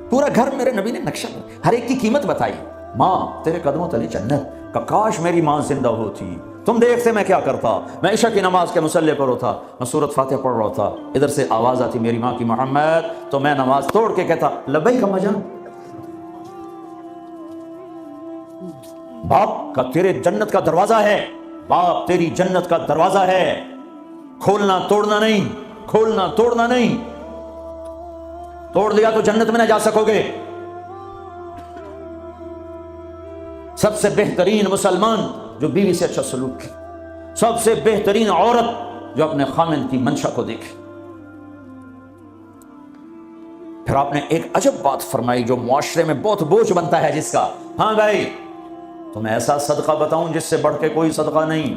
پورا گھر میرے نبی نے نقشہ، ہر ایک کی قیمت بتائی۔ ماں تیرے قدموں تلے جنت، کہ کاش میری ماں زندہ ہوتی، تم دیکھتے میں کیا کرتا، میں عشاء کی نماز کے مصلی پر ہوتا، میں سورۃ فاتحہ پڑھ رہا تھا، ادھر سے آواز آتی میری ماں کی محمد، تو میں نماز توڑ کے کہتا لبیک اماں جان۔ باپ کا تیرے جنت کا دروازہ ہے، باپ تیری جنت کا دروازہ ہے، کھولنا توڑنا نہیں، کھولنا توڑنا نہیں، توڑ لیا تو جنت میں نہ جا سکو گے۔ سب سے بہترین مسلمان جو بیوی سے اچھا سلوک ہے، سب سے بہترین عورت جو اپنے خامن کی منشا کو دیکھے۔ پھر آپ نے ایک عجب بات فرمائی جو معاشرے میں بہت بوجھ بنتا ہے جس کا، ہاں بھائی تمہیں ایسا صدقہ بتاؤں جس سے بڑھ کے کوئی صدقہ نہیں،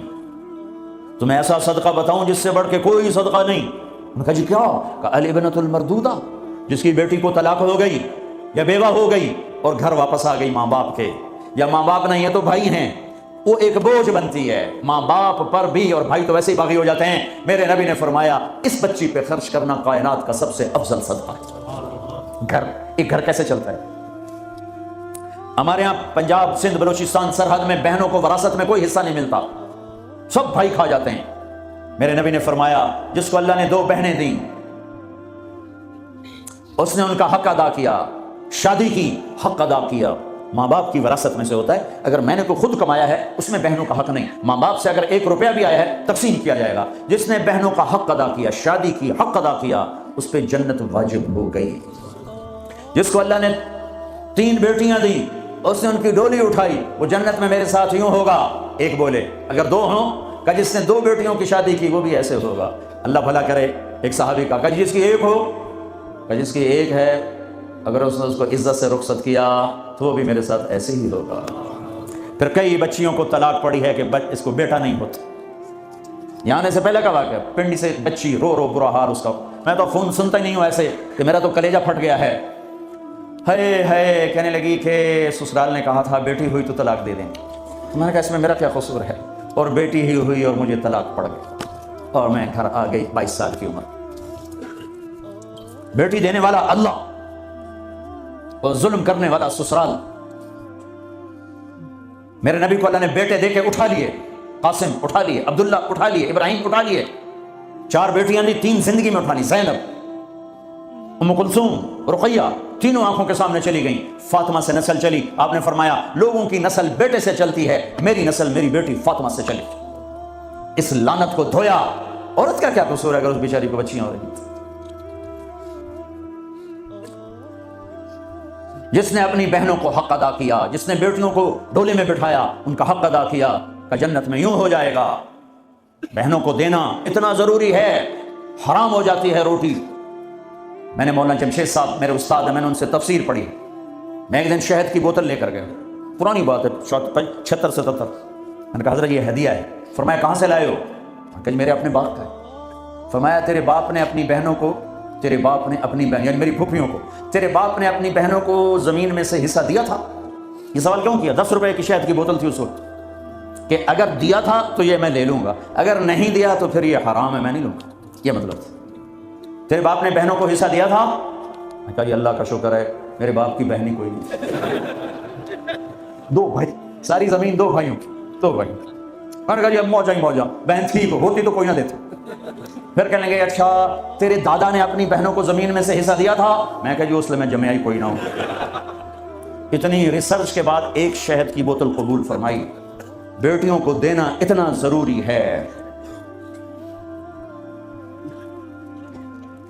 تمہیں ایسا صدقہ بتاؤں جس سے بڑھ کے کوئی صدقہ نہیں۔ انہوں نے کہا جی کیا؟ کہا الابنۃ المردودہ، جس کی بیٹی کو طلاق ہو گئی یا بیوہ ہو گئی اور گھر واپس آ گئی ماں باپ کے، یا ماں باپ نہیں ہے تو بھائی ہیں، وہ ایک بوجھ بنتی ہے ماں باپ پر بھی، اور بھائی تو ویسے ہی باغی ہو جاتے ہیں۔ میرے نبی نے فرمایا اس بچی پہ خرچ کرنا کائنات کا سب سے افضل صدقہ ہے۔ گھر، ایک گھر کیسے چلتا ہے؟ ہمارے ہاں پنجاب سندھ بلوچستان سرحد میں بہنوں کو وراثت میں کوئی حصہ نہیں ملتا، سب بھائی کھا جاتے ہیں۔ میرے نبی نے فرمایا جس کو اللہ نے 2 بہنیں دیں، اس نے ان کا حق ادا کیا، شادی کی حق ادا کیا. ماں باپ کی وراثت میں سے ہوتا ہے. اگر میں نے کوئی خود کمایا ہے اس میں بہنوں کا حق نہیں. ماں باپ سے اگر 1 روپیہ بھی آیا ہے تقسیم کیا جائے گا. جس نے بہنوں کا حق ادا کیا, شادی کی حق ادا کیا, اس پہ جنت واجب ہو گئی. جس کو اللہ نے 3 بیٹیاں دی, اس نے ان کی ڈولی اٹھائی, وہ جنت میں میرے ساتھ یوں ہوگا. ایک بولے. اگر 2 ہوں, کہ جس نے 2 بیٹیوں کی شادی کی وہ بھی ایسے ہوگا. اللہ بھلا کرے. ایک صحابی کا, کہ جس کی 1 ہو, کہ جس کی 1 ہے, اگر اس نے اس کو عزت سے رخصت کیا تو وہ بھی میرے ساتھ ایسے ہی ہوگا. پھر کئی بچیوں کو طلاق پڑی ہے کہ اس کو بیٹا نہیں ہوتا. یہاں آنے سے پہلے کا واقعہ, پنڈی سے بچی رو رو برا حال اس کا. میں تو فون سنتا ہی نہیں ہوں ایسے کہ میرا تو کلیجہ پھٹ گیا ہے. ہے کہنے لگی کہ سسرال نے کہا تھا بیٹی ہوئی تو طلاق دے دیں. میں نے کہا اس میں میرا کیا قصور ہے, اور بیٹی ہی ہوئی اور مجھے طلاق پڑ گئی اور میں گھر آ گئی 22 سال کی عمر. بیٹی دینے والا اللہ اور ظلم کرنے والا سسرال. میرے نبی کو اللہ نے بیٹے دے کے اٹھا لیے. قاسم اٹھا لیے, عبداللہ اٹھا لیے, ابراہیم اٹھا لیے. 4 بیٹیاں دی, 3 زندگی میں اٹھا لی. زینب, ام کلثوم, رقیہ, تینوں آنکھوں کے سامنے چلی گئیں. فاطمہ سے نسل چلی. آپ نے فرمایا لوگوں کی نسل بیٹے سے چلتی ہے, میری نسل میری بیٹی فاطمہ سے چلی. اس لعنت کو دھویا. عورت کا کیا قصور ہے اگر اس بیچاری کو بچیاں ہو رہی. جس نے اپنی بہنوں کو حق ادا کیا, جس نے بیٹیوں کو ڈولے میں بٹھایا, ان کا حق ادا کیا, کہ جنت میں یوں ہو جائے گا. بہنوں کو دینا اتنا ضروری ہے. حرام ہو جاتی ہے روٹی. میں نے مولانا جمشید صاحب میرے استاد ہیں, میں نے ان سے تفسیر پڑھی. میں ایک دن شہد کی بوتل لے کر گیا, پرانی بات ہے 76-77. میں نے کہا حضرت یہ ہدیہ ہے. فرمایا کہاں سے لائے ہو؟ کہ میرے اپنے باپ کا ہے. فرمایا تیرے باپ نے اپنی بہنوں کو, تیرے باپ نے اپنی بہن یعنی میری پھوپھیوں کو, تیرے باپ نے اپنی بہنوں کو زمین میں سے حصہ دیا تھا؟ یہ سوال کیوں کیا؟ 10 روپے کی شہد کی بوتل تھی اس وقت, کہ اگر دیا تھا تو یہ میں لے لوں گا, اگر نہیں دیا تو پھر یہ حرام ہے, میں نہیں لوں گا. یہ مطلب تھا. تیرے باپ نے بہنوں کو حصہ دیا تھا؟ میں کہا یہ اللہ کا شکر ہے میرے باپ کی بہن ہی کوئی نہیں. 2 بھائی, ساری زمین 2 بھائیوں کی, 2 بھائی. میں نے کہا جی اب موجہ ہی موجہ, بہن تھی ہوتی تو کوئی نہ دیتا. پھر کہنے لگے اچھا تیرے دادا نے اپنی بہنوں کو زمین میں سے حصہ دیا تھا؟ میں کہا جی اس لیے میں جمعہ ہی کوئی نہ ہوں. اتنی ریسرچ کے بعد ایک شہد کی بوتل قبول فرمائی. بیٹیوں کو دینا اتنا ضروری ہے.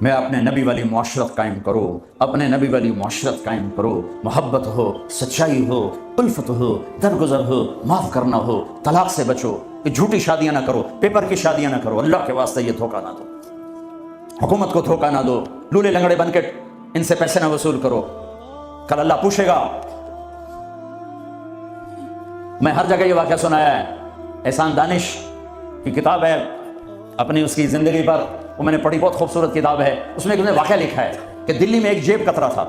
میں اپنے نبی والی معاشرت قائم کرو, اپنے نبی والی معاشرت قائم کرو. محبت ہو, سچائی ہو, الفت ہو, درگزر ہو, معاف کرنا ہو, طلاق سے بچو, جھوٹی شادیاں نہ کرو, پیپر کی شادیاں نہ کرو. اللہ کے واسطے یہ دھوکہ نہ دو, حکومت کو دھوکہ نہ دو. لولے لنگڑے بن کے ان سے پیسے نہ وصول کرو, کل اللہ پوچھے گا. میں ہر جگہ یہ واقعہ سنایا ہے. احسان دانش کی کتاب ہے اپنی اس کی زندگی پر, وہ میں نے پڑھی, بہت خوبصورت کتاب ہے. اس میں ایک واقعہ لکھا ہے کہ دلی میں ایک جیب کترا تھا.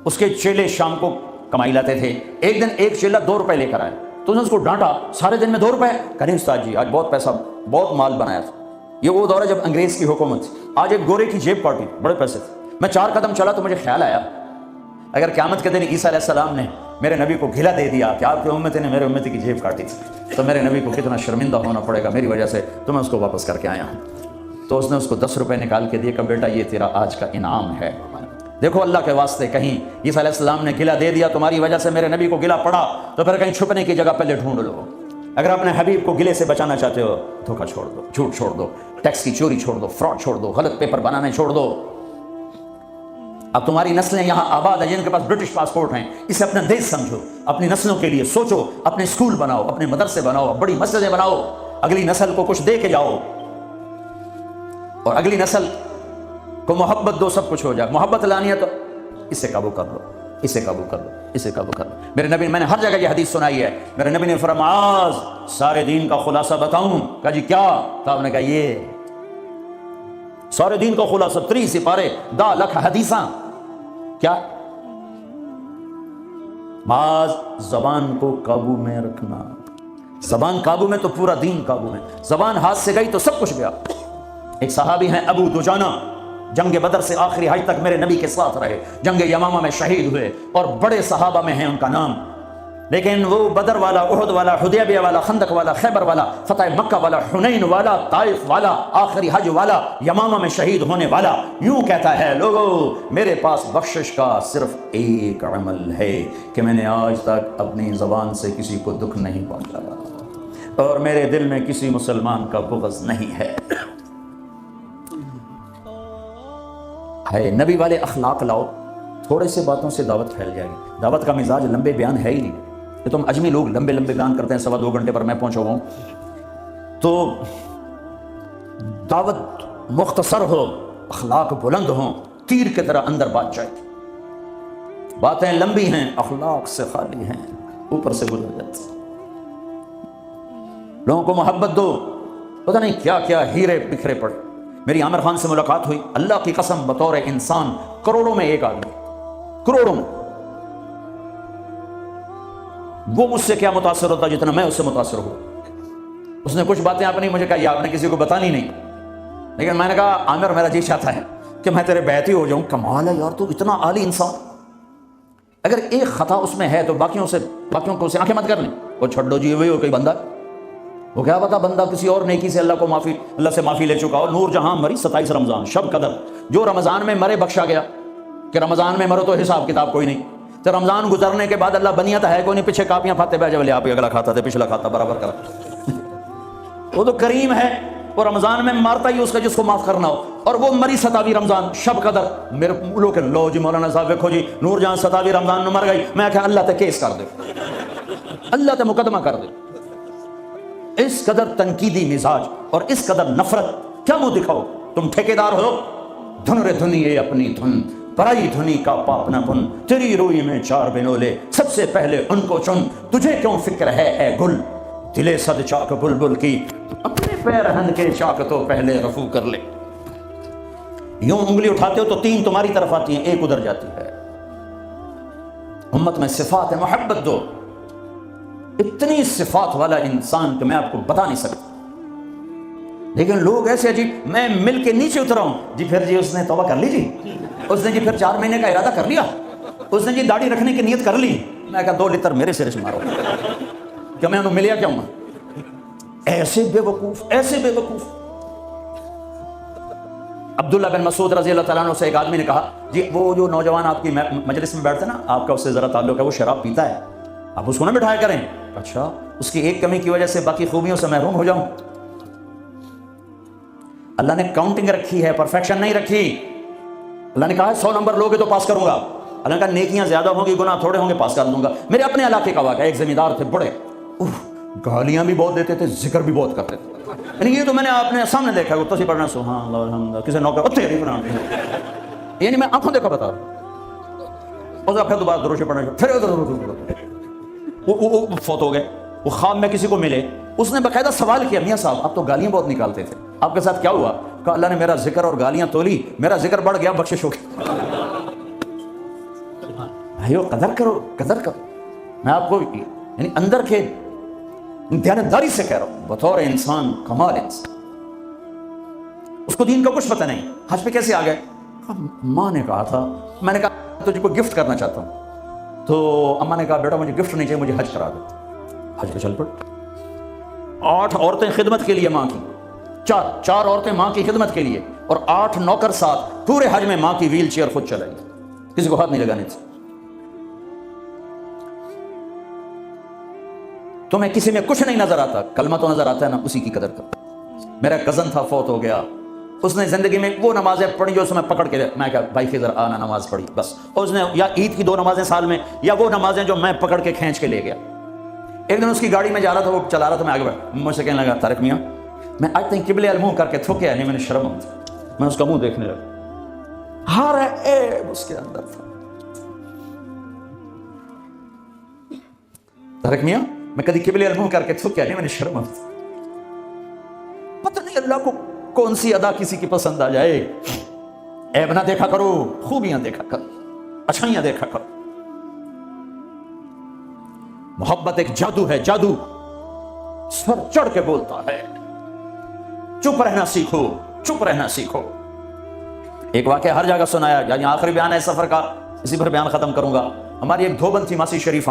اس کے چیلے شام کو کمائی لاتے تھے. ایک دن ایک چیلا 2 روپے لے کر آئے تو اس کو ڈانٹا, سارے دن میں 2 روپے. کہیں استاد جی آج بہت پیسہ, بہت مال بنایا تھا. یہ وہ دور ہے جب انگریز کی حکومت تھی. آج ایک گورے کی جیب کاٹی, بڑے پیسے تھے. میں 4 قدم چلا تو مجھے خیال آیا اگر قیامت کے دن عیسیٰ علیہ السلام نے میرے نبی کو گھلا دے دیا کہ آپ کی امت نے میرے امتی کی جیب کاٹی تھی, تو میرے نبی کو کتنا شرمندہ ہونا پڑے گا میری وجہ سے, تو میں اس کو واپس کر کے آیا ہوں. تو اس نے اس کو 10 روپے نکال کے دیے کہ بیٹا یہ تیرا آج کا انعام ہے. دیکھو اللہ کے واسطے کہیں عیسیٰ علیہ السلام نے گلا دے دیا تمہاری وجہ سے میرے نبی کو گلا پڑا, تو پھر کہیں چھپنے کی جگہ پہلے ڈھونڈ لو. اگر اپنے حبیب کو گلے سے بچانا چاہتے ہو, دھوکہ چھوڑ دو, جھوٹ چھوڑ دو, ٹیکس کی چوری چھوڑ دو, فراڈ چھوڑ دو, غلط پیپر بنانے چھوڑ دو. اب تمہاری نسلیں یہاں آباد ہیں جن کے پاس برٹش پاسپورٹ ہیں, اسے اپنا دیش سمجھو, اپنی نسلوں کے لیے سوچو, اپنے اسکول بناؤ, اپنے مدرسے بناؤ, بڑی مسجدیں بناؤ, اگلی نسل کو کچھ دے کے جاؤ, اور اگلی نسل کو محبت دو, سب کچھ ہو جائے. محبت لانی ہے تو اسے قابو کر لو, اسے قابو کر لو, اسے قابو کر لو. میرے نبی, میں نے ہر جگہ یہ حدیث سنائی ہے, میرے نبی نے فرمایا معاذ سارے دین کا خلاصہ بتاؤں؟ کہا جی کیا؟ تو آپ نے کہا یہ سارے دین کا خلاصہ 3 سپارے 10 لکھ حدیثاں. کیا؟ معاذ زبان کو قابو میں رکھنا. زبان قابو میں تو پورا دین قابو میں. زبان ہاتھ سے گئی تو سب کچھ گیا. ایک صحابی ہیں ابو دجانہ, جنگ بدر سے آخری حج تک میرے نبی کے ساتھ رہے, جنگ یمامہ میں شہید ہوئے, اور بڑے صحابہ میں ہیں ان کا نام. لیکن وہ بدر والا، احد والا، حدیبیہ والا، خندق والا، خیبر والا، فتح مکہ والا، حنین والا، طائف والا، آخری حج والا، یمامہ میں شہید ہونے والا یوں کہتا ہے لوگو میرے پاس بخشش کا صرف ایک عمل ہے کہ میں نے آج تک اپنی زبان سے کسی کو دکھ نہیں پہنچایا اور میرے دل میں کسی مسلمان کا بغض نہیں ہے۔ نبی والے اخلاق لاؤ، تھوڑے سے باتوں سے دعوت پھیل جائے گی۔ دعوت کا مزاج لمبے بیان ہے ہی نہیں، یہ تم اجمی لوگ لمبے لمبے بیان کرتے ہیں، 2.25 گھنٹے پر میں پہنچا ہوں۔ تو دعوت مختصر ہو، اخلاق بلند ہوں، تیر کی طرح اندر بات جائے۔ باتیں لمبی ہیں، اخلاق سے خالی ہیں، اوپر سے گزر جاتے۔ لوگوں کو محبت دو، پتہ نہیں کیا کیا ہیرے بکھرے پڑے۔ میری عامر خان سے ملاقات ہوئی، اللہ کی قسم بطور انسان کروڑوں میں ایک آدمی، کروڑوں میں، وہ مجھ سے کیا متاثر ہوتا جتنا میں اس سے متاثر ہوں۔ اس نے کچھ باتیں اپنی مجھے کہا، آپ نے کسی کو بتانی نہیں، لیکن میں نے کہا عامر میرا جی چاہتا ہے کہ میں تیرے بیعتی ہو جاؤں۔ کمال ہے یار، تو اتنا عالی انسان، اگر ایک خطا اس میں ہے تو باقیوں کو اسے آنکھیں مت کر لیں، وہ چھوڑ جی وہی ہو کوئی بندہ، وہ کیا پتا بندہ کسی اور نیکی سے اللہ سے معافی لے چکا ہو۔ نور جہاں مری 27 رمضان شب قدر، جو رمضان میں مرے بخشا گیا کہ رمضان میں مرو تو حساب کتاب کوئی نہیں، تو رمضان گزرنے کے بعد اللہ بنیت ہے کوئی نہیں، پیچھے کاپیاں پھاتے بیٹھے بولے آپ اگلا کھاتا تھے پچھلا کھاتا برابر کرا۔ وہ تو کریم ہے، وہ رمضان میں مارتا ہی اس کا جس کو معاف کرنا ہو، اور وہ مری 27 رمضان شب قدر۔ میرے لوگ کہ لو جی مولانا صاحب دیکھو جی نور جہاں 27 رمضان میں مر گئی، میں کہا اللہ تے کیس کر دے، اللہ تے مقدمہ کر دے۔ اس قدر تنقیدی مزاج اور اس قدر نفرت، کیا منہ دکھاؤ؟ تم ٹھیکیدار ہو، دھن رے دھنی اپنی دھن، پرائی دھنی کا پاپ نہ بن، تیری روئی میں 4 بنولے، سب سے پہلے ان کو چن، تجھے کیوں فکر ہے اے گل، دلے صد چاک بلبل کی، اپنے پیرہن کے چاک تو پہلے رفو کر لے۔ یوں انگلی اٹھاتے ہو تو 3 تمہاری طرف آتی ہیں، 1 ادھر جاتی ہے۔ امت میں صفات ہے، محبت دو۔ اتنی صفات والا انسان کہ میں آپ کو بتا نہیں سکتا، لیکن لوگ ایسے عجیب، میں مل کے نیچے اترا ہوں جی، پھر جی اس نے توبہ کر لی جی، اس نے جی پھر 4 مہینے کا ارادہ کر لیا، اس نے جی داڑھی رکھنے کی نیت کر لی۔ میں کہا 2 لیٹر میرے سرے سے مارو کہ میں انہوں ملیا کیا ہوں؟ ایسے بے وقوف، ایسے بے وقوف۔ عبداللہ بن مسعود رضی اللہ تعالیٰ عنہ سے ایک آدمی نے کہا جی وہ جو نوجوان آپ کی مجلس میں بیٹھتے نا، آپ کا اس سے ذرا تعلق ہے، وہ شراب پیتا ہے، آپ اس کو نہ بٹھایا کریں۔ اچھا، اس کی ایک کمی کی وجہ سے باقی خوبیوں سے محروم ہو جاؤں؟ اللہ نے کاؤنٹنگ رکھی ہے، پرفیکشن نہیں رکھی۔ اللہ نے کہا 100 نمبر لوگے تو پاس کروں گا، اللہ نے کہا نیکیاں زیادہ ہوں گی گناہ تھوڑے ہوں گے، پاس کر دوں گا۔ میرے اپنے علاقے کا واقعہ، ایک زمیندار تھے بڑے، گالیاں بھی بہت دیتے تھے، ذکر بھی بہت کرتے تھے، یعنی یہ تو میں نے اپنے سامنے دیکھا ہے، تصویر پڑھنا سبحان اللہ الحمد، کسی نوکر تیری بنانا، یعنی میں آنکھوں دیکھا بتا رہا ہوں، پھر دوبارہ دروشے پڑھنا، پھر وہ فوت ہو گئے۔ وہ خواب میں کسی کو ملے، اس نے باقاعدہ سوال کیا میاں صاحب آپ تو گالیاں بہت نکالتے تھے، آپ کے ساتھ کیا ہوا؟ کہا اللہ نے میرا ذکر اور گالیاں تولی، میرا ذکر بڑھ گیا، بخشش ہو گئی۔ بھائیو قدر کرو، قدر کرو۔ میں آپ کو یعنی اندر کے دیانتداری سے کہہ رہا ہوں، بطور انسان کمال انسان، اس کو دین کا کچھ پتہ نہیں۔ حج پہ کیسے آ گئے؟ ماں نے کہا تھا، میں نے کہا تجھے کو گفٹ کرنا چاہتا ہوں، تو اماں نے کہا بیٹا مجھے گفٹ نہیں چاہیے، مجھے حج کرا دو۔ حج پہ چل پڑ۔ 8 عورتیں خدمت کے لیے ماں کی، 4 عورتیں ماں کی خدمت کے لیے، اور 8 نوکر ساتھ، پورے حج میں ماں کی ویل چیئر خود چلائی، کسی کو ہاتھ نہیں لگانے تھے۔ تمہیں کسی میں کچھ نہیں نظر آتا، کلمہ تو نظر آتا ہے نا، اسی کی قدر کر۔ میرا کزن تھا، فوت ہو گیا، اس نے زندگی میں وہ نمازیں پڑھی جو اس میں پکڑ کے میں کہا بھائی خضر آنا نماز پڑھی بس، اس نے یا عید کی 2 نمازیں سال میں، یا وہ نمازیں جو میں پکڑ کے کھینچ کے لے گیا۔ ایک دن اس کی گاڑی میں جا رہا تھا، وہ چلا رہا تھا، میں آگے بڑھا، مجھ سے کہنے لگا طارق میاں میں آج تک قبلے المنہ کر کے تھوکیا نہیں، میں نے شرم آئی، میں اس کا منہ دیکھنے لگا، ہر عیب اس کے اندر تھا۔ طارق میاں میں کبھی قبلے المنہ کر کے تھوکیا نہیں، میں نے شرم آئی۔ پتہ نہیں اللہ کو کون سی ادا کسی کی پسند آ جائے۔ عیب نہ دیکھا کرو، خوبیاں دیکھا کرو، اچھائیاں دیکھا کرو۔ محبت ایک جادو ہے، جادو سر چڑھ کے بولتا ہے۔ چپ رہنا سیکھو، چپ رہنا سیکھو۔ ایک واقعہ ہر جگہ سنایا، یعنی آخری بیان ہے سفر کا، اسی پر بیان ختم کروں گا۔ ہماری ایک دھوبند تھی ماسی شریفہ،